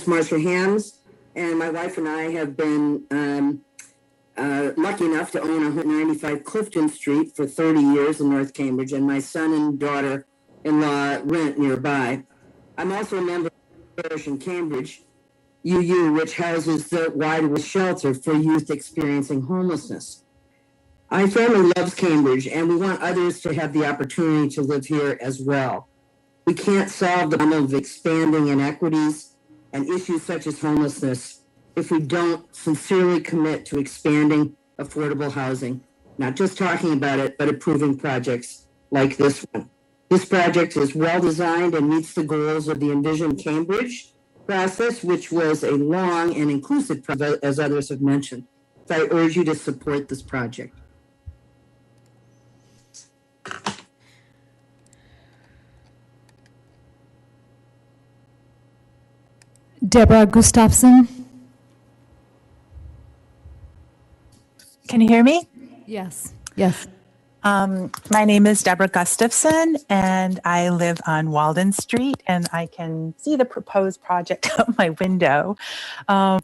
is Marcia Hams, and my wife and I have been lucky enough to own 195 Clifton Street for 30 years in North Cambridge, and my son and daughter-in-law rent nearby. I'm also a member of the parish in Cambridge, UU, which houses the Wildwood Shelter for youth experiencing homelessness. My family loves Cambridge, and we want others to have the opportunity to live here as well. We can't solve the problem of expanding inequities and issues such as homelessness if we don't sincerely commit to expanding affordable housing, not just talking about it, but approving projects like this one. This project is well designed and meets the goals of the Envision Cambridge process, which was a long and inclusive process, as others have mentioned. So I urge you to support this project. Deborah Gustafson. Can you hear me? Yes. Yes. My name is Deborah Gustafson, and I live on Walden Street, and I can see the proposed project out my window. I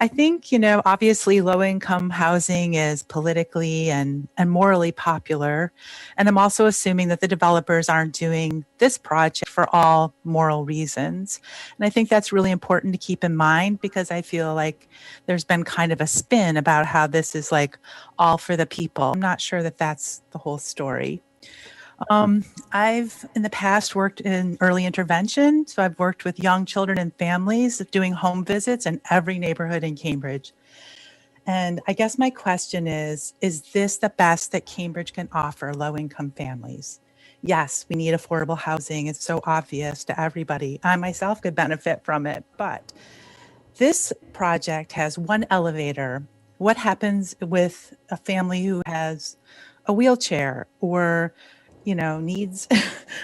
think, obviously low-income housing is politically and morally popular, and I'm also assuming that the developers aren't doing this project for all moral reasons. And I think that's really important to keep in mind, because I feel like there's been kind of a spin about how this is like all for the people. I'm not sure that that's the whole story. I've in the past worked in early intervention. So I've worked with young children and families doing home visits in every neighborhood in Cambridge. And I guess my question is this the best that Cambridge can offer low-income families? Yes, we need affordable housing. It's so obvious to everybody. I myself could benefit from it, but this project has one elevator. What happens with a family who has a wheelchair or, needs,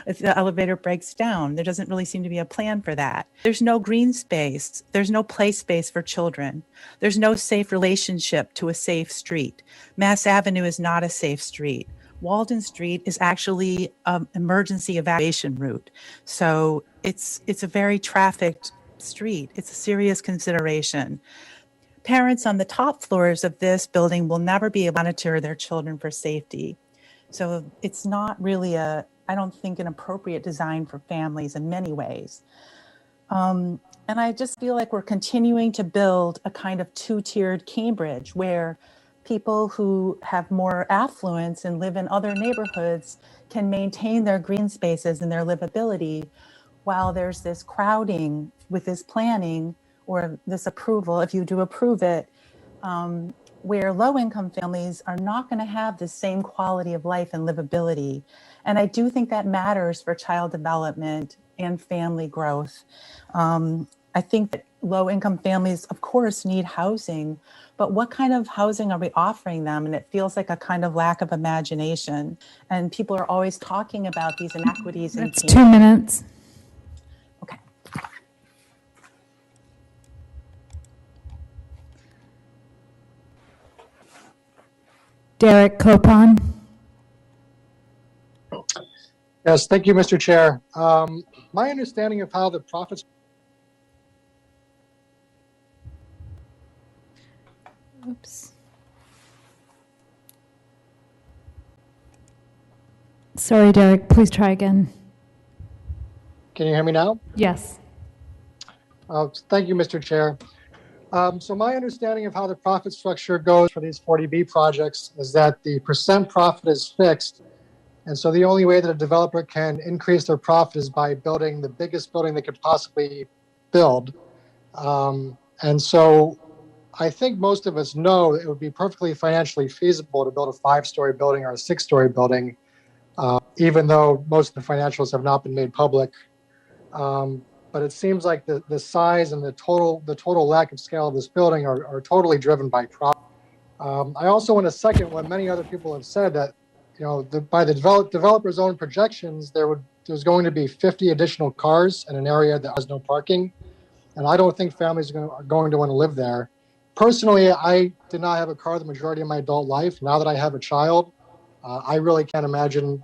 if the elevator breaks down? There doesn't really seem to be a plan for that. There's no green space. There's no play space for children. There's no safe relationship to a safe street. Mass Avenue is not a safe street. Walden Street is actually an emergency evacuation route. So it's a very trafficked street. It's a serious consideration. Parents on the top floors of this building will never be able to monitor their children for safety. So it's not really I don't think, an appropriate design for families in many ways. And I just feel like we're continuing to build a kind of two-tiered Cambridge where people who have more affluence and live in other neighborhoods can maintain their green spaces and their livability, while there's this crowding with this planning or this approval, if you do approve it, where low-income families are not going to have the same quality of life and livability. And I do think that matters for child development and family growth. I think that low-income families, of course, need housing, but what kind of housing are we offering them? And it feels like a kind of lack of imagination. And people are always talking about these inequities. That's 2 minutes. Okay. Derek Copon. Yes, thank you, Mr. Chair. My understanding of how the profits. Oops. Sorry, Derek, please try again. Can you hear me now? Yes. Thank you, Mr. Chair. So my understanding of how the profit structure goes for these 40B projects is that the percent profit is fixed. And so the only way that a developer can increase their profit is by building the biggest building they could possibly build. And so I think most of us know it would be perfectly financially feasible to build a 5-story building or a 6-story building, even though most of the financials have not been made public. But it seems like the size and the total lack of scale of this building are totally driven by profit. I also want to second what many other people have said, that by the developer's own projections, there's going to be 50 additional cars in an area that has no parking, and I don't think families are going to want to live there. Personally, I did not have a car the majority of my adult life. Now that I have a child, I really can't imagine,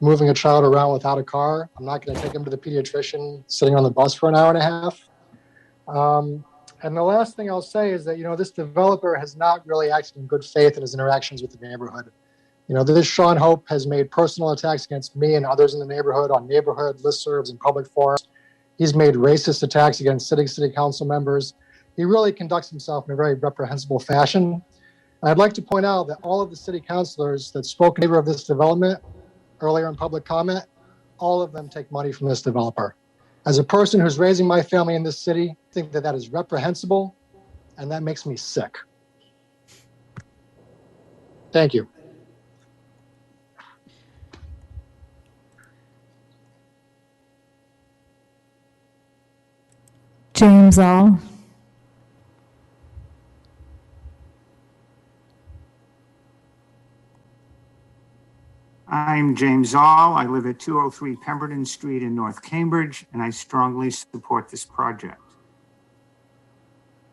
moving a child around without a car. I'm not going to take him to the pediatrician sitting on the bus for an hour and a half. And the last thing I'll say is that, this developer has not really acted in good faith in his interactions with the neighborhood. This Sean Hope has made personal attacks against me and others in the neighborhood on neighborhood listservs and public forums. He's made racist attacks against city council members. He really conducts himself in a very reprehensible fashion. And I'd like to point out that all of the city councilors that spoke in favor of this development earlier in public comment, all of them take money from this developer. As a person who's raising my family in this city, I think that is reprehensible, and that makes me sick. Thank you. James All. I'm James All. I live at 203 Pemberton Street in North Cambridge, and I strongly support this project.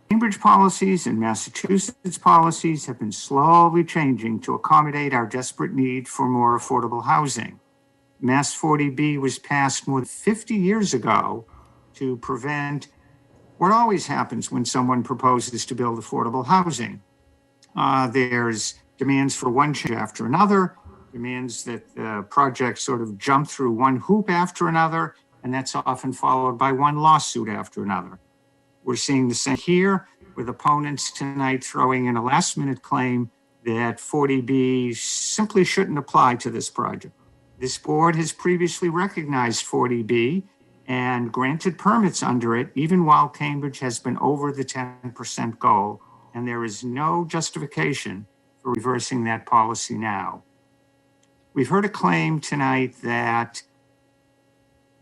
Cambridge policies and Massachusetts policies have been slowly changing to accommodate our desperate need for more affordable housing. Mass 40B was passed more than 50 years ago to prevent what always happens when someone proposes to build affordable housing. There's demands for one change after another, demands that the project sort of jump through one hoop after another, and that's often followed by one lawsuit after another. We're seeing the same here with opponents tonight throwing in a last-minute claim that 40B simply shouldn't apply to this project. This board has previously recognized 40B and granted permits under it, even while Cambridge has been over the 10% goal, and there is no justification for reversing that policy now. We've heard a claim tonight that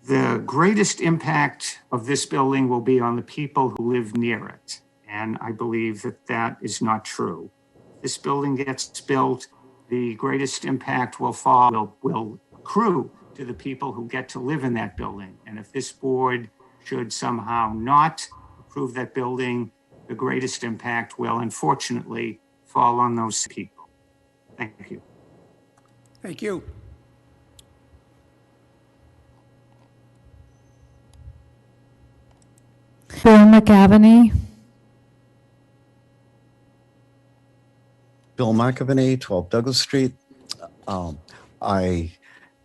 the greatest impact of this building will be on the people who live near it, and I believe that that is not true. If this building gets built, the greatest impact will accrue to the people who get to live in that building. And if this board should somehow not approve that building, the greatest impact will unfortunately fall on those people. Thank you. Thank you. Bill McAvaney. Bill McAvaney, 12 Douglas Street. I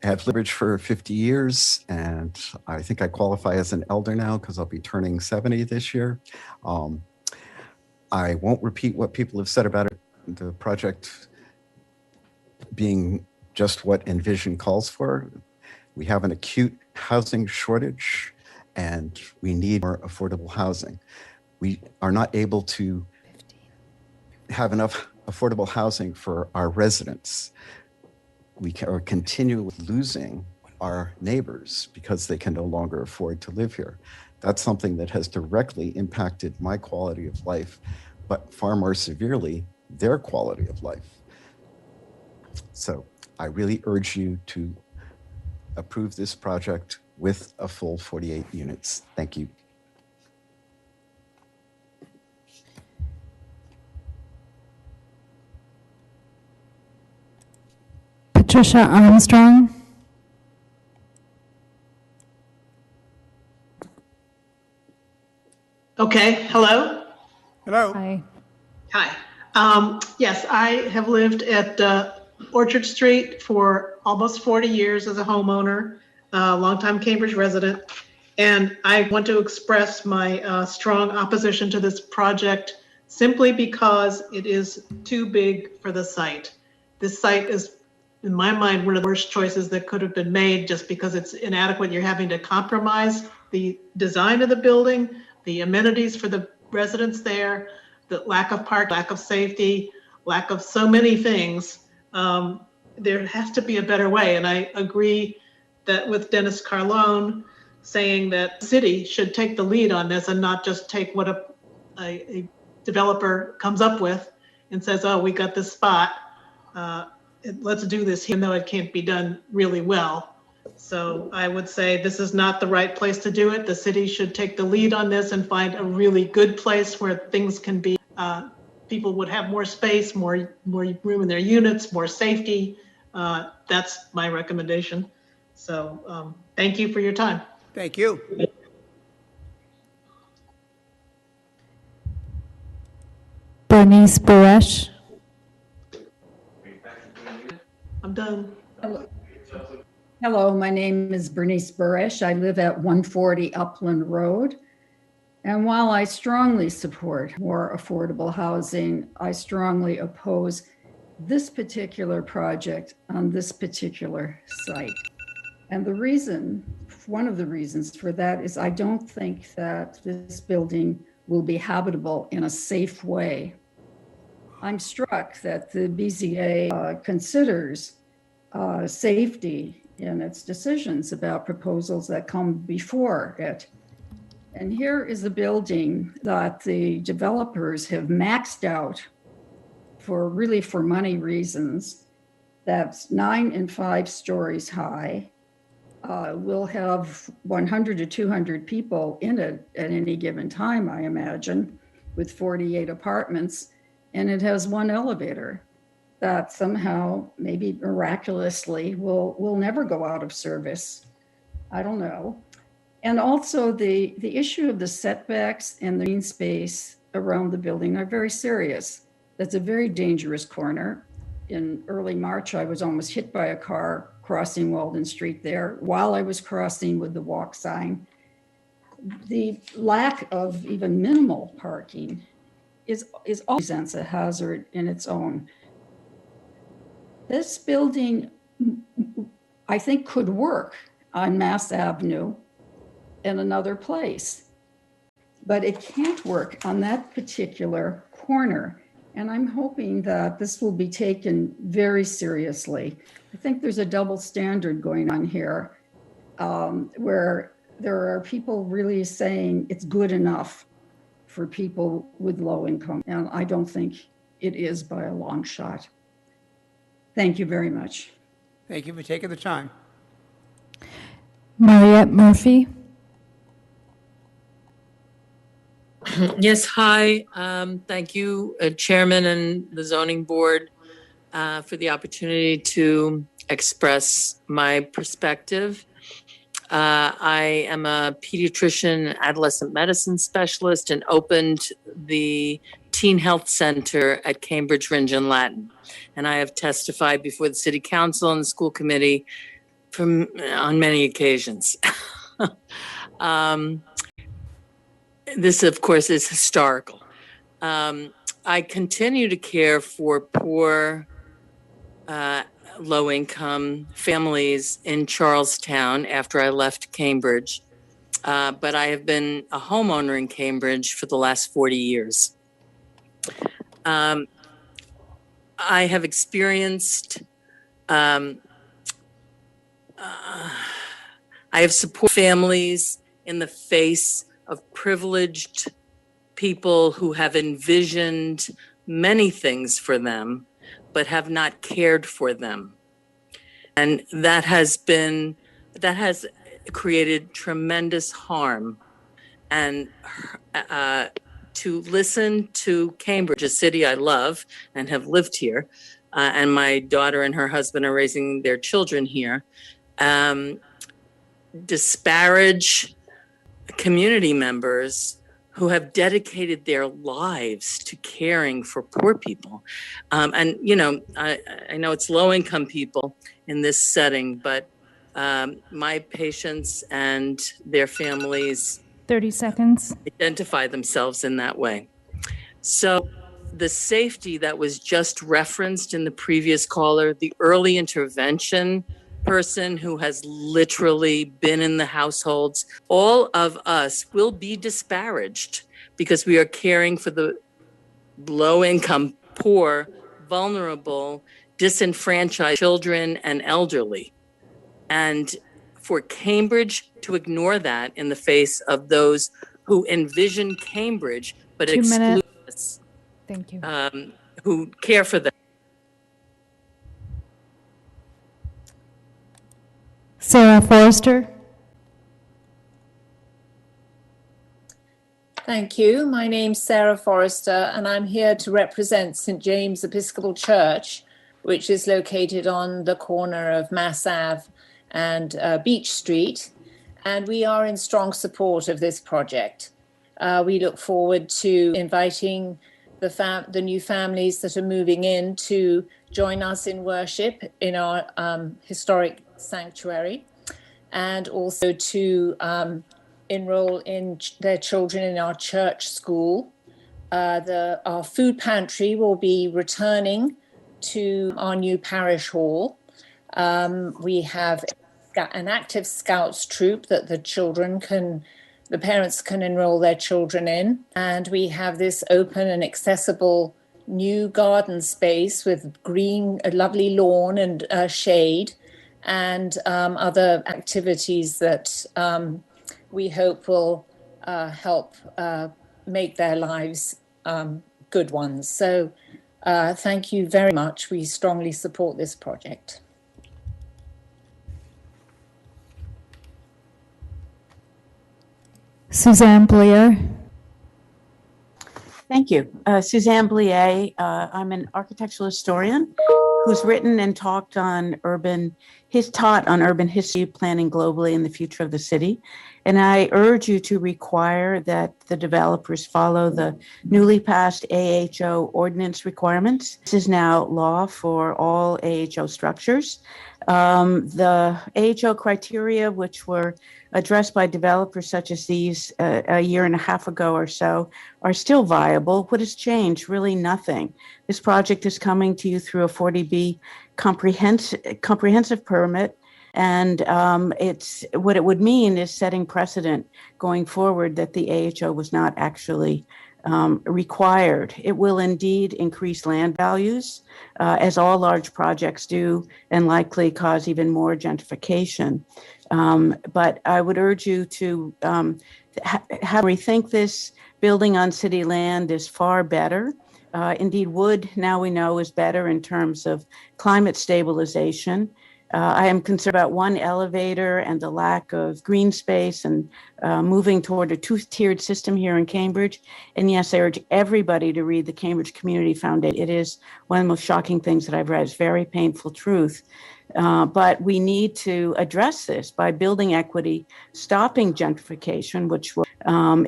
have lived for 50 years, and I think I qualify as an elder now because I'll be turning 70 this year. I won't repeat what people have said about it, the project being just what Envision calls for. We have an acute housing shortage, and we need more affordable housing. We are not able to have enough affordable housing for our residents. We are continually losing our neighbors because they can no longer afford to live here. That's something that has directly impacted my quality of life, but far more severely, their quality of life. So I really urge you to approve this project with a full 48 units. Thank you. Patricia Armstrong. Okay, hello. Hello. Hi. Hi. Yes, I have lived at Orchard Street for almost 40 years as a homeowner, longtime Cambridge resident, and I want to express my strong opposition to this project simply because it is too big for the site. This site is, in my mind, one of the worst choices that could have been made just because it's inadequate. You're having to compromise the design of the building, the amenities for the residents there, the lack of park, lack of safety, lack of so many things. There has to be a better way. And I agree that with Dennis Carlone saying that the city should take the lead on this and not just take what a developer comes up with and says, oh, we got this spot. Let's do this, even though it can't be done really well. So I would say this is not the right place to do it. The city should take the lead on this and find a really good place where things can be, people would have more space, more room in their units, more safety. That's my recommendation. So thank you for your time. Thank you. Bernice Baresh. I'm done. Hello, my name is Bernice Baresh. I live at 140 Upland Road. And while I strongly support more affordable housing, I strongly oppose this particular project on this particular site. And the reason, one of the reasons for that is I don't think that this building will be habitable in a safe way. I'm struck that the BZA considers safety in its decisions about proposals that come before it. And here is a building that the developers have maxed out for money reasons. That's 9 and 5 stories high. We'll have 100 to 200 people in it at any given time, I imagine, with 48 apartments. And it has one elevator that somehow, maybe miraculously, will never go out of service. I don't know. And also the issue of the setbacks and the green space around the building are very serious. That's a very dangerous corner. In early March, I was almost hit by a car crossing Walden Street there while I was crossing with the walk sign. The lack of even minimal parking is always presents a hazard in its own. This building, I think, could work on Mass Avenue in another place, but it can't work on that particular corner. And I'm hoping that this will be taken very seriously. I think there's a double standard going on here, where there are people really saying it's good enough for people with low income. And I don't think it is by a long shot. Thank you very much. Thank you for taking the time. Mariette Murphy. Yes, hi. Thank you, Chairman and the Zoning Board, for the opportunity to express my perspective. I am a pediatrician, adolescent medicine specialist, and opened the Teen Health Center at Cambridge Rindge and Latin. And I have testified before the City Council and the School Committee on many occasions. This, of course, is historical. I continue to care for poor, low-income families in Charlestown after I left Cambridge. But I have been a homeowner in Cambridge for the last 40 years. I have experienced, I have supported families in the face of privileged people who have envisioned many things for them, but have not cared for them. And that has created tremendous harm. And to listen to Cambridge, a city I love and have lived here, and my daughter and her husband are raising their children here, disparage community members who have dedicated their lives to caring for poor people. And, you know, I know it's low-income people in this setting, but my patients and their families 30 seconds. Identify themselves in that way. So the safety that was just referenced in the previous caller, the early intervention person who has literally been in the households, all of us will be disparaged because we are caring for the low-income, poor, vulnerable, disenfranchised children and elderly. And for Cambridge to ignore that in the face of those who envision Cambridge but 2 exclude minutes. us, Thank you. who care for them. Sarah Forrester. Thank you. My name's Sarah Forrester, and I'm here to represent St. James Episcopal Church, which is located on the corner of Mass Ave and Beach Street. And we are in strong support of this project. We look forward to inviting the new families that are moving in to join us in worship in our historic sanctuary, and also to enroll in their children in our church school. Our food pantry will be returning to our new parish hall. We have an active Scouts troop that the parents can enroll their children in. And we have this open and accessible new garden space with a lovely lawn and shade, and other activities that we hope will help make their lives good ones. So thank you very much. We strongly support this project. Suzanne Blier. Thank you. Suzanne Blier. I'm an architectural historian who's written and taught on urban history, planning globally, and the future of the city. And I urge you to require that the developers follow the newly passed AHO ordinance requirements. This is now law for all AHO structures. The AHO criteria, which were addressed by developers such as these a year and a half ago or so, are still viable. What has changed? Really nothing. This project is coming to you through a 40B comprehensive permit. And what it would mean is setting precedent going forward that the AHO was not actually required. It will indeed increase land values, as all large projects do, and likely cause even more gentrification. But I would urge you to rethink this. Building on city land is far better. Indeed, wood, now we know, is better in terms of climate stabilization. I am concerned about one elevator and the lack of green space and moving toward a two-tiered system here in Cambridge. And yes, I urge everybody to read the Cambridge Community Foundation. It is one of the most shocking things that I've read. It's very painful truth. But we need to address this by building equity, stopping gentrification, which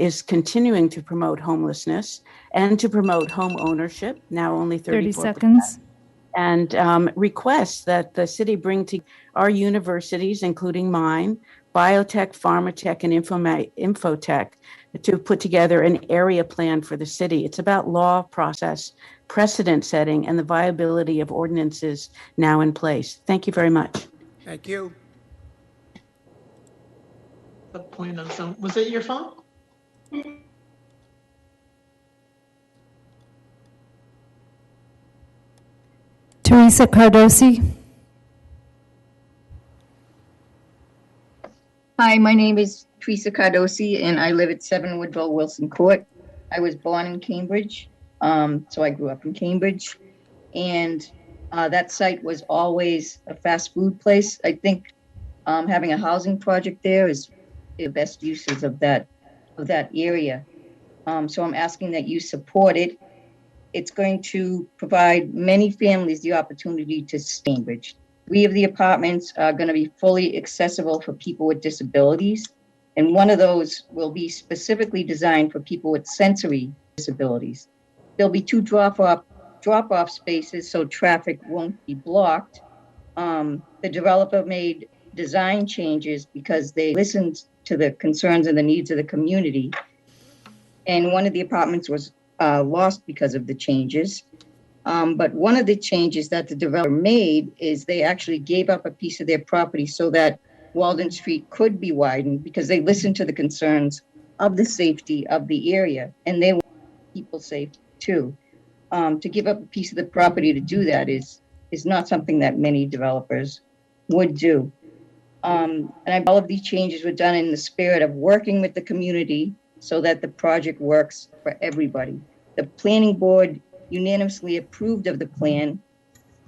is continuing to promote homelessness, and to promote home ownership, now only 34%. 30 seconds. And requests that the city bring to our universities, including mine, biotech, pharmatech, and infotech, to put together an area plan for the city. It's about law process, precedent setting, and the viability of ordinances now in place. Thank you very much. Thank you. The point of some, was it your phone? Teresa Cardosi. Hi, my name is Teresa Cardosi, and I live at 7 Woodville Wilson Court. I was born in Cambridge, so I grew up in Cambridge, and that site was always a fast food place. I think having a housing project there is the best uses of that area. So I'm asking that you support it. It's going to provide many families the opportunity to stay in Cambridge. 3 of the apartments are going to be fully accessible for people with disabilities, and one of those will be specifically designed for people with sensory disabilities. There'll be 2 drop-off spaces so traffic won't be blocked. The developer made design changes because they listened to the concerns and the needs of the community, and one of the apartments was lost because of the changes. But one of the changes that the developer made is they actually gave up a piece of their property so that Walden Street could be widened, because they listened to the concerns of the safety of the area, and they want people safe too. To give up a piece of the property to do that is not something that many developers would do. And all of these changes were done in the spirit of working with the community so that the project works for everybody. The planning board unanimously approved of the plan,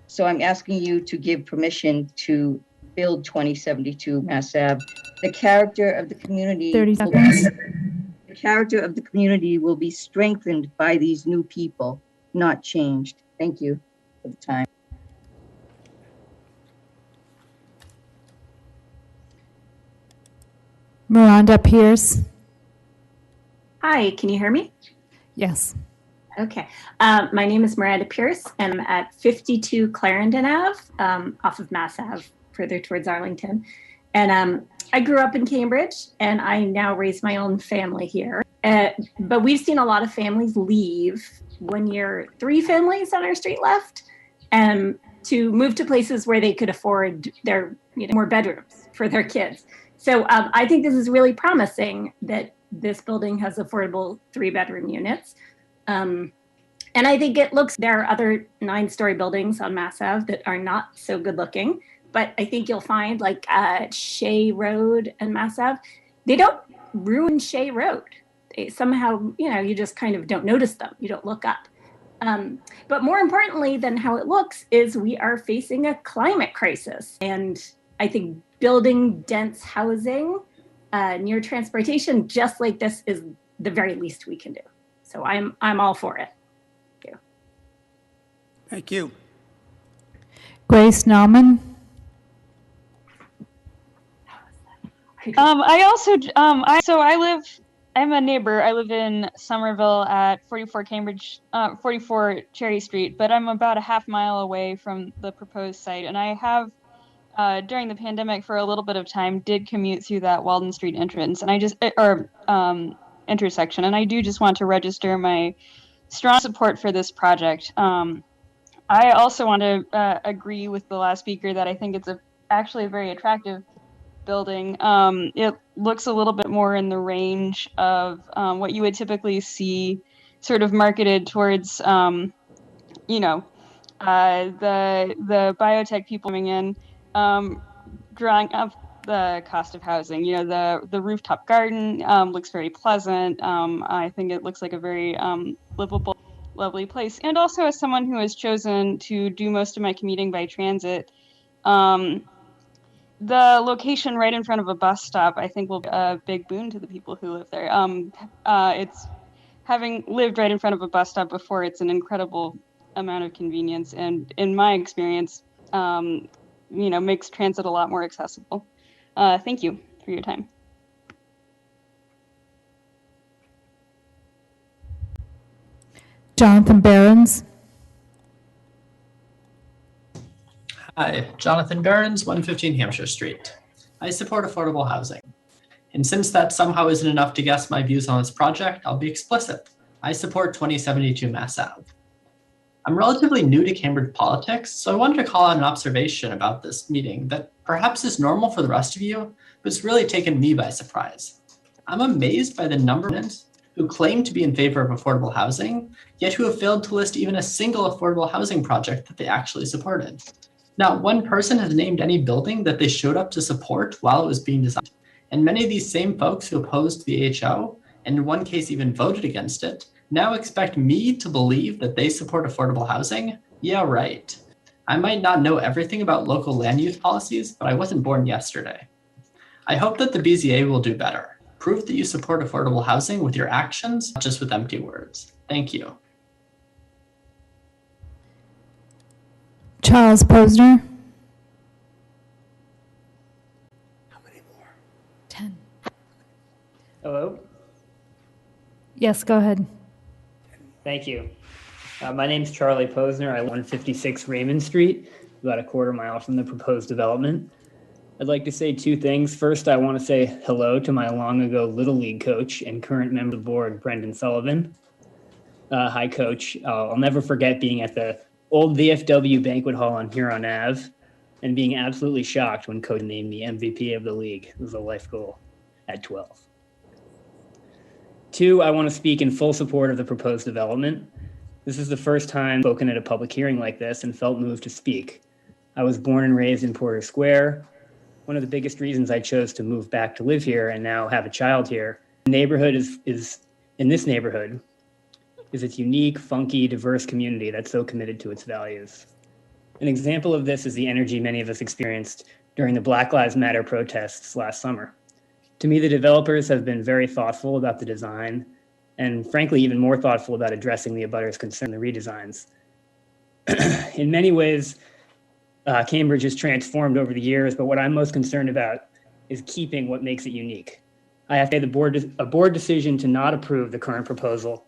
so I'm asking you to give permission to build 2072 Mass Ave. The character of the community 30 seconds. The character of the community will be strengthened by these new people, not changed. Thank you for the time. Miranda Pierce. Hi, can you hear me? Yes. Okay. My name is Miranda Pierce, and I'm at 52 Clarendon Ave, off of Mass Ave, further towards Arlington. And I grew up in Cambridge, and I now raise my own family here. But we've seen a lot of families leave. 1 year, 3 families on our street left, to move to places where they could afford their more bedrooms for their kids. So I think this is really promising that this building has affordable 3-bedroom units. And I think there are other 9-story buildings on Mass Ave that are not so good looking, but I think you'll find like Shea Road and Mass Ave, they don't ruin Shea Road. They somehow, you just kind of don't notice them. You don't look up. But more importantly than how it looks is we are facing a climate crisis. And I think building dense housing near transportation just like this is the very least we can do. So I'm all for it. Thank you. Thank you. Grace Nauman. I'm a neighbor. I live in Somerville at 44 Cherry Street, but I'm about a half mile away from the proposed site. And I have, during the pandemic for a little bit of time, did commute through that Walden Street entrance, and intersection. And I do just want to register my strong support for this project. I also want to agree with the last speaker that I think it's actually a very attractive building. It looks a little bit more in the range of what you would typically see sort of marketed towards, the biotech people coming in, drawing up the cost of housing. The rooftop garden looks very pleasant. I think it looks like a very livable, lovely place. And also, as someone who has chosen to do most of my commuting by transit, the location right in front of a bus stop, I think, will be a big boon to the people who live there. It's having lived right in front of a bus stop before, it's an incredible amount of convenience, and in my experience, makes transit a lot more accessible. Thank you for your time. Jonathan Behrens. Hi, Jonathan Behrens, 115 Hampshire Street. I support affordable housing. And since that somehow isn't enough to guess my views on this project, I'll be explicit. I support 2072 Mass Ave. I'm relatively new to Cambridge politics, so I wanted to call out an observation about this meeting that perhaps is normal for the rest of you, but it's really taken me by surprise. I'm amazed by the number of residents who claim to be in favor of affordable housing, yet who have failed to list even a single affordable housing project that they actually supported. Not one person has named any building that they showed up to support while it was being designed. And many of these same folks who opposed the AHO, and in one case even voted against it, now expect me to believe that they support affordable housing? Yeah, right. I might not know everything about local land use policies, but I wasn't born yesterday. I hope that the BZA will do better. Prove that you support affordable housing with your actions, not just with empty words. Thank you. Charles Posner. How many more? 10. Hello. Yes, go ahead. Thank you. My name's Charlie Posner. I live 156 Raymond Street, about a quarter mile from the proposed development. I'd like to say 2 things. First, I want to say hello to my long ago Little League coach and current member of the board, Brendan Sullivan. Hi, Coach. I'll never forget being at the old VFW banquet hall on Huron Ave and being absolutely shocked when Coach named me MVP of the league. It was a life goal at 12. 2, I want to speak in full support of the proposed development. This is the first time I've spoken at a public hearing like this and felt moved to speak. I was born and raised in Porter Square. One of the biggest reasons I chose to move back to live here and now have a child here, the neighborhood is in this neighborhood is its unique, funky, diverse community that's so committed to its values. An example of this is the energy many of us experienced during the Black Lives Matter protests last summer. To me, the developers have been very thoughtful about the design and frankly, even more thoughtful about addressing the abutters' concern in the redesigns. In many ways, Cambridge has transformed over the years, but what I'm most concerned about is keeping what makes it unique. I have to say a board decision to not approve the current proposal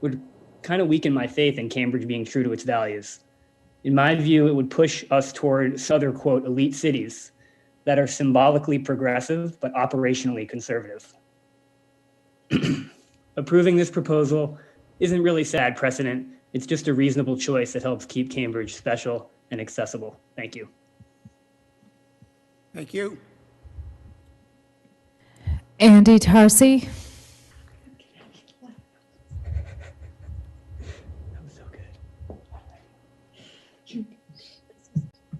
would kind of weaken my faith in Cambridge being true to its values. In my view, it would push us toward other, quote, elite cities that are symbolically progressive but operationally conservative. Approving this proposal isn't really sad precedent. It's just a reasonable choice that helps keep Cambridge special and accessible. Thank you. Thank you. Andy Tarsi.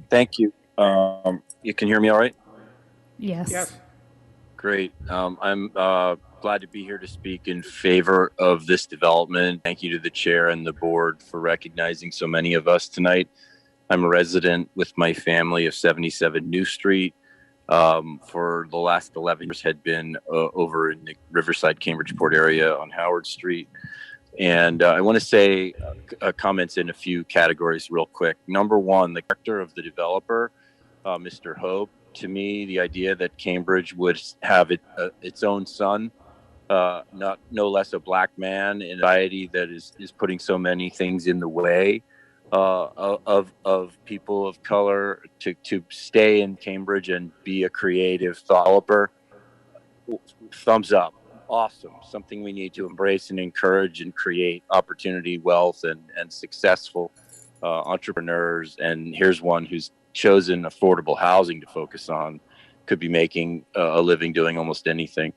Thank you. You can hear me all right? Yes. Yes. Great. I'm glad to be here to speak in favor of this development. Thank you to the chair and the board for recognizing so many of us tonight. I'm a resident with my family of 77 New Street. For the last 11 years had been over in the Riverside, Cambridgeport area on Howard Street. And I want to say comments in a few categories real quick. Number one, the character of the developer, Mr. Hope. To me, the idea that Cambridge would have its own son, no less a black man in a society that is putting so many things in the way of people of color to stay in Cambridge and be a creative thought developer. Thumbs up. Awesome. Something we need to embrace and encourage and create opportunity, wealth, and successful entrepreneurs. And here's one who's chosen affordable housing to focus on, could be making a living doing almost anything.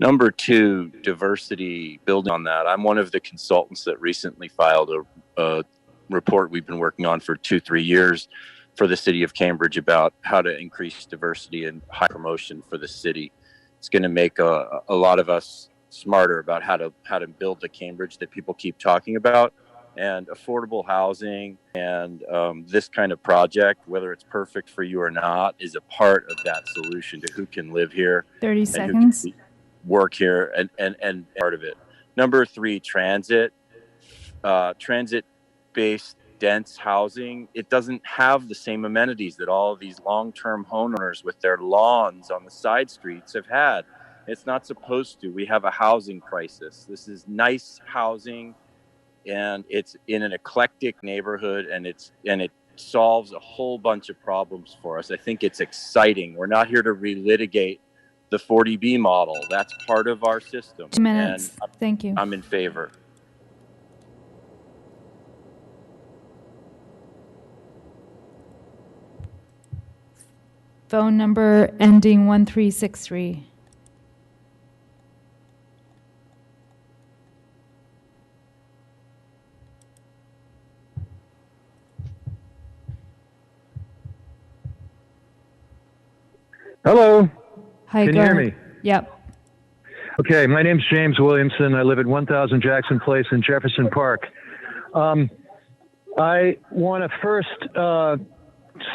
Number two, diversity, building on that. I'm one of the consultants that recently filed a report we've been working on for 2-3 years for the city of Cambridge about how to increase diversity and high promotion for the city. It's going to make a lot of us smarter about how to build the Cambridge that people keep talking about. And affordable housing and this kind of project, whether it's perfect for you or not, is a part of that solution to who can live here. 30 seconds. Work here and part of it. Number three, transit. Transit-based dense housing, it doesn't have the same amenities that all of these long-term homeowners with their lawns on the side streets have had. It's not supposed to. We have a housing crisis. This is nice housing, and it's in an eclectic neighborhood, and it solves a whole bunch of problems for us. I think it's exciting. We're not here to relitigate the 40B model. That's part of our system. 2 minutes. Thank you. I'm in favor. Phone number ending 1363. Hello. Hi, Can go you hear ahead. me? Yep. Okay, my name's James Williamson. I live at 1000 Jackson Place in Jefferson Park. I want to first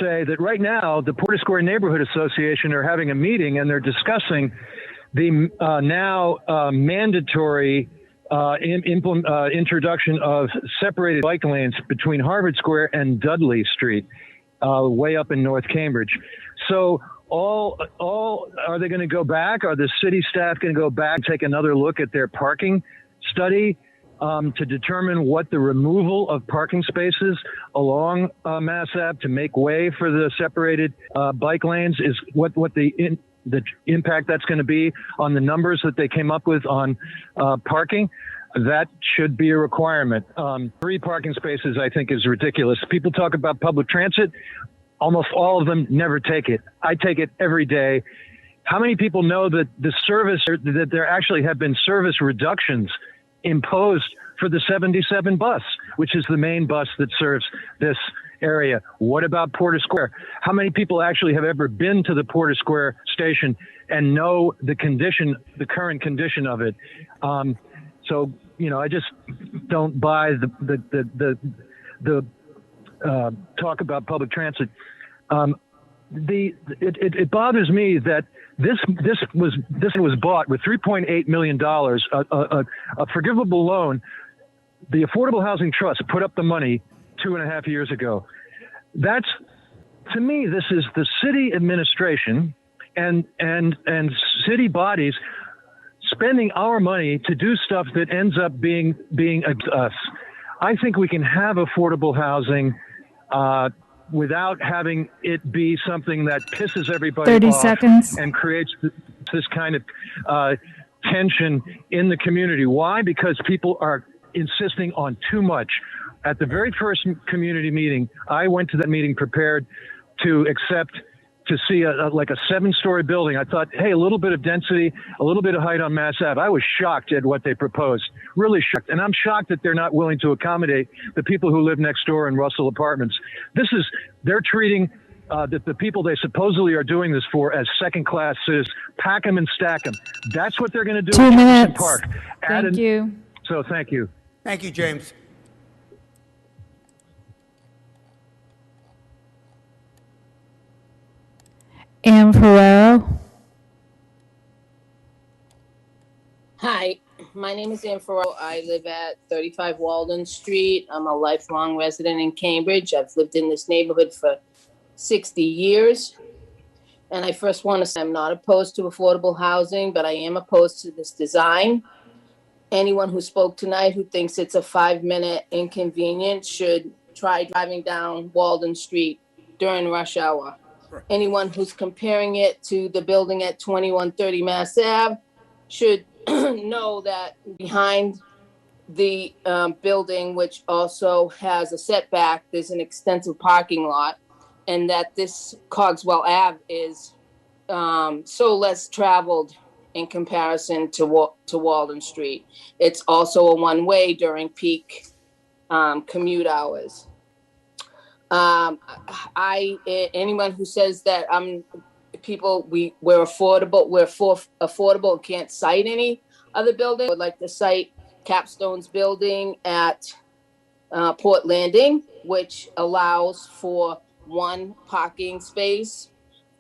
say that right now, the Porter Square Neighborhood Association are having a meeting, and they're discussing the now mandatory introduction of separated bike lanes between Harvard Square and Dudley Street, way up in North Cambridge. So all are they going to go back? Are the city staff going to go back and take another look at their parking study to determine what the removal of parking spaces along Mass Ave to make way for the separated bike lanes is, what the impact that's going to be on the numbers that they came up with on parking? That should be a requirement. 3 parking spaces, I think, is ridiculous. People talk about public transit. Almost all of them never take it. I take it every day. How many people know that that there actually have been service reductions imposed for the 77 bus, which is the main bus that serves this area? What about Porter Square? How many people actually have ever been to the Porter Square station and know the current condition of it? So, I just don't buy the talk about public transit. It bothers me that this was bought with $3.8 million, a forgivable loan. The Affordable Housing Trust put up the money 2.5 years ago. To me, this is the city administration and city bodies spending our money to do stuff that ends up being against us. I think we can have affordable housing without having it be something that pisses everybody 30 off seconds. and creates this kind of tension in the community. Why? Because people are insisting on too much. At the very first community meeting, I went to that meeting prepared to see a 7-story building. I thought, hey, a little bit of density, a little bit of height on Mass Ave. I was shocked at what they proposed, really shocked. And I'm shocked that they're not willing to accommodate the people who live next door in Russell Apartments. They're treating the people they supposedly are doing this for as second-class citizens. Pack them and stack them. That's what they're going to do 2 at Jefferson minutes. Park. Thank you. So thank you. Thank you, James. Ann Ferrero. Hi, my name is Ann Ferrero. I live at 35 Walden Street. I'm a lifelong resident in Cambridge. I've lived in this neighborhood for 60 years. And I first want to say I'm not opposed to affordable housing, but I am opposed to this design. Anyone who spoke tonight who thinks it's a 5-minute inconvenience should try driving down Walden Street during rush hour. Anyone who's comparing it to the building at 2130 Mass Ave should know that behind the building, which also has a setback, there's an extensive parking lot, and that this Cogswell Ave is so less traveled in comparison to Walden Street. It's also a one-way during peak commute hours. Anyone who says that we're affordable and can't cite any other building, I would like to cite Capstone's building at Port Landing, which allows for 1 parking space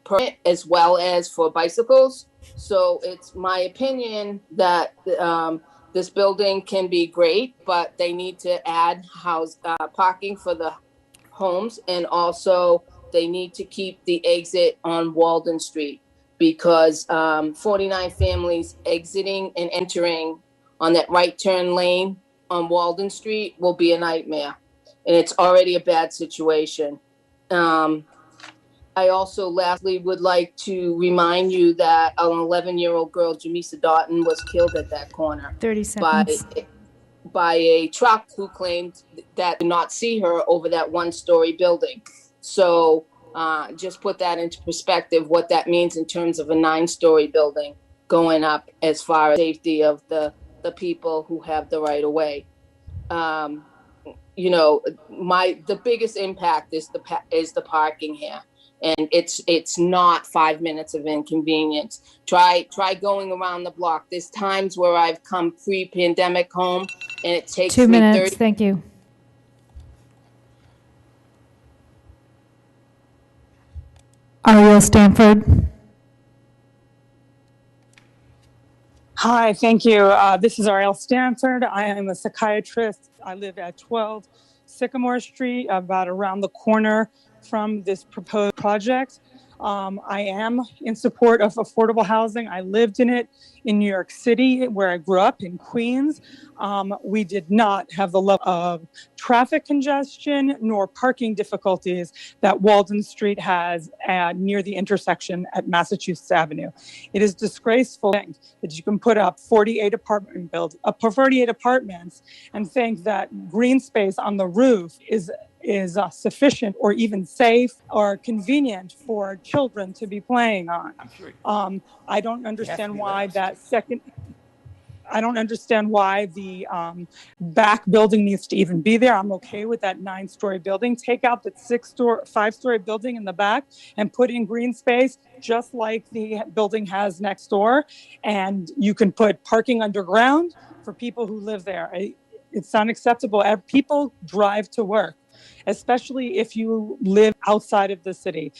per as well as for bicycles. So it's my opinion that this building can be great, but they need to add parking for the homes, and also they need to keep the exit on Walden Street, because 49 families exiting and entering on that right turn lane on Walden Street will be a nightmare, and it's already a bad situation. I also lastly would like to remind you that an 11-year-old girl, Jamisa Doughton, was killed at that corner 30 seconds. by a truck who claimed that did not see her over that 1-story building. So just put that into perspective, what that means in terms of a 9-story building going up as far as safety of the people who have the right of way. The biggest impact is the parking here. And it's not 5 minutes of inconvenience. Try going around the block. There's times where I've come pre-pandemic home and it takes 2 me minutes. 30. Thank you. Ariel Stanford. Hi, thank you. This is Ariel Stanford. I am a psychiatrist. I live at 12 Sycamore Street, about around the corner from this proposed project. I am in support of affordable housing. I lived in it in New York City, where I grew up in Queens. We did not have the level of traffic congestion nor parking difficulties that Walden Street has near the intersection at Massachusetts Avenue. It is disgraceful that you can put up 48 apartments and think that green space on the roof is sufficient or even safe or convenient for children to be playing on. I don't understand why I don't understand why the back building needs to even be there. I'm okay with that 9-story building. Take out that 5-story building in the back and put in green space, just like the building has next door. And you can put parking underground for people who live there. It's unacceptable. People drive to work, especially if you live outside of the city.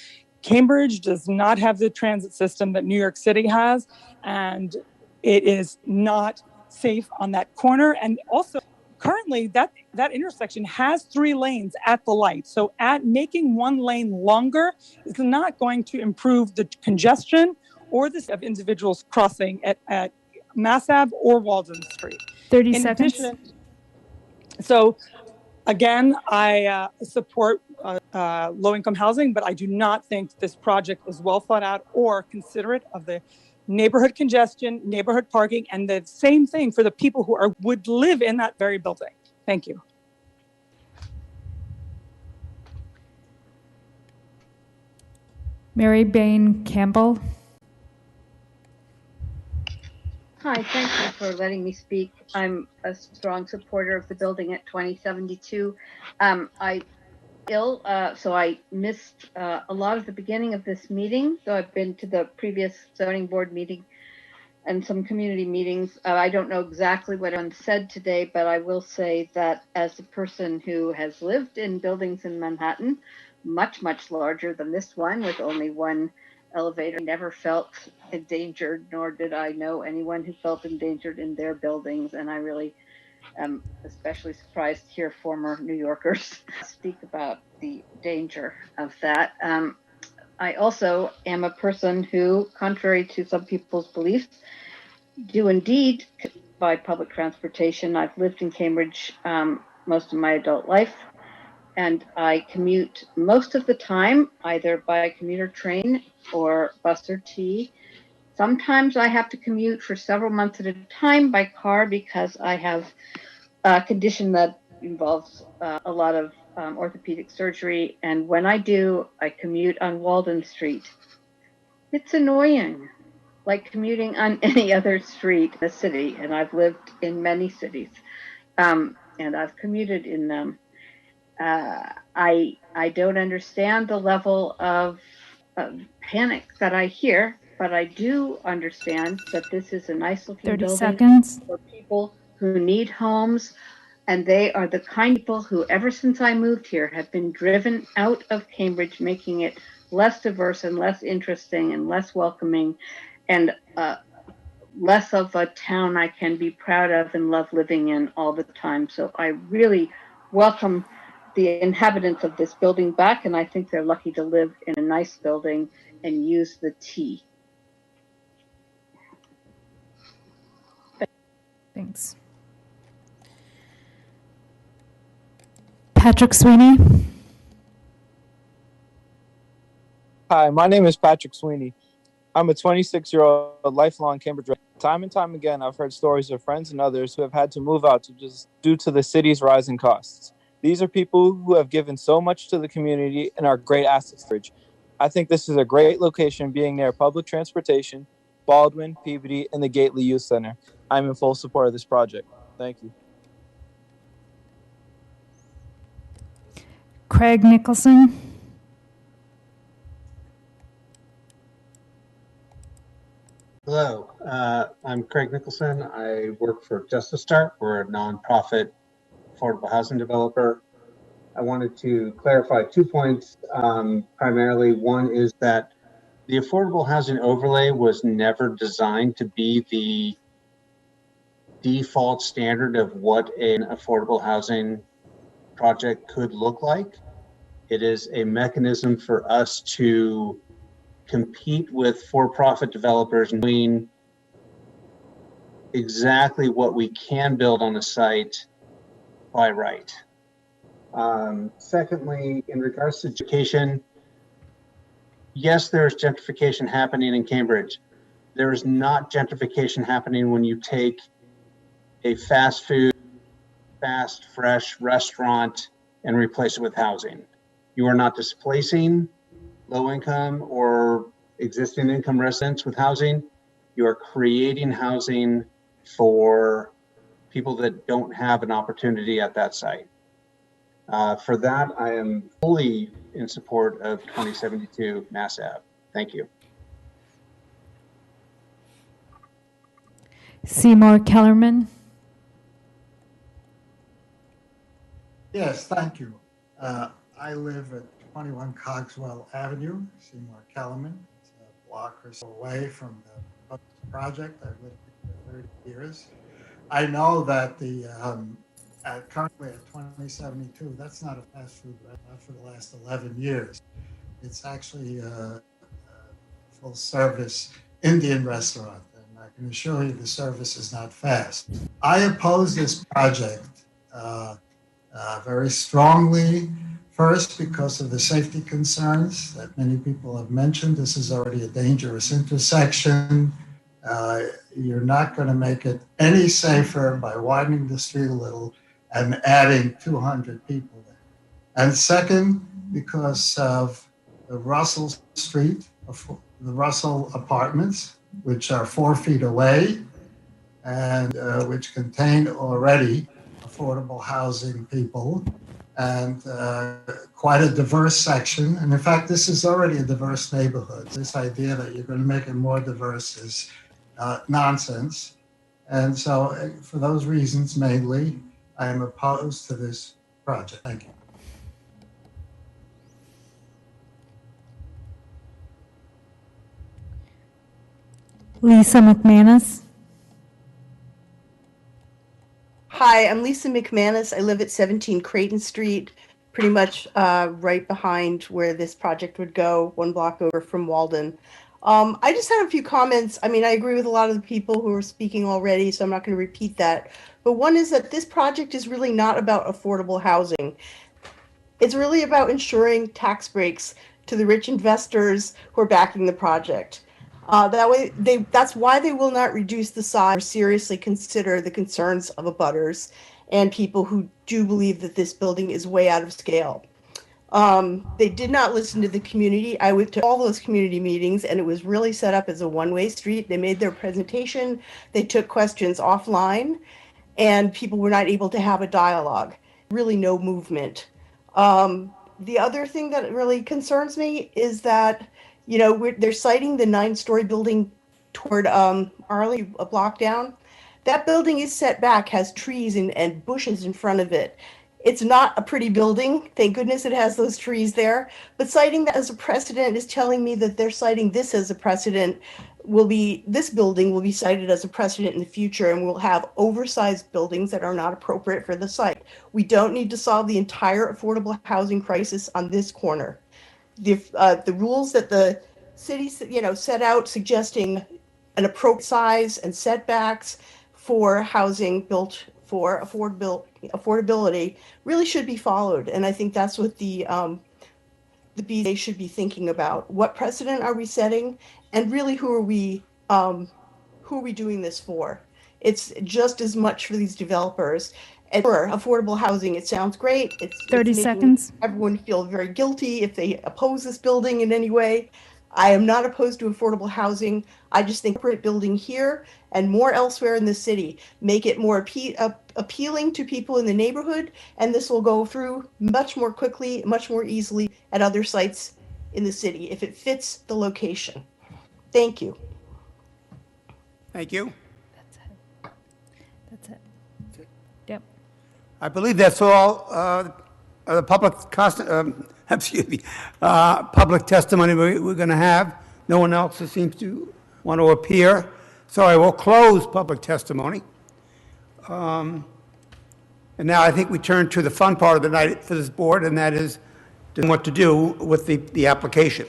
Cambridge does not have the transit system that New York City has, and it is not safe on that corner. And also, currently, that intersection has 3 lanes at the light. So making 1 lane longer is not going to improve the congestion or the of individuals crossing at Mass Ave or Walden Street. 30 seconds. So Again, I support low-income housing, but I do not think this project is well thought out or considerate of the neighborhood congestion, neighborhood parking, and the same thing for the people who would live in that very building. Thank you. Mary Bain Campbell. Hi, thank you for letting me speak. I'm a strong supporter of the building at 2072. I ill, so I missed a lot of the beginning of this meeting. So I've been to the previous zoning board meeting and some community meetings. I don't know exactly what everyone said today, but I will say that as a person who has lived in buildings in Manhattan, much, much larger than this one with only one elevator, never felt endangered, nor did I know anyone who felt endangered in their buildings. And I really am especially surprised to hear former New Yorkers speak about the danger of that. I also am a person who, contrary to some people's beliefs, do indeed by public transportation. I've lived in Cambridge most of my adult life, and I commute most of the time either by commuter train or bus or T. Sometimes I have to commute for several months at a time by car because I have a condition that involves a lot of orthopedic surgery. And when I do, I commute on Walden Street. It's annoying, like commuting on any other street in the city. And I've lived in many cities and I've commuted in them. I don't understand the level of panic that I hear, but I do understand that this is a nice looking 30 building seconds. for people who need homes. And they are the kind of people who, ever since I moved here, have been driven out of Cambridge, making it less diverse and less interesting and less welcoming and less of a town I can be proud of and love living in all the time. So I really welcome the inhabitants of this building back, and I think they're lucky to live in a nice building and use the T. Thanks. Patrick Sweeney. Hi, my name is Patrick Sweeney. I'm a 26-year-old lifelong Cambridge resident. Time and time again, I've heard stories of friends and others who have had to move out due to the city's rising costs. These are people who have given so much to the community and are great assets. I think this is a great location, being near public transportation, Baldwin, Peabody, and the Gately Youth Center. I'm in full support of this project. Thank you. Craig Nicholson. Hello, I'm Craig Nicholson. I work for Justice Start. We're a nonprofit affordable housing developer. I wanted to clarify 2 points. Primarily, one is that the affordable housing overlay was never designed to be the default standard of what an affordable housing project could look like. It is a mechanism for us to compete with for-profit developers, knowing exactly what we can build on a site by right. Secondly, in regards to education, yes, there's gentrification happening in Cambridge. There is not gentrification happening when you take a fast food, fast, fresh restaurant and replace it with housing. You are not displacing low income or existing income residents with housing. You are creating housing for people that don't have an opportunity at that site. For that, I am fully in support of 2072 Mass Ave. Thank you. Seymour Kellerman. Yes, thank you. I live at 21 Cogswell Avenue, Seymour Kellerman. It's a block or so away from the project. I've lived here for 30 years. I know that the currently at 2072, that's not a fast food restaurant for the last 11 years. It's actually a full service Indian restaurant, and I can assure you the service is not fast. I oppose this project very strongly. First, because of the safety concerns that many people have mentioned. This is already a dangerous intersection. You're not going to make it any safer by widening the street a little and adding 200 people there. And second, because of the Russell Street, the Russell Apartments, which are 4 feet away and which contain already affordable housing people and quite a diverse section. And in fact, this is already a diverse neighborhood. This idea that you're going to make it more diverse is nonsense. And so for those reasons, mainly, I am opposed to this project. Thank you. Lisa McManus. Hi, I'm Lisa McManus. I live at 17 Creighton Street, pretty much right behind where this project would go, 1 block over from Walden. I just had a few comments. I mean, I agree with a lot of the people who are speaking already, so I'm not going to repeat that. But one is that this project is really not about affordable housing. It's really about ensuring tax breaks to the rich investors who are backing the project. That's why they will not reduce the size or seriously consider the concerns of abutters and people who do believe that this building is way out of scale. They did not listen to the community. I went to all those community meetings and it was really set up as a one-way street. They made their presentation, they took questions offline, and people were not able to have a dialogue. Really no movement. The other thing that really concerns me is that they're citing the 9-story building toward Arlington, a block down. That building is set back, has trees and bushes in front of it. It's not a pretty building. Thank goodness it has those trees there. But citing that as a precedent is telling me that they're citing this as a precedent. This building will be cited as a precedent in the future, and we'll have oversized buildings that are not appropriate for the site. We don't need to solve the entire affordable housing crisis on this corner. The rules that the city set out suggesting an appropriate size and setbacks for housing built for affordability really should be followed, and I think that's what the BZA should be thinking about. What precedent are we setting, and really who are we doing this for? It's just as much for these developers. And for affordable housing, it sounds great. It's 30 making seconds. Everyone feel very guilty if they oppose this building in any way. I am not opposed to affordable housing. I just think appropriate building here and more elsewhere in the city, make it more appealing to people in the neighborhood, and this will go through much more quickly, much more easily at other sites in the city if it fits the location. Thank you. Thank you. That's it. Yep. I believe that's all the public public testimony we're going to have. No one else seems to want to appear, so I will close public testimony. And now I think we turn to the fun part of the night for this board, and that is what to do with the application.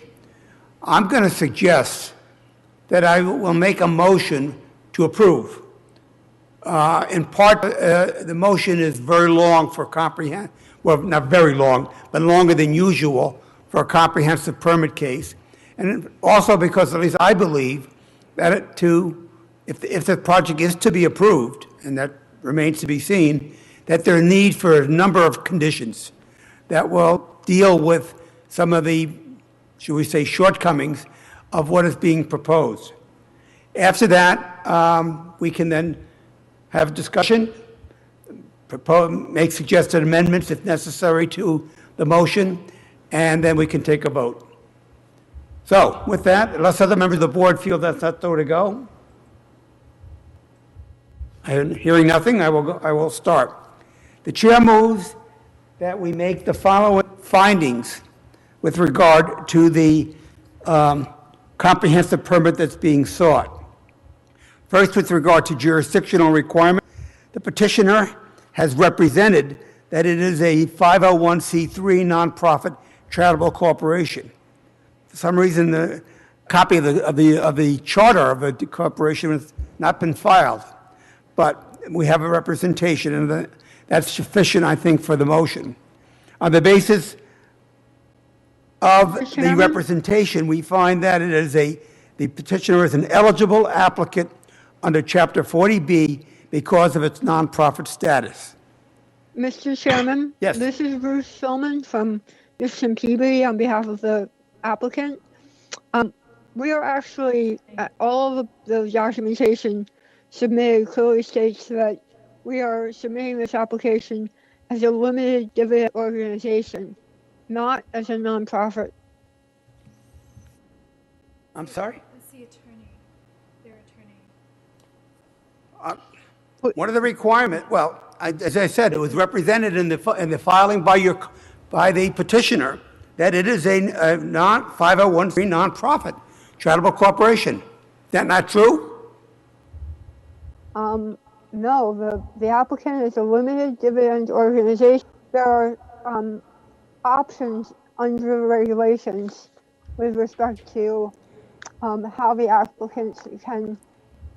I'm going to suggest that I will make a motion to approve. In part, the motion is very long for well, not very long, but longer than usual for a comprehensive permit case. And also because, at least I believe, that if the project is to be approved, and that remains to be seen, that there are need for a number of conditions that will deal with some of the, should we say, shortcomings of what is being proposed. After that, we can then have a discussion, make suggested amendments if necessary to the motion, and then we can take a vote. So with that, unless other members of the board feel that's not the way to go, and hearing nothing, I will start. The chair moves that we make the following findings with regard to the comprehensive permit that's being sought. First, with regard to jurisdictional requirement, the petitioner has represented that it is a 501c3 nonprofit charitable corporation. For some reason, the copy of the charter of the corporation has not been filed, but we have a representation, and That's sufficient, I think, for the motion. On the basis of the representation, we find that it is the petitioner is an eligible applicant under Chapter 40B because of its nonprofit status. Mr. Chairman? Yes. This is Bruce Philman from Nixon Peabody on behalf of the applicant. We are actually, all of the documentation submitted clearly states that we are submitting this application as a limited dividend organization, not as a nonprofit. I'm sorry? It's the attorney, their attorney. What are the requirements? Well, as I said, it was represented in the filing by the petitioner that it is a 501(c) nonprofit charitable corporation. Is that not true? No, the applicant is a limited dividend organization. There are options under the regulations with respect to how the applicants can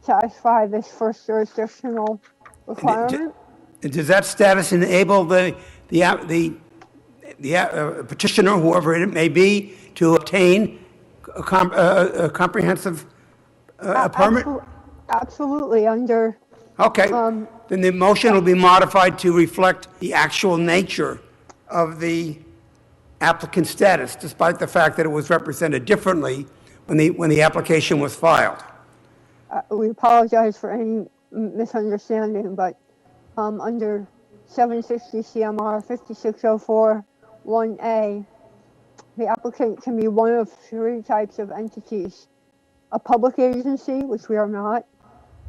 satisfy this first jurisdictional requirement. Does that status enable the petitioner, whoever it may be, to obtain a comprehensive permit? Absolutely, under. Okay, then the motion will be modified to reflect the actual nature of the applicant's status, despite the fact that it was represented differently when the application was filed. We apologize for any misunderstanding, but under 760 CMR 5604(1)A, the applicant can be one of three types of entities: a public agency, which we are not,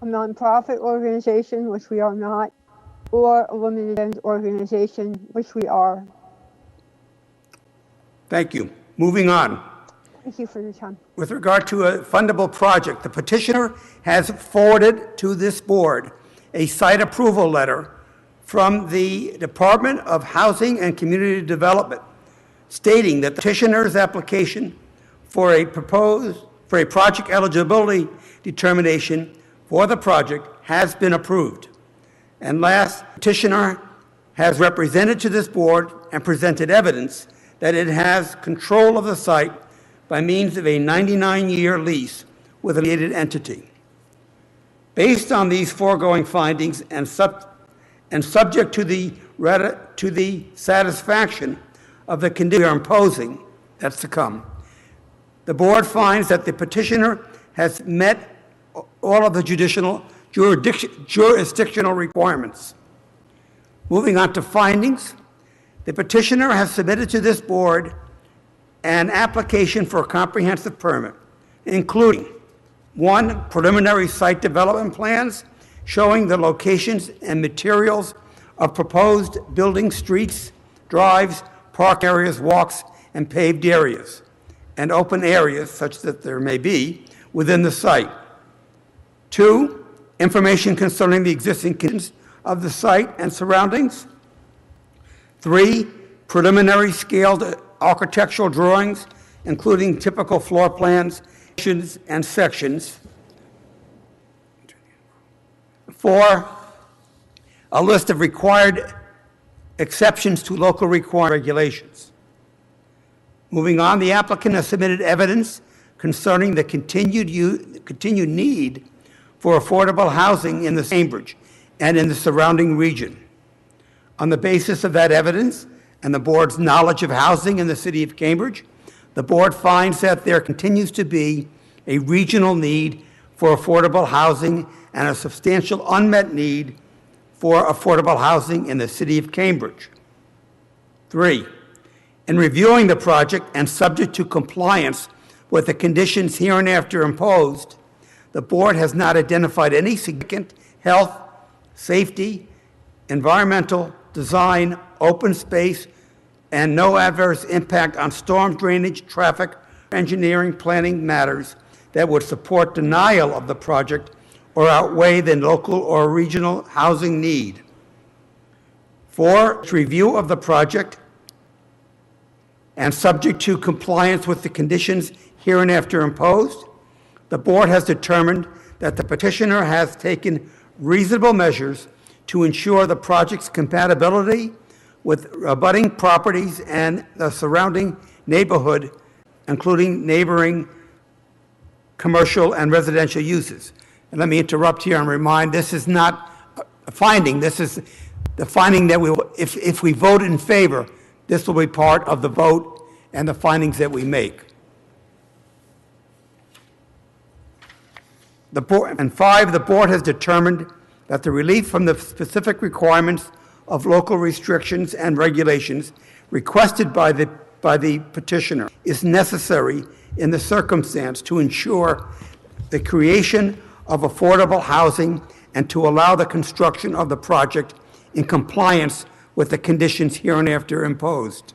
a nonprofit organization, which we are not, or a limited organization, which we are. Thank you. Moving on. Thank you for your time. With regard to a fundable project, the petitioner has forwarded to this board a site approval letter from the Department of Housing and Community Development stating that the petitioner's application for a project eligibility determination for the project has been approved. And last, petitioner has represented to this board and presented evidence that it has control of the site by means of a 99-year lease with a related entity. Based on these foregoing findings and subject to the satisfaction of the condition we are imposing, that's to come, the board finds that the petitioner has met all of the jurisdictional requirements. Moving on to findings, the petitioner has submitted to this board an application for a comprehensive permit, including 1, preliminary site development plans showing the locations and materials of proposed buildings, streets, drives, park areas, walks, and paved areas, and open areas such that there may be within the site. 2, information concerning the existing conditions of the site and surroundings. 3, preliminary scaled architectural drawings, including typical floor plans and sections. 4, a list of required exceptions to local required regulations. Moving on, the applicant has submitted evidence concerning the continued need for affordable housing in the Cambridge and in the surrounding region. On the basis of that evidence and the board's knowledge of housing in the city of Cambridge, the board finds that there continues to be a regional need for affordable housing and a substantial unmet need for affordable housing in the city of Cambridge. 3, in reviewing the project and subject to compliance with the conditions hereinafter imposed, the board has not identified any significant health, safety, environmental, design, open space, and no adverse impact on storm drainage, traffic, engineering, planning matters that would support denial of the project or outweigh the local or regional housing need. 4, review of the project and subject to compliance with the conditions hereinafter imposed, the board has determined that the petitioner has taken reasonable measures to ensure the project's compatibility with abutting properties and the surrounding neighborhood, including neighboring commercial and residential uses. And let me interrupt here and remind, this is not a finding. This is the finding that if we vote in favor, this will be part of the vote and the findings that we make. The board has determined that the relief from the specific requirements of local restrictions and regulations requested by the petitioner is necessary in the circumstance to ensure the creation of affordable housing and to allow the construction of the project in compliance with the conditions hereinafter imposed.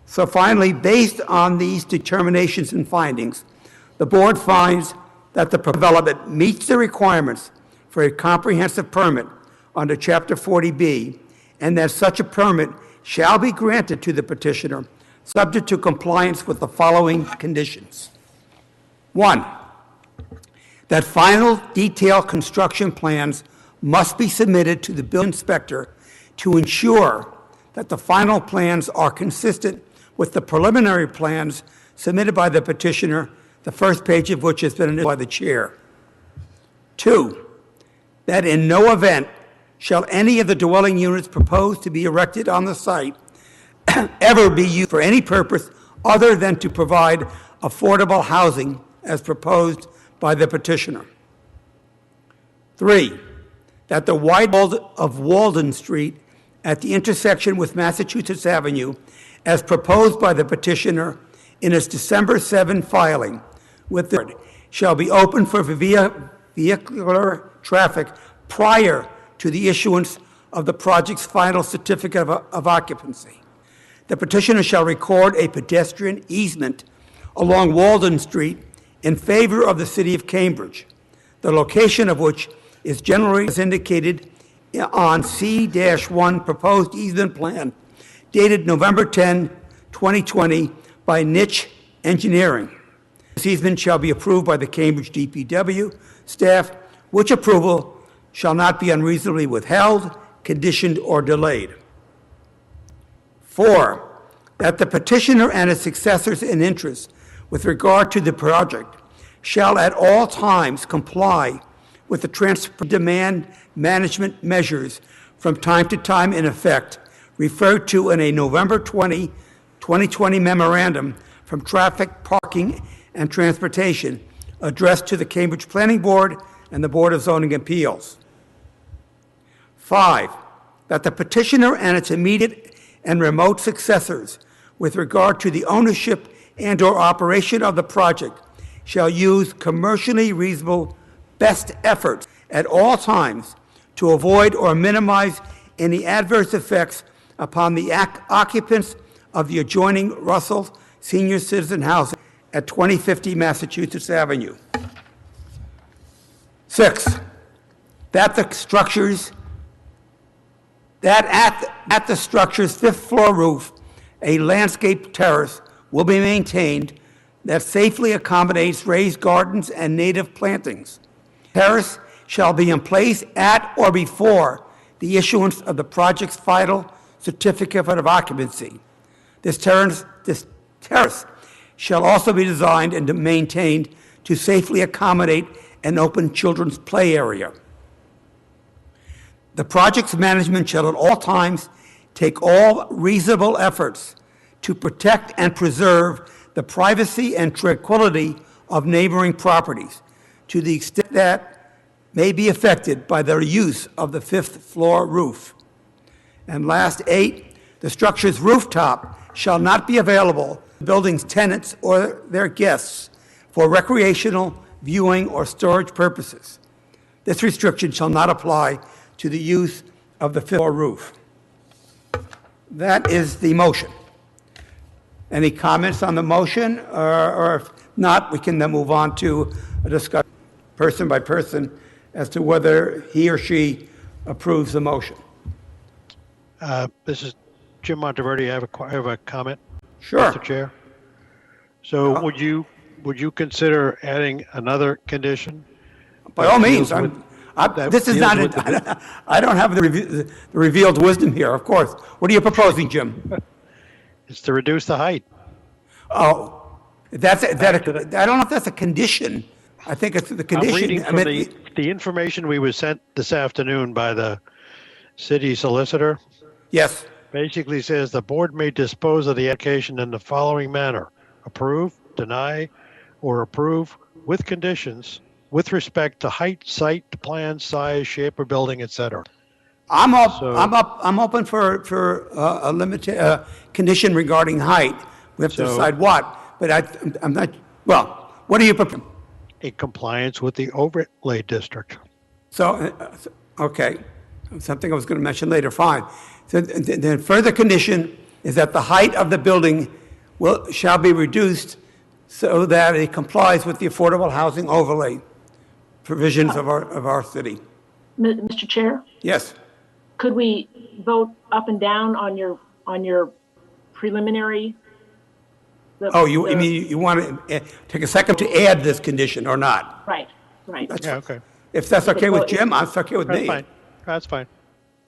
So finally, based on these determinations and findings, the board finds that the development meets the requirements for a comprehensive permit under Chapter 40B, and that such a permit shall be granted to the petitioner subject to compliance with the following conditions. 1, that final detailed construction plans must be submitted to the building inspector to ensure that the final plans are consistent with the preliminary plans submitted by the petitioner, the first page of which has been initialed by the chair. 2, that in no event shall any of the dwelling units proposed to be erected on the site ever be used for any purpose other than to provide affordable housing as proposed by the petitioner. 3, that the wide of Walden Street at the intersection with Massachusetts Avenue, as proposed by the petitioner in its December 7 filing with the board, shall be open for vehicular traffic prior to the issuance of the project's final certificate of occupancy. The petitioner shall record a pedestrian easement along Walden Street in favor of the city of Cambridge, the location of which is generally as indicated on C-1 proposed easement plan dated November 10, 2020 by Niche Engineering. This easement shall be approved by the Cambridge DPW staff, which approval shall not be unreasonably withheld, conditioned, or delayed. 4, that the petitioner and his successors in interest with regard to the project shall at all times comply with the transport demand management measures from time to time in effect, referred to in a November 20, 2020 memorandum from Traffic, Parking, and Transportation addressed to the Cambridge Planning Board and the Board of Zoning Appeals. 5, that the petitioner and its immediate and remote successors with regard to the ownership and/or operation of the project shall use commercially reasonable best efforts at all times to avoid or minimize any adverse effects upon the occupants of the adjoining Russell Senior Citizen Housing at 2050 Massachusetts Avenue. 6, that the structures at the structure's 5th floor roof, a landscape terrace will be maintained that safely accommodates raised gardens and native plantings. Terrace shall be in place at or before the issuance of the project's final certificate of occupancy. This terrace shall also be designed and maintained to safely accommodate an open children's play area. The project's management shall at all times take all reasonable efforts to protect and preserve the privacy and tranquility of neighboring properties to the extent that may be affected by the use of the 5th floor roof. And last, 8, the structure's rooftop shall not be available to the building's tenants or their guests for recreational, viewing, or storage purposes. This restriction shall not apply to the use of the 5th floor roof. That is the motion. Any comments on the motion? Or if not, we can then move on to a discussion person by person as to whether he or she approves the motion. This is Jim Monteverdi. I have a comment. Sure. Mr. Chair. So would you consider adding another condition? By all means, I'm This is not, I don't have the revealed wisdom here, of course. What are you proposing, Jim? It's to reduce the height. Oh, I don't know if that's a condition. I think it's the condition. I'm reading from the information we was sent this afternoon by the city solicitor. Yes. Basically says the board may dispose of the application in the following manner: approve, deny, or approve with conditions with respect to height, site, plan, size, shape of building, etc. I'm open for a limited condition regarding height. We have to decide what, but I'm not. Well, what are you proposing? A compliance with the overlay district. So, okay, something I was going to mention later. Fine. So the further condition is that the height of the building shall be reduced so that it complies with the affordable housing overlay provisions of our city. Mr. Chair, Yes. could we vote up and down on your preliminary? You mean you want to take a second to add this condition or not? Right. Okay. If that's okay with Jim, that's okay with me. Fine. That's fine.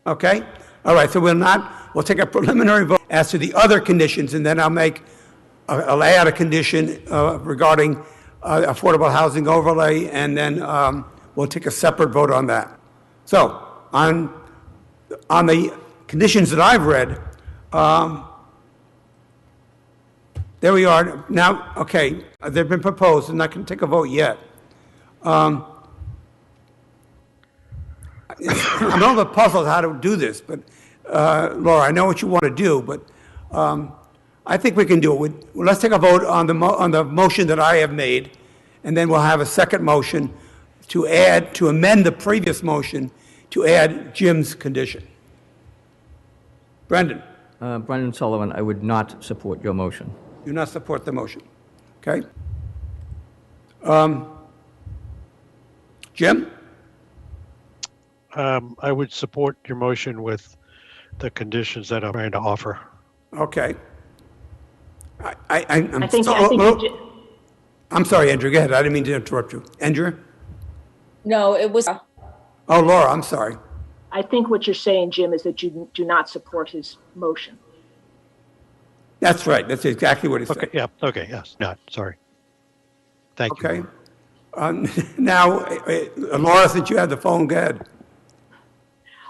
Okay? All right, so we'll take a preliminary vote as to the other conditions, and then I'll add a condition regarding affordable housing overlay, and then we'll take a separate vote on that. So, on the conditions that I've read, there we are. Now, okay, they've been proposed. I'm not going to take a vote yet. I'm a little bit puzzled how to do this, but Laura, I know what you want to do, but I think we can do it. Let's take a vote on the motion that I have made, and then we'll have a second motion to amend the previous motion to add Jim's condition. Brendan. Brendan Sullivan, I would not support your motion. Do not support the motion. Okay. Jim? I would support your motion with the conditions that I'm trying to offer. Okay. I'm sorry, Andrew. Go ahead. I didn't mean to interrupt you. Andrew? No, it was. Oh, Laura, I'm sorry. I think what you're saying, Jim, is that you do not support his motion. That's right. That's exactly what he said. Okay. Yeah. Okay. Yes. Not. Sorry. Thank you. Okay. Now, Laura, since you have the phone, go ahead.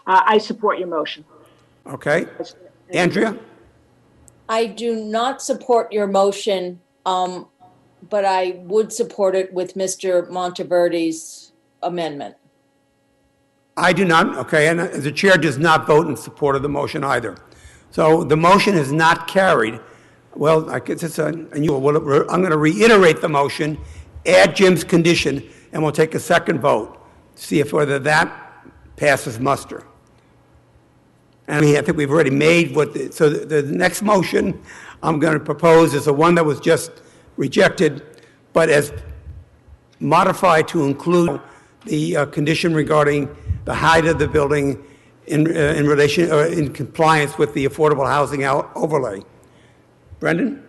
I support your motion. Okay. Andrea? I do not support your motion, but I would support it with Mr. Monteverde's amendment. I do not. Okay. And the chair does not vote in support of the motion either. So the motion is not carried. Well, I guess it's unusual. I'm going to reiterate the motion, add Jim's condition, and we'll take a second vote to see if whether that passes muster. And I think we've already made so the next motion I'm going to propose is the one that was just rejected, but as modified to include the condition regarding the height of the building in relation or in compliance with the affordable housing overlay. Brendan?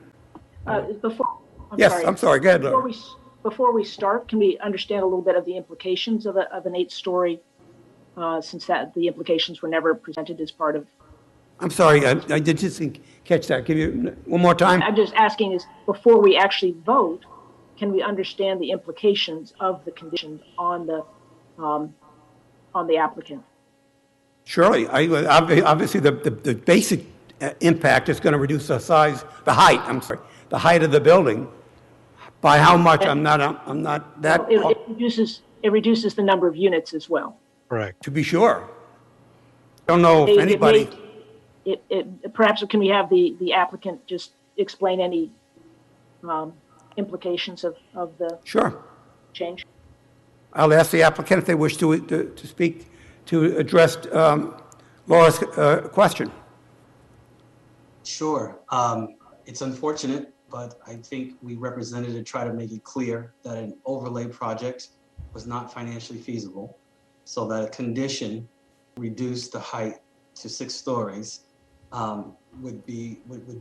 I'm sorry. Go ahead, Laura. Before we start, can we understand a little bit of the implications of an 8-story, since the implications were never presented as part of? I'm sorry, I did just catch that. Give you one more time. I'm just asking is before we actually vote, can we understand the implications of the condition on the applicant? Surely. Obviously, the basic impact is going to reduce the height of the building. By how much? I'm not that. It reduces the number of units as well. Correct. To be sure. I don't know if anybody. Perhaps can we have the applicant just explain any implications of the change? I'll ask the applicant if they wish to speak to address Laura's question. Sure. It's unfortunate, but I think we represented to try to make it clear that an overlay project was not financially feasible, so that a condition reduced the height to 6 stories would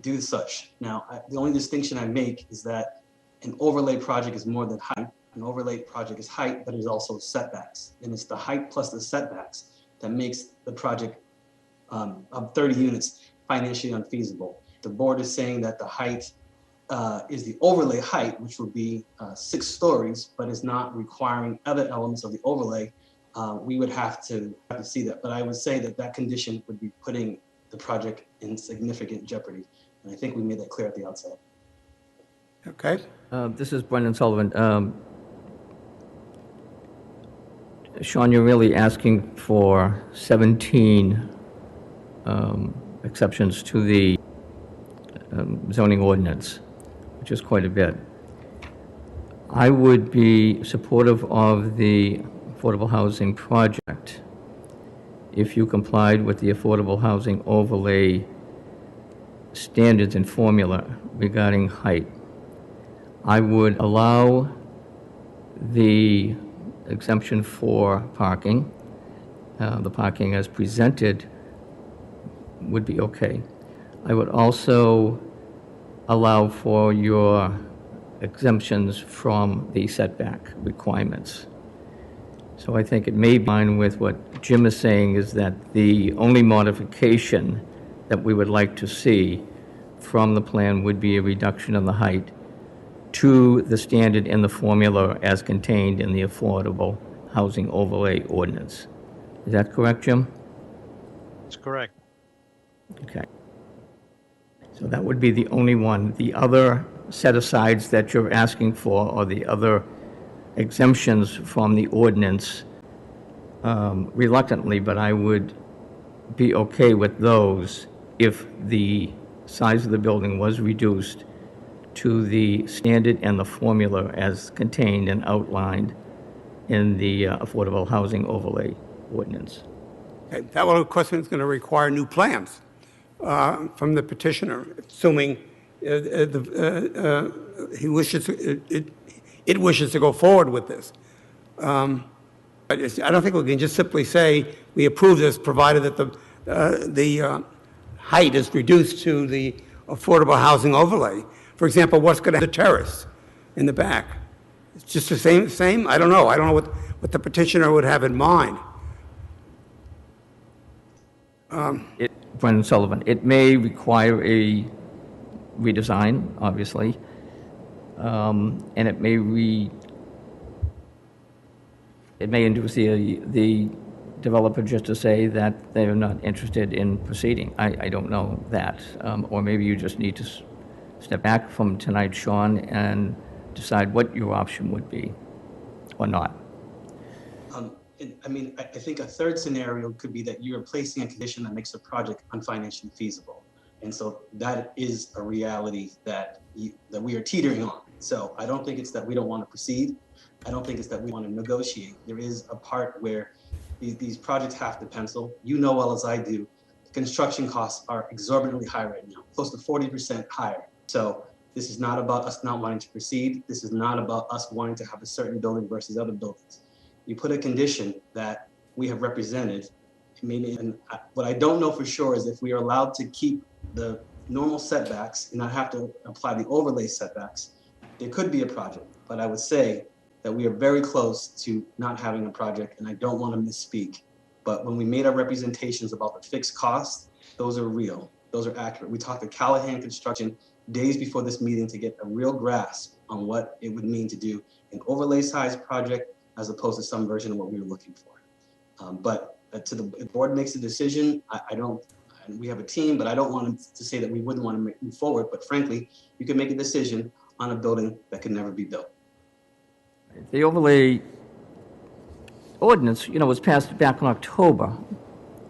do such. Now, the only distinction I make is that an overlay project is more than height. an overlay project is height, but it's also setbacks. And it's the height plus the setbacks that makes the project of 30 units financially unfeasible. The board is saying that the height is the overlay height, which would be 6 stories, but is not requiring other elements of the overlay. We would have to see that. But I would say that that condition would be putting the project in significant jeopardy. And I think we made that clear at the outset. Okay. This is Brendan Sullivan. Sean, you're really asking for 17 exceptions to the zoning ordinance, which is quite a bit. I would be supportive of the affordable housing project if you complied with the affordable housing overlay standards and formula regarding height. I would allow the exemption for parking. The parking as presented would be okay. I would also allow for your exemptions from the setback requirements. So I think it may be in line with what Jim is saying, is that the only modification that we would like to see from the plan would be a reduction in the height to the standard in the formula as contained in the affordable housing overlay ordinance. Is that correct, Jim? That's correct. Okay. So that would be the only one. The other set-asides that you're asking for, or the other exemptions from the ordinance, reluctantly, but I would be okay with those if the size of the building was reduced to the standard and the formula as contained and outlined in the affordable housing overlay ordinance. Okay. That will, of course, is going to require new plans from the petitioner, assuming he wishes it wishes to go forward with this. But I don't think we can just simply say we approve this, provided that the height is reduced to the affordable housing overlay. For example, what's going to happen to the terrace in the back? It's just the same? I don't know. I don't know what the petitioner would have in mind. Brendan Sullivan, it may require a redesign, obviously, and it may induce the developer just to say that they're not interested in proceeding. I don't know that. Or maybe you just need to step back from tonight, Sean, and decide what your option would be, or not. I think a third scenario could be that you're placing a condition that makes the project unfinancially feasible. And so that is a reality that we are teetering on. So I don't think it's that we don't want to proceed. I don't think it's that we want to negotiate. There is a part where these projects have to pencil. You know well as I do, construction costs are exorbitantly high right now, close to 40% higher. So this is not about us not wanting to proceed. This is not about us wanting to have a certain building versus other buildings. You put a condition that we have represented. And what I don't know for sure is if we are allowed to keep the normal setbacks and not have to apply the overlay setbacks, there could be a project. But I would say that we are very close to not having a project, and I don't want to misspeak. But when we made our representations about the fixed costs, those are real, those are accurate. We talked to Callahan Construction days before this meeting to get a real grasp on what it would mean to do an overlay size project as opposed to some version of what we were looking for. But to the board makes a decision, we have a team, but I don't want to say that we wouldn't want to move forward. But frankly, you can make a decision on a building that could never be built. The overlay ordinance, was passed back in October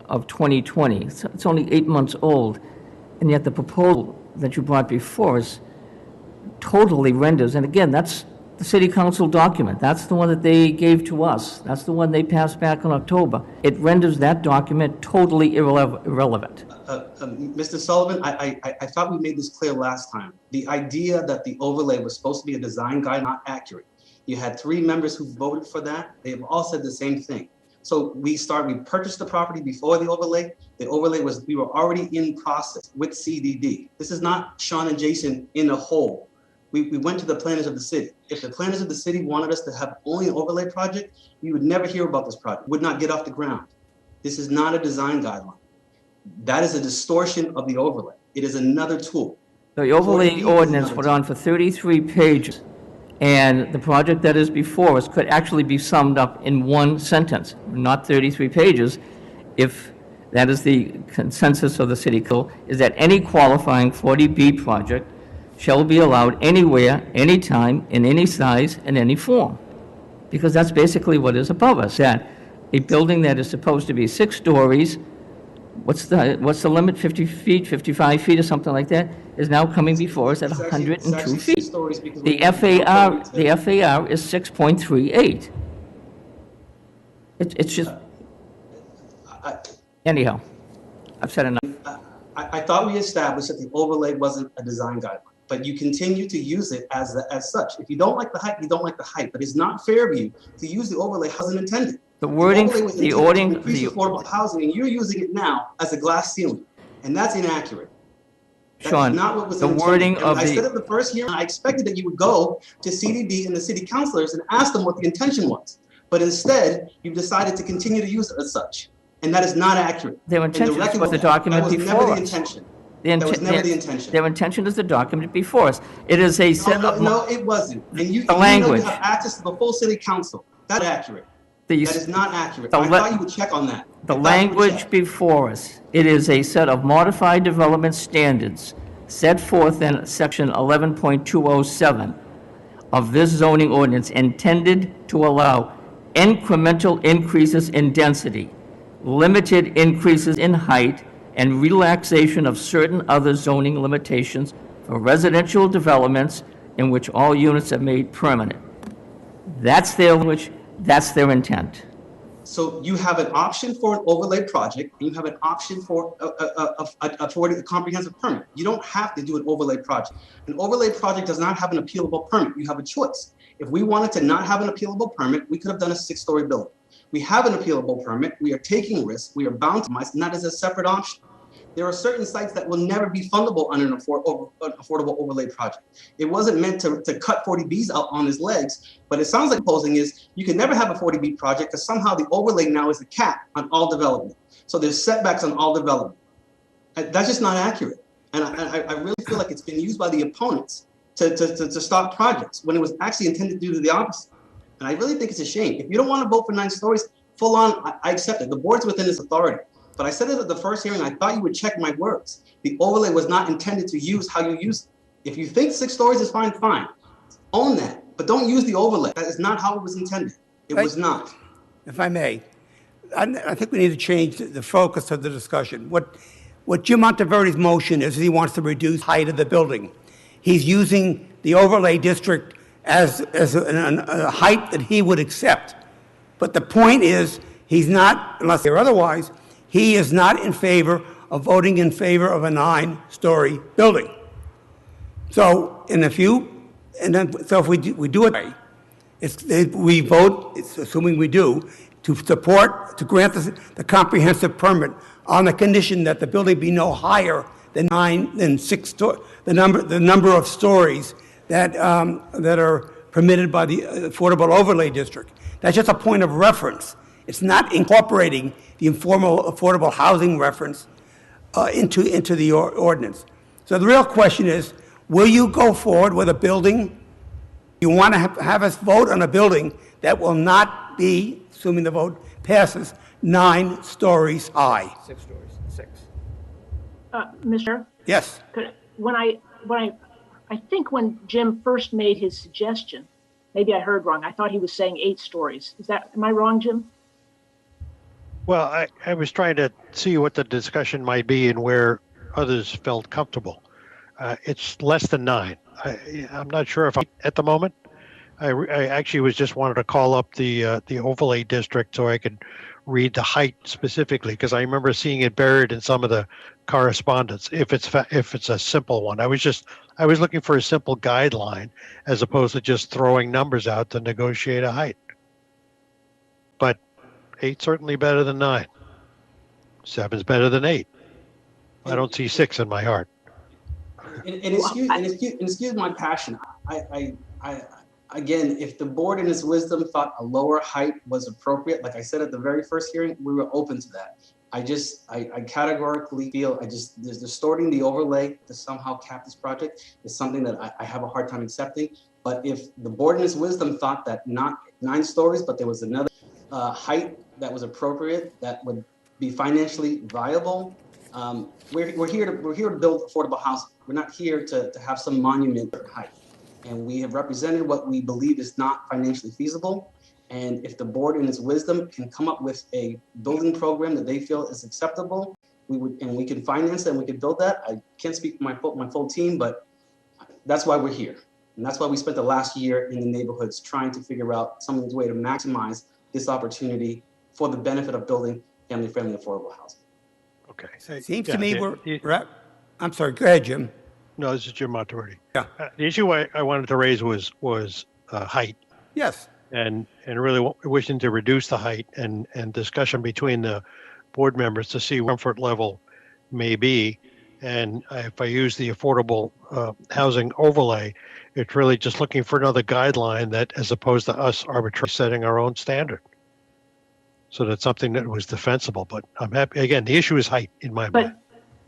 of 2020. It's only 8 months old, and yet the proposal that you brought before us totally renders, and again, that's the city council document. That's the one that they gave to us. That's the one they passed back in October. It renders that document totally irrelevant. Mr. Sullivan, I thought we made this clear last time. The idea that the overlay was supposed to be a design guide, not accurate. You had 3 members who voted for that. They've all said the same thing. So we purchased the property before the overlay. The overlay we were already in process with CDD. This is not Sean and Jason in a hole. We went to the planners of the city. If the planners of the city wanted us to have only an overlay project, you would never hear about this project, would not get off the ground. This is not a design guideline. That is a distortion of the overlay. It is another tool. The overlay ordinance went on for 33 pages, and the project that is before us could actually be summed up in one sentence, not 33 pages, if that is the consensus of the city council, is that any qualifying 40B project shall be allowed anywhere, anytime, in any size, in any form. Because that's basically what is above us, that a building that is supposed to be 6 stories, what's the limit, 50 feet, 55 feet, or something like that, is now coming before us at 102 feet. The FAR is 6.38. It's just, anyhow, I've said enough. I thought we established that the overlay wasn't a design guideline, but you continue to use it as such. If you don't like the height, you don't like the height, but it's not fair of you to use the overlay how it was intended. The wording, the ording, increase affordable housing, and you're using it now as a glass ceiling, and that's inaccurate. That's Sean, not what was the intended. wording And of I the- said at the first hearing, I expected that you would go to CDB and the city councilors and ask them what the intention was. But instead, you've decided to continue to use it as such. And that is not accurate. Their And intention record was the will- document That was before never the us. intention. The That was never the intention. Their intention is the document before us. It is a set of... No, it wasn't. And you The know language. you have access to the full city council. That's accurate. That is not accurate. the I le- thought you would check on that. The language before us, it is a set of modified development standards set forth in section 11.207 of this zoning ordinance intended to allow incremental increases in density, limited increases in height, and relaxation of certain other zoning limitations for residential developments in which all units are made permanent. That's their language, that's their intent. So you have an option for an overlay project, and you have an option for a comprehensive permit. You don't have to do an overlay project. An overlay project does not have an appealable permit. You have a choice. If we wanted to not have an appealable permit, we could have done a 6-story building. We have an appealable permit. We are taking risks. We are bound to mice, and that is a separate option. There are certain sites that will never be fundable under an affordable overlay project. It wasn't meant to cut 40Bs out on his legs, but it sounds like proposing is you can never have a 40B project because somehow the overlay now is a cap on all development. So there's setbacks on all development. That's just not accurate. And I really feel like it's been used by the opponents to stop projects when it was actually intended to do the opposite. And I really think it's a shame. If you don't want to vote for 9 stories, full on, I accept it. The board's within its authority. But I said it at the first hearing, I thought you would check my words. The overlay was not intended to use how you use it. If you think 6 stories is fine, fine. Own that, but don't use the overlay. That is not how it was intended. It was not. If I may, I think we need to change the focus of the discussion. What Jim Monteverde's motion is he wants to reduce height of the building. He's using the overlay district as a height that he would accept. But the point is, he's not, unless they're otherwise, he is not in favor of voting in favor of a 9-story building. So, if we do it, we vote, assuming we do, to grant the comprehensive permit on the condition that the building be no higher than 6 stories, the number of stories that are permitted by the Affordable Overlay District. That's just a point of reference. It's not incorporating the informal affordable housing reference into the ordinance. So the real question is, will you go forward with a building? You want to have us vote on a building that will not be, assuming the vote passes, 9 stories high? 6 stories, 6. Mr. Yes. I think when Jim first made his suggestion, maybe I heard wrong. I thought he was saying 8 stories. Am I wrong, Jim? Well, I was trying to see what the discussion might be and where others felt comfortable. It's less than 9. I'm not sure if at the moment. I actually was just wanted to call up the overlay district so I could read the height specifically, because I remember seeing it buried in some of the correspondence. If it's a simple one, I was looking for a simple guideline as opposed to just throwing numbers out to negotiate a height. But 8's certainly better than 9. 7's better than 8. I don't see 6 in my heart. excuse my passion. Again, if the board in its wisdom thought a lower height was appropriate, like I said at the very first hearing, we were open to that. I categorically feel distorting the overlay to somehow cap this project is something that I have a hard time accepting. But if the board in its wisdom thought that not 9 stories, but there was another height that was appropriate, that would be financially viable, we're here to build affordable housing. We're not here to have some monument height. And we have represented what we believe is not financially feasible. And if the board in its wisdom can come up with a building program that they feel is acceptable, we can finance it and we can build that. I can't speak for my full team, but that's why we're here. And that's why we spent the last year in the neighborhoods trying to figure out some way to maximize this opportunity for the benefit of building family-friendly affordable housing. Okay. Seems to me I'm sorry, go ahead, Jim. No, this is Jim Monteverdi. Yeah. The issue I wanted to raise was height. Yes. And really wishing to reduce the height and discussion between the board members to see what comfort level may be. And if I use the affordable housing overlay, it's really just looking for another guideline that, as opposed to us arbitrarily setting our own standard. So that's something that was defensible. But I'm happy. Again, the issue is height in my mind.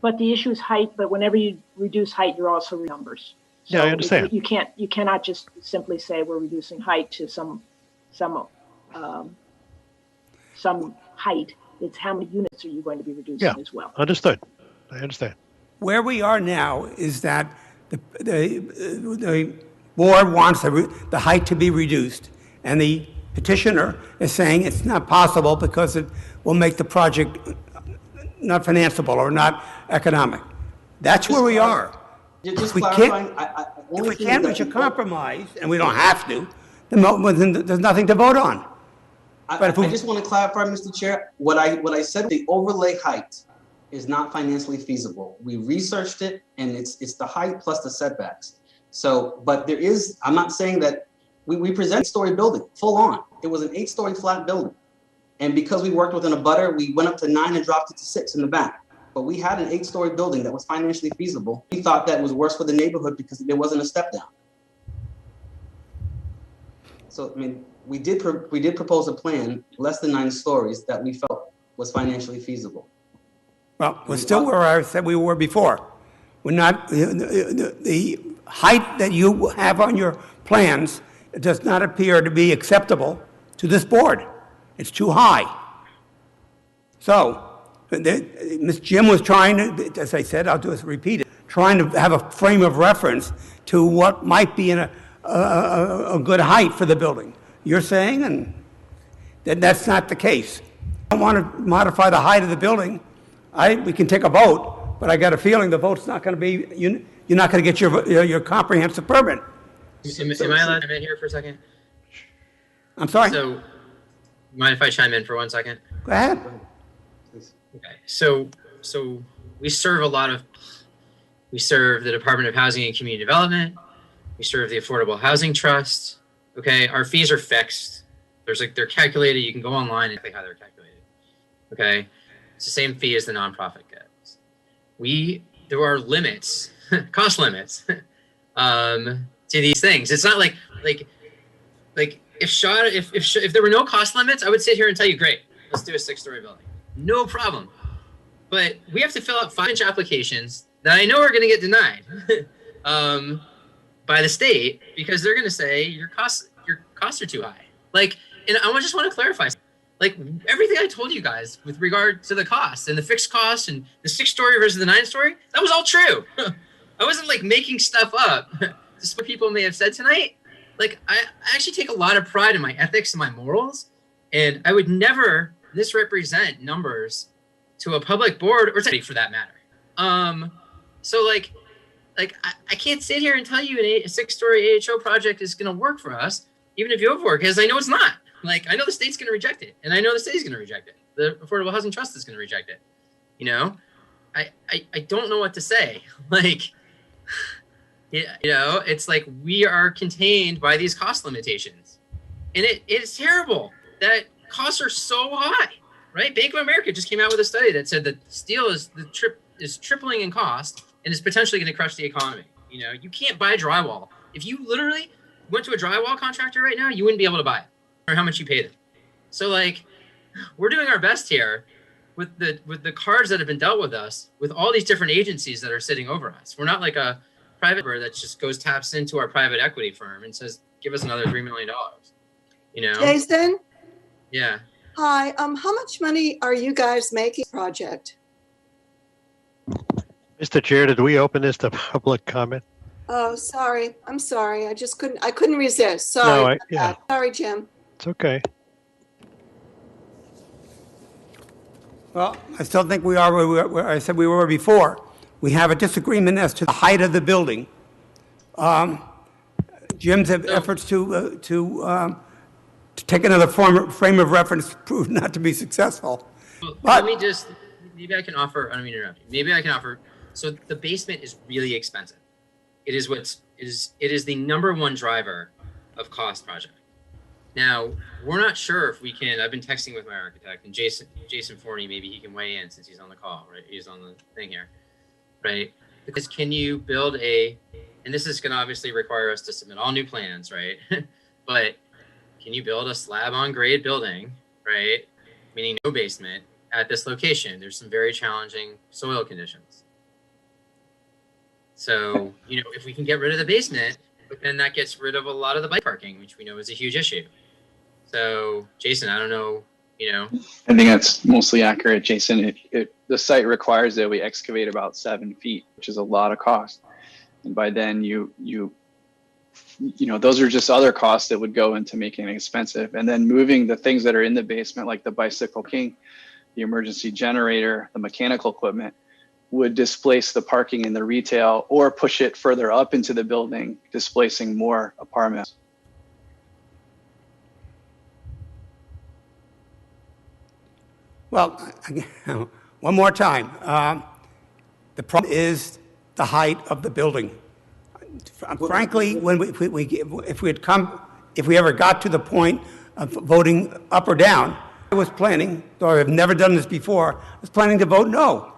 But the issue is height. But whenever you reduce height, you're also numbers. So yeah, I understand. You cannot just simply say we're reducing height to some height. It's how many units are you going to be reducing as well. Understood. I understand. Where we are now is that the board wants the height to be reduced, and the petitioner is saying it's not possible because it will make the project not financeable or not economic. That's where we are. Just If we can't reach a compromise, and we don't have to, then there's nothing to vote on. I just want to clarify, Mr. Chair, what I said, the overlay height is not financially feasible. We researched it, and it's the height plus the setbacks. So, but there is, I'm not saying that we present 8-story building, full on. It was an 8-story flat building. And because we worked with an abutter, we went up to 9 and dropped it to 6 in the back. But we had an 8-story building that was financially feasible. We thought that was worse for the neighborhood because there wasn't a step down. So, I mean, we did propose a plan less than 9 stories that we felt was financially feasible. Well, we're still where I said we were before. We're not, the height that you have on your plans does not appear to be acceptable to this board. It's too high. So, Ms. Jim was trying to, as I said, I'll just repeat it, trying to have a frame of reference to what might be a good height for the building. You're saying, and that's not the case. I don't want to modify the height of the building. We can take a vote, but I got a feeling the vote's not going to be, you're not going to get your comprehensive permit. Am I allowed to come in here for a second? I'm sorry? So, mind if I chime in for 1 second? Go ahead. Okay, so we serve the Department of Housing and Community Development. We serve the Affordable Housing Trust. Okay, our fees are fixed. They're calculated. You can go online and see how they're calculated. Okay, it's the same fee as the nonprofit gets. There are limits, cost limits, to these things. It's not like if there were no cost limits, I would sit here and tell you, great, let's do a 6-story building. No problem. But we have to fill out 5-inch applications that I know are going to get denied by the state because they're going to say your costs are too high. And I just want to clarify, everything I told you guys with regard to the cost and the fixed cost and the 6-story versus the 9-story, that was all true. I wasn't making stuff up. Just what people may have said tonight. I actually take a lot of pride in my ethics and my morals, and I would never misrepresent numbers to a public board or to anybody for that matter. So I can't sit here and tell you a 6-story AHO project is going to work for us, even if you vote for it, because I know it's not. I know the state's going to reject it, and I know the state's going to reject it. The Affordable Housing Trust is going to reject it. I don't know what to say. It's we are contained by these cost limitations, and it's terrible that costs are so high, right? Bank of America just came out with a study that said that steel is tripling in cost and it's potentially going to crush the economy. You know, you can't buy drywall. If you literally went to a drywall contractor right now, you wouldn't be able to buy it, or how much you paid them. So like, we're doing our best here with the cards that have been dealt with us, with all these different agencies that are sitting over us. We're not like a private bird that just taps into our private equity firm and says, give us another $3 million. You know? Jason? Yeah. Hi. How much money are you guys making project? Mr. Chair, did we open this to public comment? Oh, sorry. I'm sorry. I couldn't resist. Sorry. Yeah, Sorry, Jim. it's okay. Well, I still think we are where I said we were before. We have a disagreement as to the height of the building. Jim's efforts to take another frame of reference proved not to be successful. Well, let me just, maybe I can offer, I don't mean to interrupt you. Maybe I can offer, so the basement is really expensive. It is it is the #1 driver of cost project. Now, we're not sure if we can, I've been texting with my architect, and Jason Forney, maybe he can weigh in since he's on the call, right? He's on the thing here, right? Because can you build and this is gonna obviously require us to submit all new plans, right? But can you build a slab on grade building, right? Meaning no basement at this location? There's some very challenging soil conditions. So, you know, if we can get rid of the basement, but then that gets rid of a lot of the bike parking, which we know is a huge issue. So, Jason, I don't know, you know. I think that's mostly accurate, Jason. The site requires that we excavate about 7 feet, which is a lot of cost. And by then you know, those are just other costs that would go into making it expensive. And then moving the things that are in the basement, like the bicycle king, the emergency generator, the mechanical equipment, would displace the parking in the retail or push it further up into the building, displacing more apartments. Well, one more time. The problem is the height of the building. Frankly, if we ever got to the point of voting up or down, I was planning, though I've never done this before, I was planning to vote no,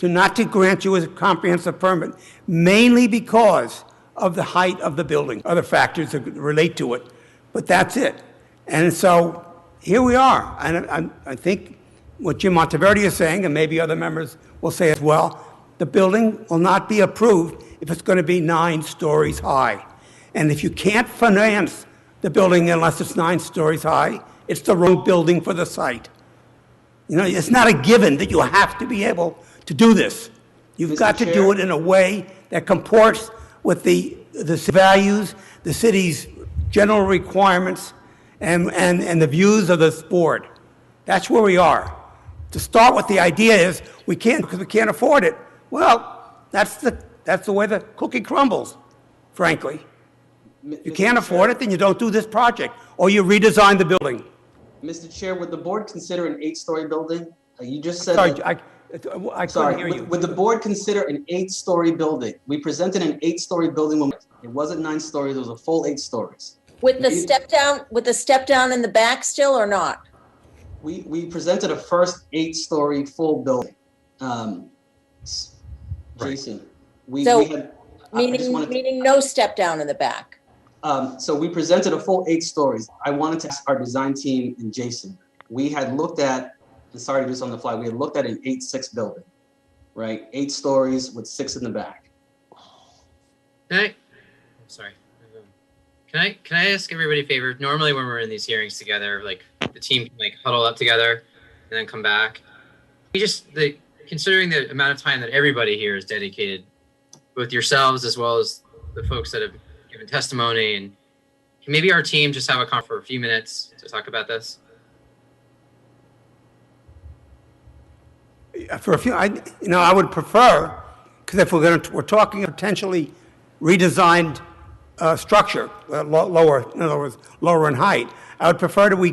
not to grant you a comprehensive permit, mainly because of the height of the building, other factors that relate to it, but that's it. And so here we are, and I think what Jim Monteverde is saying, and maybe other members will say as well, the building will not be approved if it's going to be 9 stories high. And if you can't finance the building unless it's 9 stories high, it's the wrong building for the site. You know, it's not a given that you have to be able to do this. You've got to do it in a way that comports with the values, the city's general requirements, and the views of this board. That's where we are. To start with, the idea is we can't because we can't afford it. Well, that's the way the cookie crumbles, frankly. If you can't afford it, then you don't do this project, or you redesign the building. Mr. Chair, would the board consider an 8-story building? You just said. Sorry, I couldn't hear you. Would the board consider an 8-story building? We presented an 8-story building when it wasn't 9 stories; it was a full 8 stories. With the step down in the back still or not? We presented a first 8-story full building. Jason, meaning no step down in the back. So we presented a full 8 stories. I wanted to ask our design team and Jason. We had looked at, sorry to do this on the fly, we had looked at an 8-6 building, right? 8 stories with 6 in the back. Sorry. Can I ask everybody a favor? Normally when we're in these hearings together, like the team can like huddle up together and then come back. Considering the amount of time that everybody here is dedicated, both yourselves as well as the folks that have given testimony, and can maybe our team just have a conference for a few minutes to talk about this? For a few, I would prefer, because if we're talking potentially redesigned structure, lower, in other words, lower in height, I would prefer that we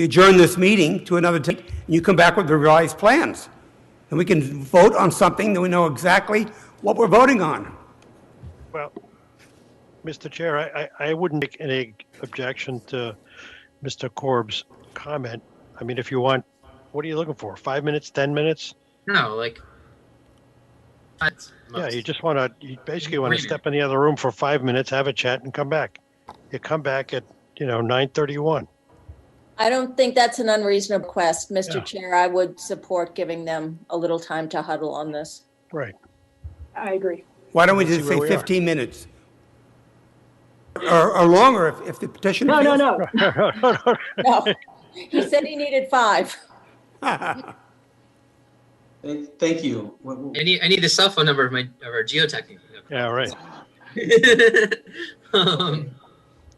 adjourn this meeting to another date, and you come back with revised plans, and we can vote on something that we know exactly what we're voting on. Well, Mr. Chair, I wouldn't make any objection to Mr. Korb's comment. I mean, if you want, what are you looking for? 5 minutes, 10 minutes? No, like Yeah, you just want to, you basically want to Read it. step in the other room for 5 minutes, have a chat and come back. You come back at, 9:31. I don't think that's an unreasonable request, Mr. Yeah. Chair. I would support giving them a little time to huddle on this. Right. I agree. Why don't we Let's just see say where we are. 15 minutes? Or longer if the petition No, no, fails? no. No, he said he needed 5. Thank you. I need the cell phone number of our geotechnical. Yeah, right. All right.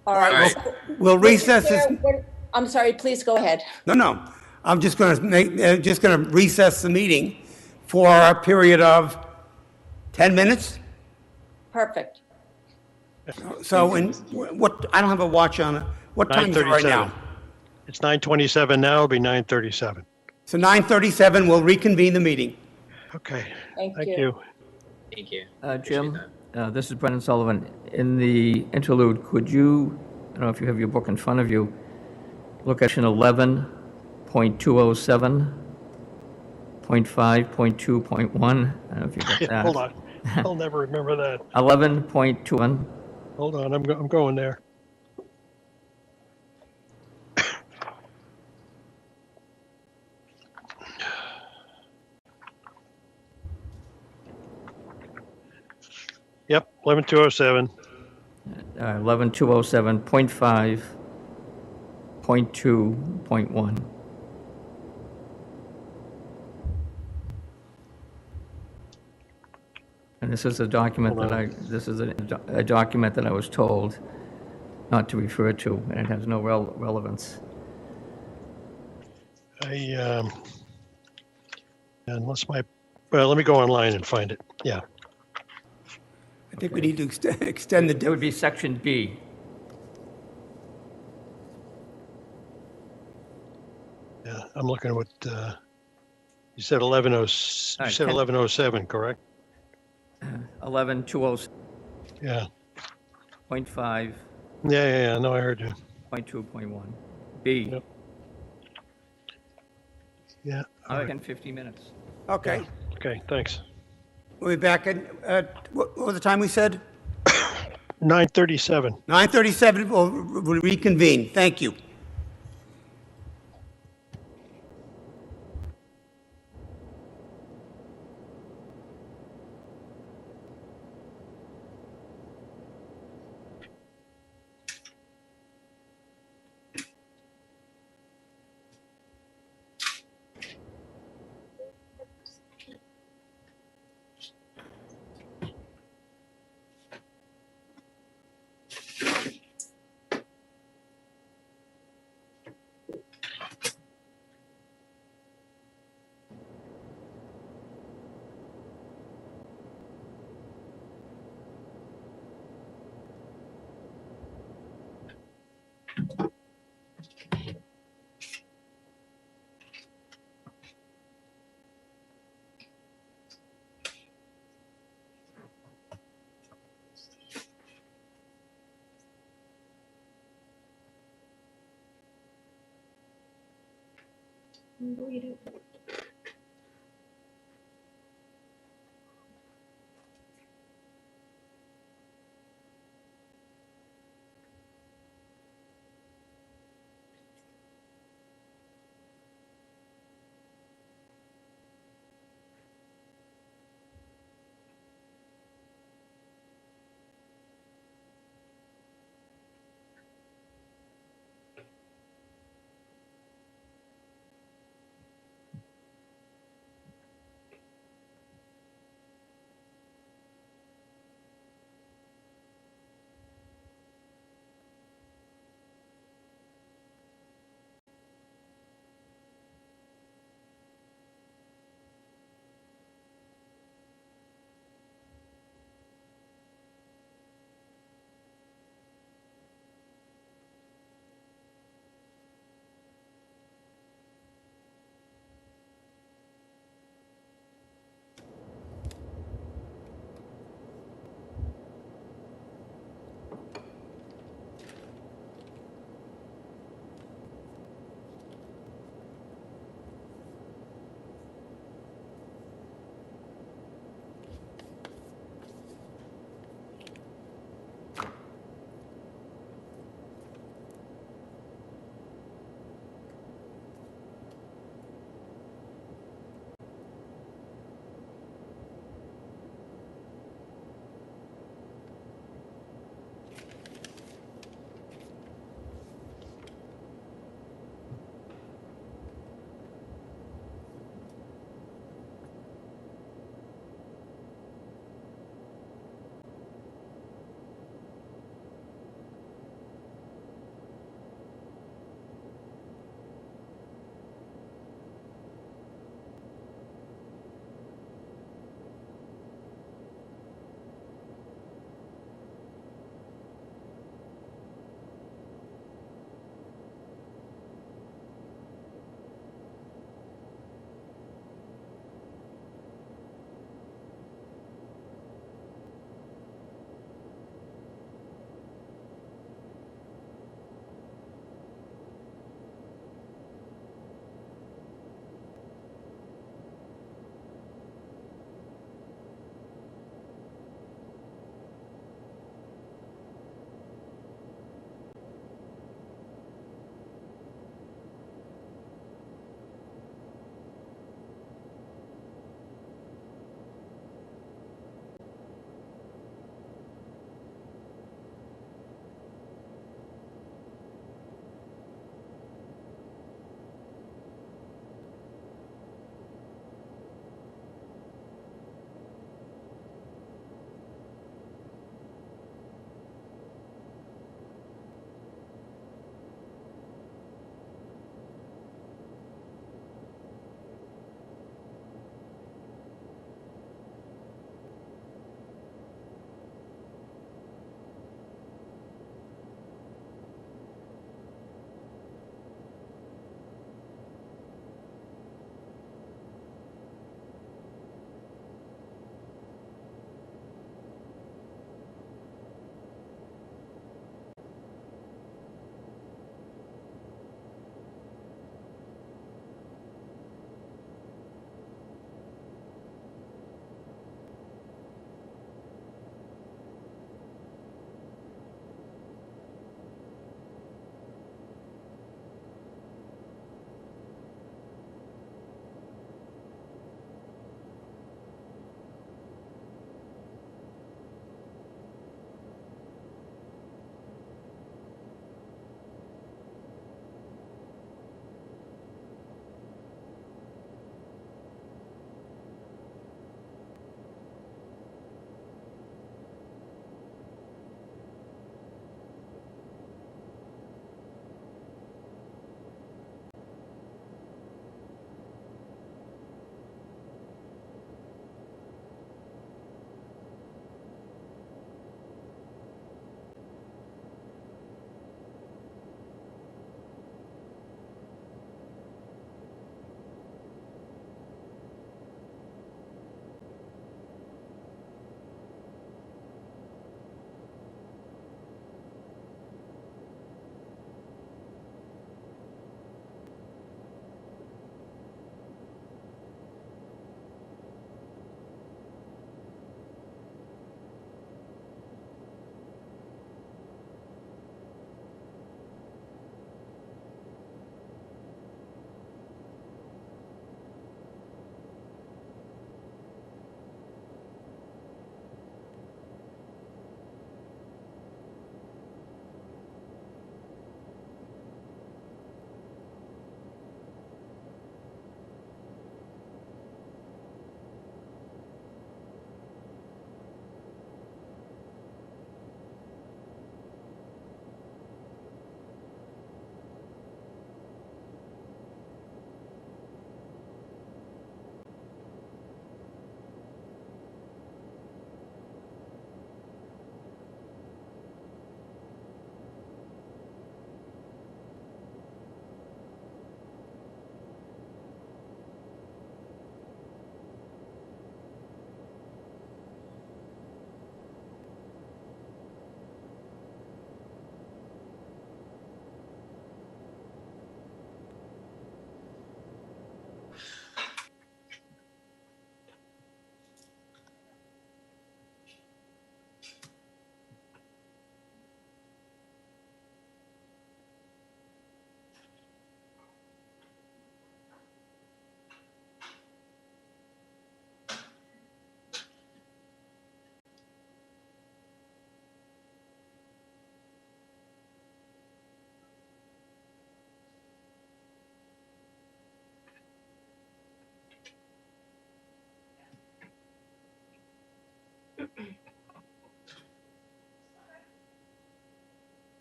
All right, so- we'll Mr. recess Chair, this. I'm sorry, please go ahead. No. I'm just going to recess the meeting for a period of 10 minutes. Perfect. So, what? I don't have a watch on it. What time is it right 9:37. now? It's 9:27 now, it'll be 9:37. So 9:37. We'll reconvene the meeting. Okay, Thank thank you. you. Thank you. Jim, this is Brendan Sullivan. In the interlude, could you, I don't know if you have your book in front of you, look at section 11.207, 0.5.2.1. I don't know if you got that. Hold on, I'll never remember that. 11.21. Hold on, I'm going there. Yep, 11207. 11.207, 0.5.2.1. And this is a document Hold that this is a document that I was told not to refer to, and it has no relevance. Unless well, let me go online and find it. Yeah. I think we need to extend the. It would be section B. Yeah, I'm looking at what, you said 1107, correct? 11.207. Yeah. 0.5. Yeah, no, I heard you. 0.2.1. B. Yep. Yeah. All right, 50 minutes. Okay. Okay, thanks. We'll be back at what was the time we said? 9:37. 9:37. We'll reconvene. Thank you.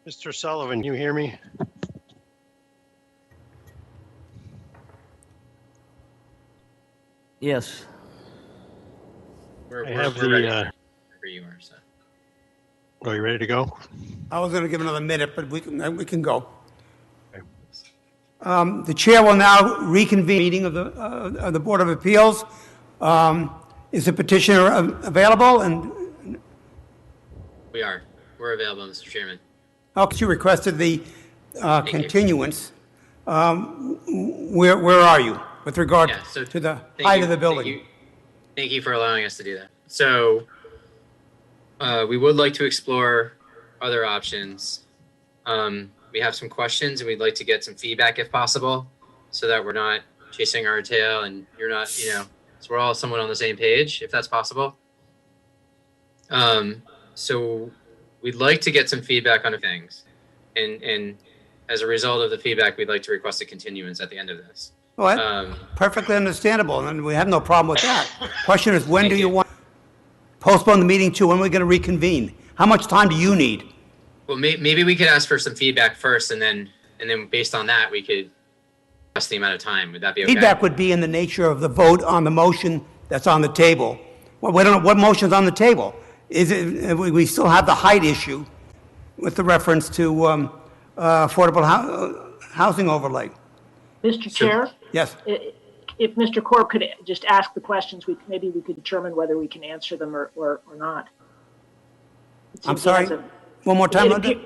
Mr. Sullivan, you hear me? Yes. I have we're ready the, wherever you are. So. are you ready to go? I was going to give another minute, but we can go. The chair will now reconvene meeting of the Board of Appeals. Is the petitioner available? And We're available, Mr. Chairman. oh, you requested the continuance. Where are you with regard to the height of the building? Thank you for allowing us to do that. So we would like to explore other options. We have some questions and we'd like to get some feedback if possible so that we're not chasing our tail and you're not, so we're all somewhat on the same page if that's possible. So we'd like to get some feedback on things. And as a result of the feedback, we'd like to request a continuance at the end of this. Well, perfectly understandable, and we have no problem with that. Question is, when do you want to postpone the meeting to? When are we going to reconvene? How much time do you need? Well, maybe we could ask for some feedback first, and then based on that, we could adjust the amount of time. Would that be okay? Feedback would be in the nature of the vote on the motion that's on the table. Well, we don't know what motion's on the table. Is it? We still have the height issue with the reference to affordable housing overlay. Mr. Chair? Yes. If Mr. Corp could just ask the questions, maybe we could determine whether we can answer them or not. I'm sorry? One more time, Linda?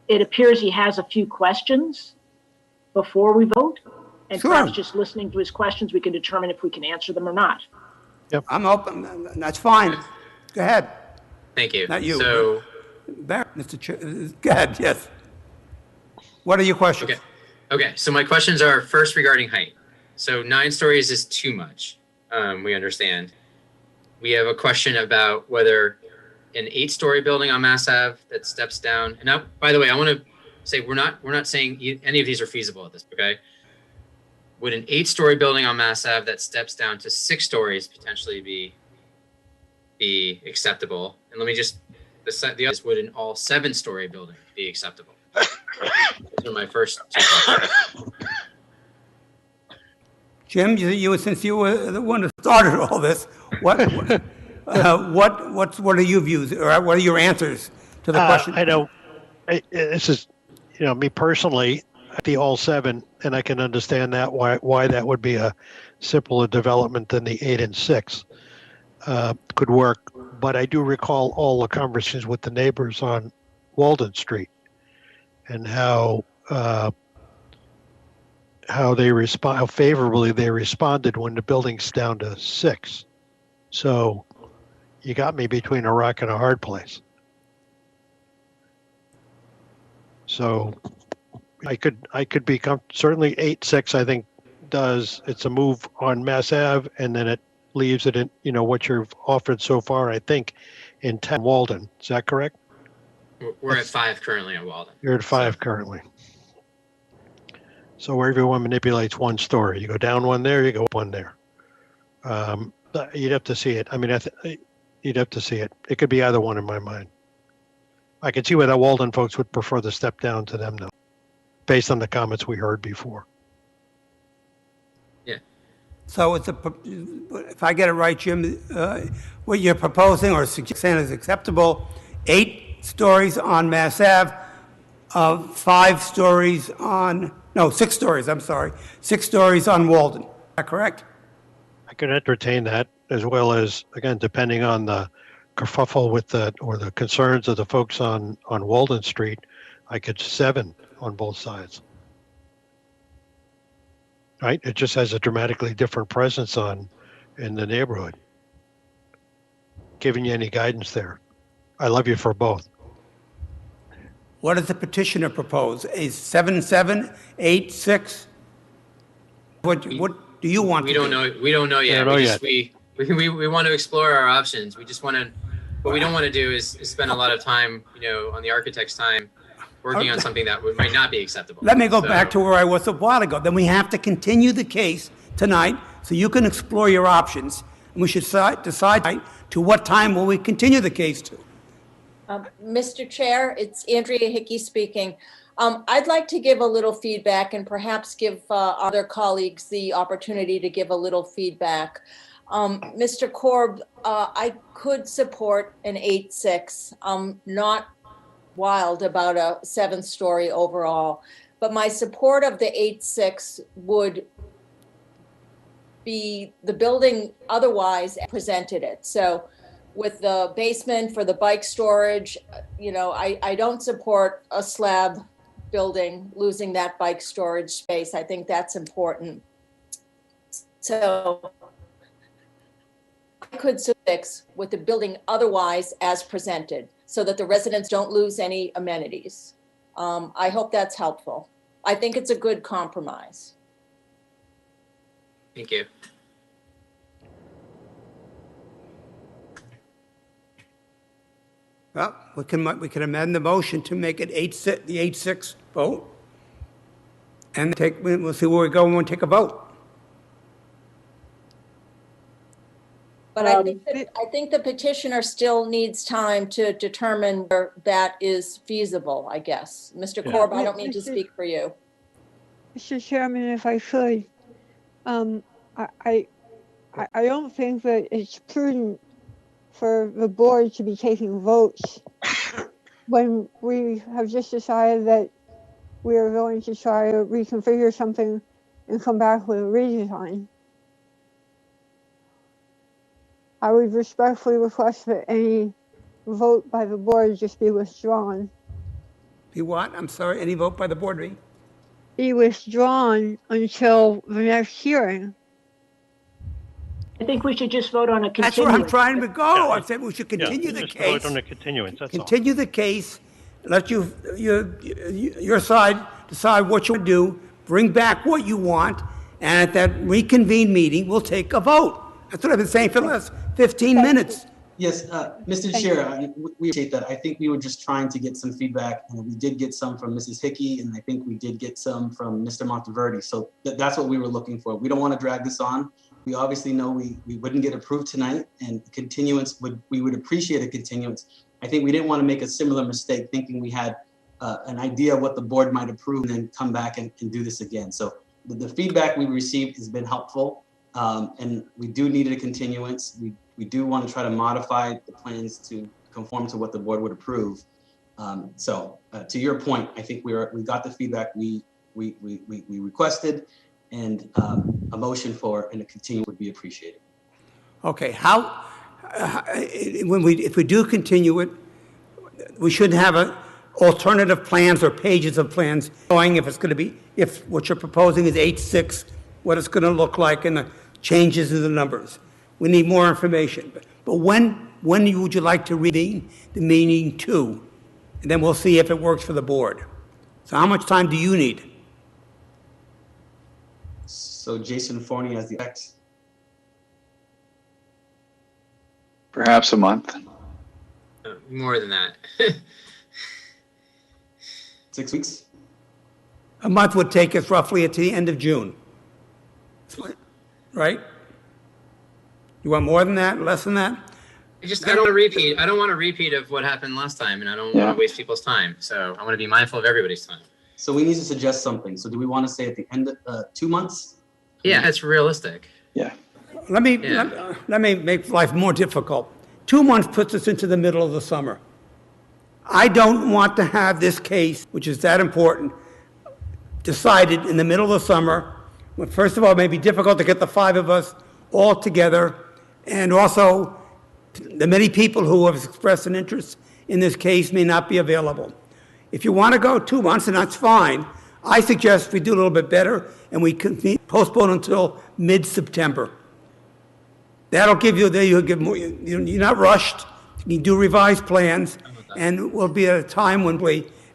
It appears he has a few questions before we vote. And Sure. perhaps just listening to his questions, we can determine if we can answer them or not. Yep. I'm open. That's fine. Go ahead. Thank you. Not you. So, Mr. Chair, go ahead, yes. What are your questions? Okay. So my questions are first regarding height. So 9 stories is too much. We understand. We have a question about whether an 8-story building on Mass Ave that steps down. And now, by the way, I want to say we're not saying any of these are feasible at this. Okay. Would an 8-story building on Mass Ave that steps down to 6 stories potentially be acceptable? And let me just the others, would an all 7-story building be acceptable? Those are my first 2 questions. Jim, since you were the one who started all this, what are your views, or what are your answers to the question? I know this is, me personally, the all 7, and I can understand that why that would be a simpler development than the 8 and 6 could work. But I do recall all the conversations with the neighbors on Walden Street and how favorably they responded when the building's down to 6. So you got me between a rock and a hard place. So I could be certainly 8-6. I think it's a move on Mass Ave, and then it leaves it in what you've offered so far. I think in 10 Walden. Is that correct? We're at 5 currently on Walden. You're at 5 currently. So where everyone manipulates 1 story, you go down 1 there, you go up 1 there. You'd have to see it. I mean, you'd have to see it. It could be either one in my mind. I could see why the Walden folks would prefer the step down to them, though, based on the comments we heard before. Yeah. So if I get it right, Jim, what you're proposing or suggesting is acceptable: 8 stories on Mass Ave, 6 stories on 6 stories on Walden. Is that correct? I could entertain that, as well as, again, depending on the kerfuffle with the concerns of the folks on Walden Street, I could 7 on both sides. Right? It just has a dramatically different presence in the neighborhood. Giving you any guidance there. I love you for both. What does the petitioner propose? A 7-7, 8-6? What do you want? We don't know. We don't know yet. We want to explore our options. We just want to. What we don't want to do is spend a lot of time, on the architect's time, working on something that might not be acceptable. Let me go back to where I was a while ago. Then we have to continue the case tonight so you can explore your options. And we should decide to what time will we continue the case to. Mr. Chair, it's Andrea Hickey speaking. I'd like to give a little feedback and perhaps give other colleagues the opportunity to give a little feedback. Mr. Korb, I could support an 8.6. I'm not wild about a 7-story overall, but my support of the 8.6 would be the building otherwise presented it. So with the basement for the bike storage, I don't support a slab building losing that bike storage space. I think that's important. So I could fix with the building otherwise as presented so that the residents don't lose any amenities. I hope that's helpful. I think it's a good compromise. Thank you. Well, we can amend the motion to make it the 8-6 vote. And we'll see where we go when we take a vote. But I think the petitioner still needs time to determine where that is feasible, I guess. Mr. Korb, I don't mean to speak for you. Mr. Chairman, if I could, I don't think that it's prudent for the board to be taking votes when we have just decided that we are going to try to reconfigure something and come back with a redesign. I would respectfully request that any vote by the board just be withdrawn. Be what? I'm sorry, any vote by the board be withdrawn until the next hearing. I think we should just vote on a continuance. That's where I'm trying to go. I said we should continue the just case. vote on the continuance, that's all. Continue the case, let your side decide what you want to do, bring back what you want, and at that reconvened meeting, we'll take a vote. That's what I've been saying for the last 15 minutes. Yes, Mr. Chair, we appreciate that. I think we were just trying to get some feedback, and we did get some from Mrs. Hickey, and I think we did get some from Mr. Monteverdi. So that's what we were looking for. We don't want to drag this on. We obviously know we wouldn't get approved tonight, and continuance we would appreciate a continuance. I think we didn't want to make a similar mistake thinking we had an idea of what the board might approve and then come back and do this again. So the feedback we received has been helpful, and we do need a continuance. We do want to try to modify the plans to conform to what the board would approve. So to your point, I think we got the feedback we requested, and a motion for and a continue would be appreciated. Okay, if we do continue it, we should have alternative plans or pages of plans showing if it's going to be, if what you're proposing is 8.6, what it's going to look like and the changes in the numbers. We need more information. But when would you like to read the meeting to? And then we'll see if it works for the board. So how much time do you need? So Jason Forney as the X. Perhaps a month. More than that. 6 weeks? A month would take us roughly at the end of June. Right? You want more than that, less than that? I don't want to repeat. I don't want a repeat of what happened last time, and I don't want to waste people's time. So I want to be mindful of everybody's time. So we need to suggest something. So do we want to say at the end of 2 months? Yeah, that's realistic. Yeah. Let me make life more difficult. 2 months puts us into the middle of the summer. I don't want to have this case, which is that important, decided in the middle of the summer. Well, first of all, it may be difficult to get the 5 of us all together, and also the many people who have expressed an interest in this case may not be available. If you want to go 2 months, and that's fine, I suggest we do a little bit better and we can postpone until mid-September. That'll give you, you'll give more, you're not rushed. You can do revised plans, and we'll be at a time when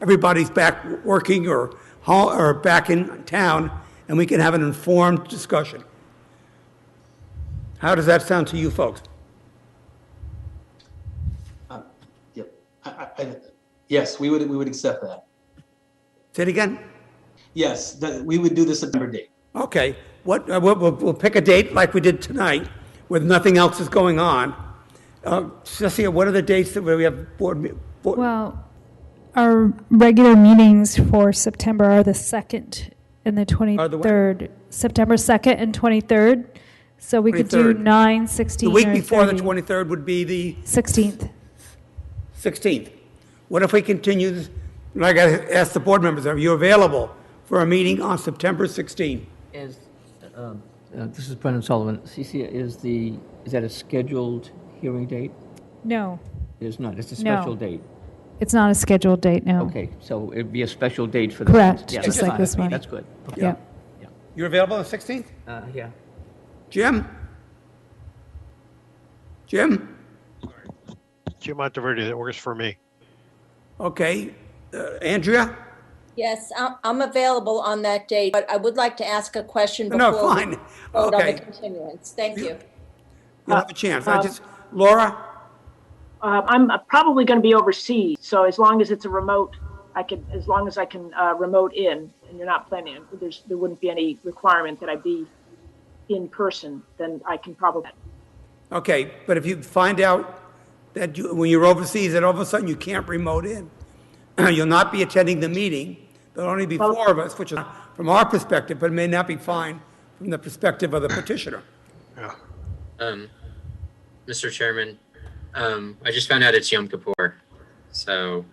everybody's back working or back in town, and we can have an informed discussion. How does that sound to you folks? Yes, we would accept that. Say it again? Yes, we would do the September date. Okay. We'll pick a date like we did tonight, where nothing else is going on. Cecilia, what are the dates that we have board Well, our regular meetings for September are the 2nd and the 23rd. September 2nd and 23rd. So we could do 23rd. 9, 16, The week or before the 30. 23rd would be the 16th. 16th. What if we continue, like I asked the board members, are you available for a meeting on September 16th? This is Brendan Sullivan. Cece, is that a scheduled hearing date? No, It is not. It's a No. special date. it's not a scheduled date, no. Okay, so it'd be a special date for this. Correct, Yeah, just that's like fine. this one. That's good. Okay. Yeah. You're available on the 16th? Yeah. Jim? Jim? Jim Monteverdi, that works for me. Okay. Andrea? Yes, I'm available on that date, but I would like to ask a question No, before we fine. vote on Okay. the continuance. Thank you. You'll have a chance. Laura? I'm probably going to be overseas, so as long as it's a remote, as long as I can remote in, and you're not planning, there wouldn't be any requirement that I be in person, then I can probably. Okay, but if you find out that when you're overseas, that all of a sudden you can't remote in, you'll not be attending the meeting. There'll only be 4 of us, which is from our perspective, but it may not be fine from the perspective of the petitioner. Mr. Chairman, I just found out it's Yom Kippur, so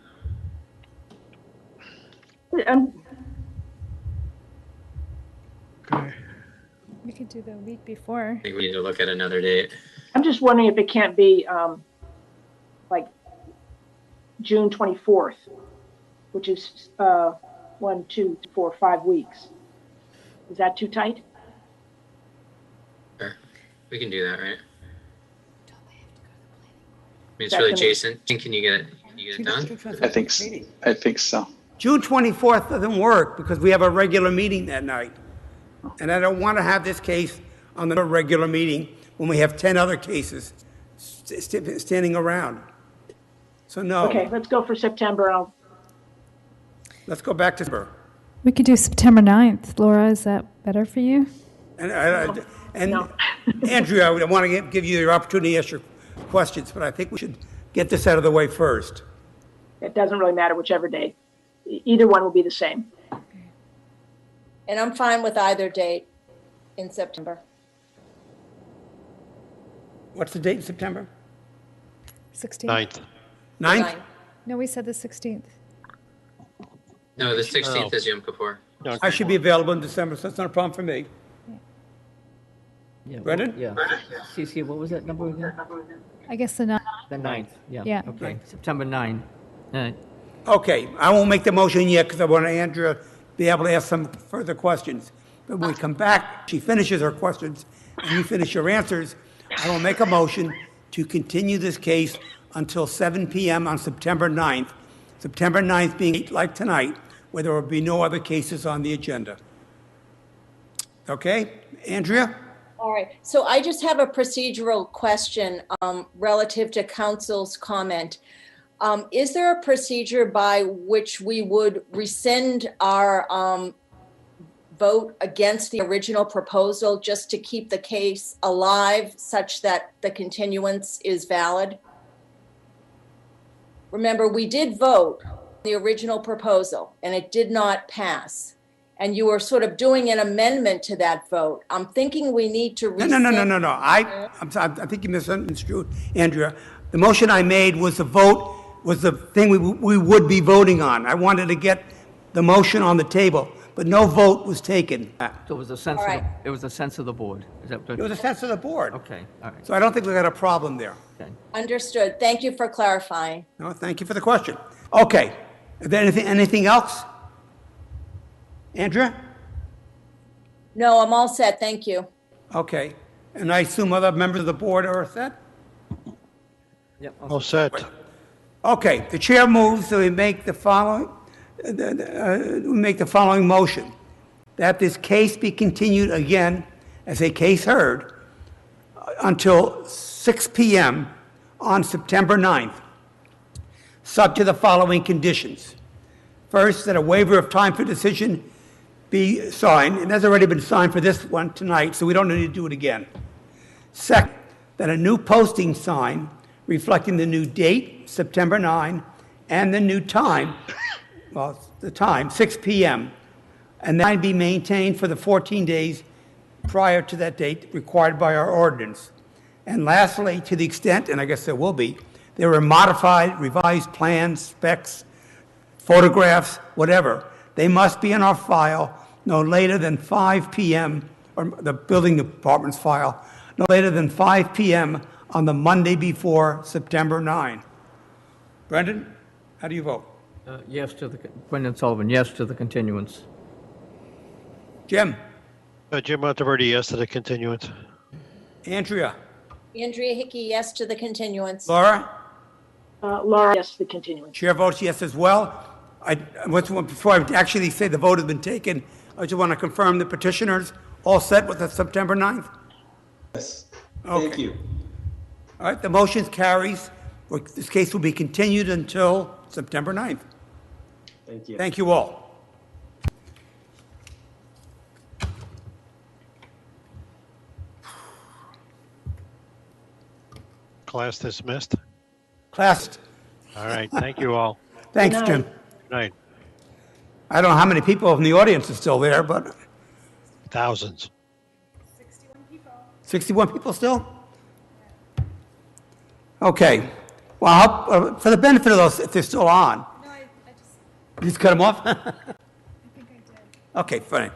We could do the week before. I think we need to look at another date. I'm just wondering if it can't be like June 24th, which is 1, 2, 4, 5 weeks. Is that too tight? Sure. We can do that, right? I mean, it's That's really gonna- Jason. Can you get it done? I think so. June 24th doesn't work because we have a regular meeting that night. And I don't want to have this case on the regular meeting when we have 10 other cases standing around. So no. Okay, let's go for September. Let's go back to September. We could do September 9th. Laura, is that better for you? And Andrea, I want to give you your opportunity to ask your questions, but I think we should get this out of the way first. It doesn't really matter whichever day. Either one will be the same. And I'm fine with either date in September. What's the date in September? 16th. 9th. 9th? No, we said the 16th. No, the 16th is Yom Kippur. I should be available in December, so that's not a problem for me. Yeah. Brendan? Yeah. Cece, what was that number again? I guess the 9th. The 9th. Yeah. Yeah. Okay. September 9. Okay, I won't make the motion yet because I want Andrea to be able to ask some further questions. But when we come back, she finishes her questions, and you finish your answers, I will make a motion to continue this case until 7 p.m. on September 9th. September 9th being like tonight, where there will be no other cases on the agenda. Okay, Andrea? All right, so I just have a procedural question relative to council's comment. Is there a procedure by which we would rescind our vote against the original proposal just to keep the case alive such that the continuance is valid? Remember, we did vote on the original proposal and it did not pass. And you were sort of doing an amendment to that vote. I'm thinking we need to rescind. No. I think you misunderstood, Andrea. The motion I made was the vote, was the thing we would be voting on. I wanted to get the motion on the table, but no vote was taken. So it was a sense. All right. It was a sense of the board. Is that It was a sense of the board. Okay. All right. So I don't think we got a problem there. Okay. Understood. Thank you for clarifying. No, thank you for the question. Okay, is there anything else? Andrea? No, I'm all set. Thank you. Okay, and I assume other members of the board are set? Yep. All set. Okay, the chair moves that we make the following, motion, that this case be continued again as a case heard until 6 p.m. on September 9th, subject to the following conditions. First, that a waiver of time for decision be signed, and has already been signed for this one tonight, so we don't need to do it again. Second, that a new posting sign reflecting the new date, September 9, and the new time, well, the time, 6 p.m., and that be maintained for the 14 days prior to that date required by our ordinance. And lastly, to the extent, and I guess there will be, there are modified, revised plans, specs, photographs, whatever, they must be in our file no later than 5 p.m., or the building department's file, no later than 5 p.m. on the Monday before September 9. Brendan, how do you vote? Yes to the, Brendan Sullivan, yes to the continuance. Jim? Jim Monteverdi, yes to the continuance. Andrea? Andrea Hickey, yes to the continuance. Laura? Laura, yes to the continuance. Chair votes yes as well. Before I actually say the vote has been taken, I just want to confirm the petitioners all set with the September 9th? Yes. Okay. Thank you. All right, the motion carries. This case will be continued until September 9th. Thank you. Thank you all. Class dismissed. Class. All right. Thank you all. Thanks, Jim. Good night. I don't know how many people in the audience are still there, but Thousands. 61 people still? Okay. Well, for the benefit of those, if they're still on. No, I just cut them off? I think I did. Okay, fine.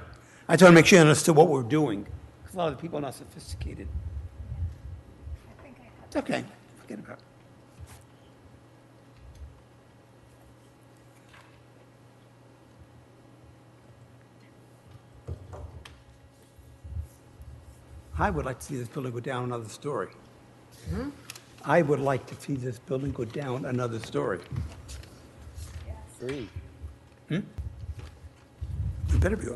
I just want to make sure you understood what we're doing. Because a lot of the people are not sophisticated. I think I have. It's okay. Forget about it. I would like to see this building go down another story. I would like to see this building go down another story. Three. It better be.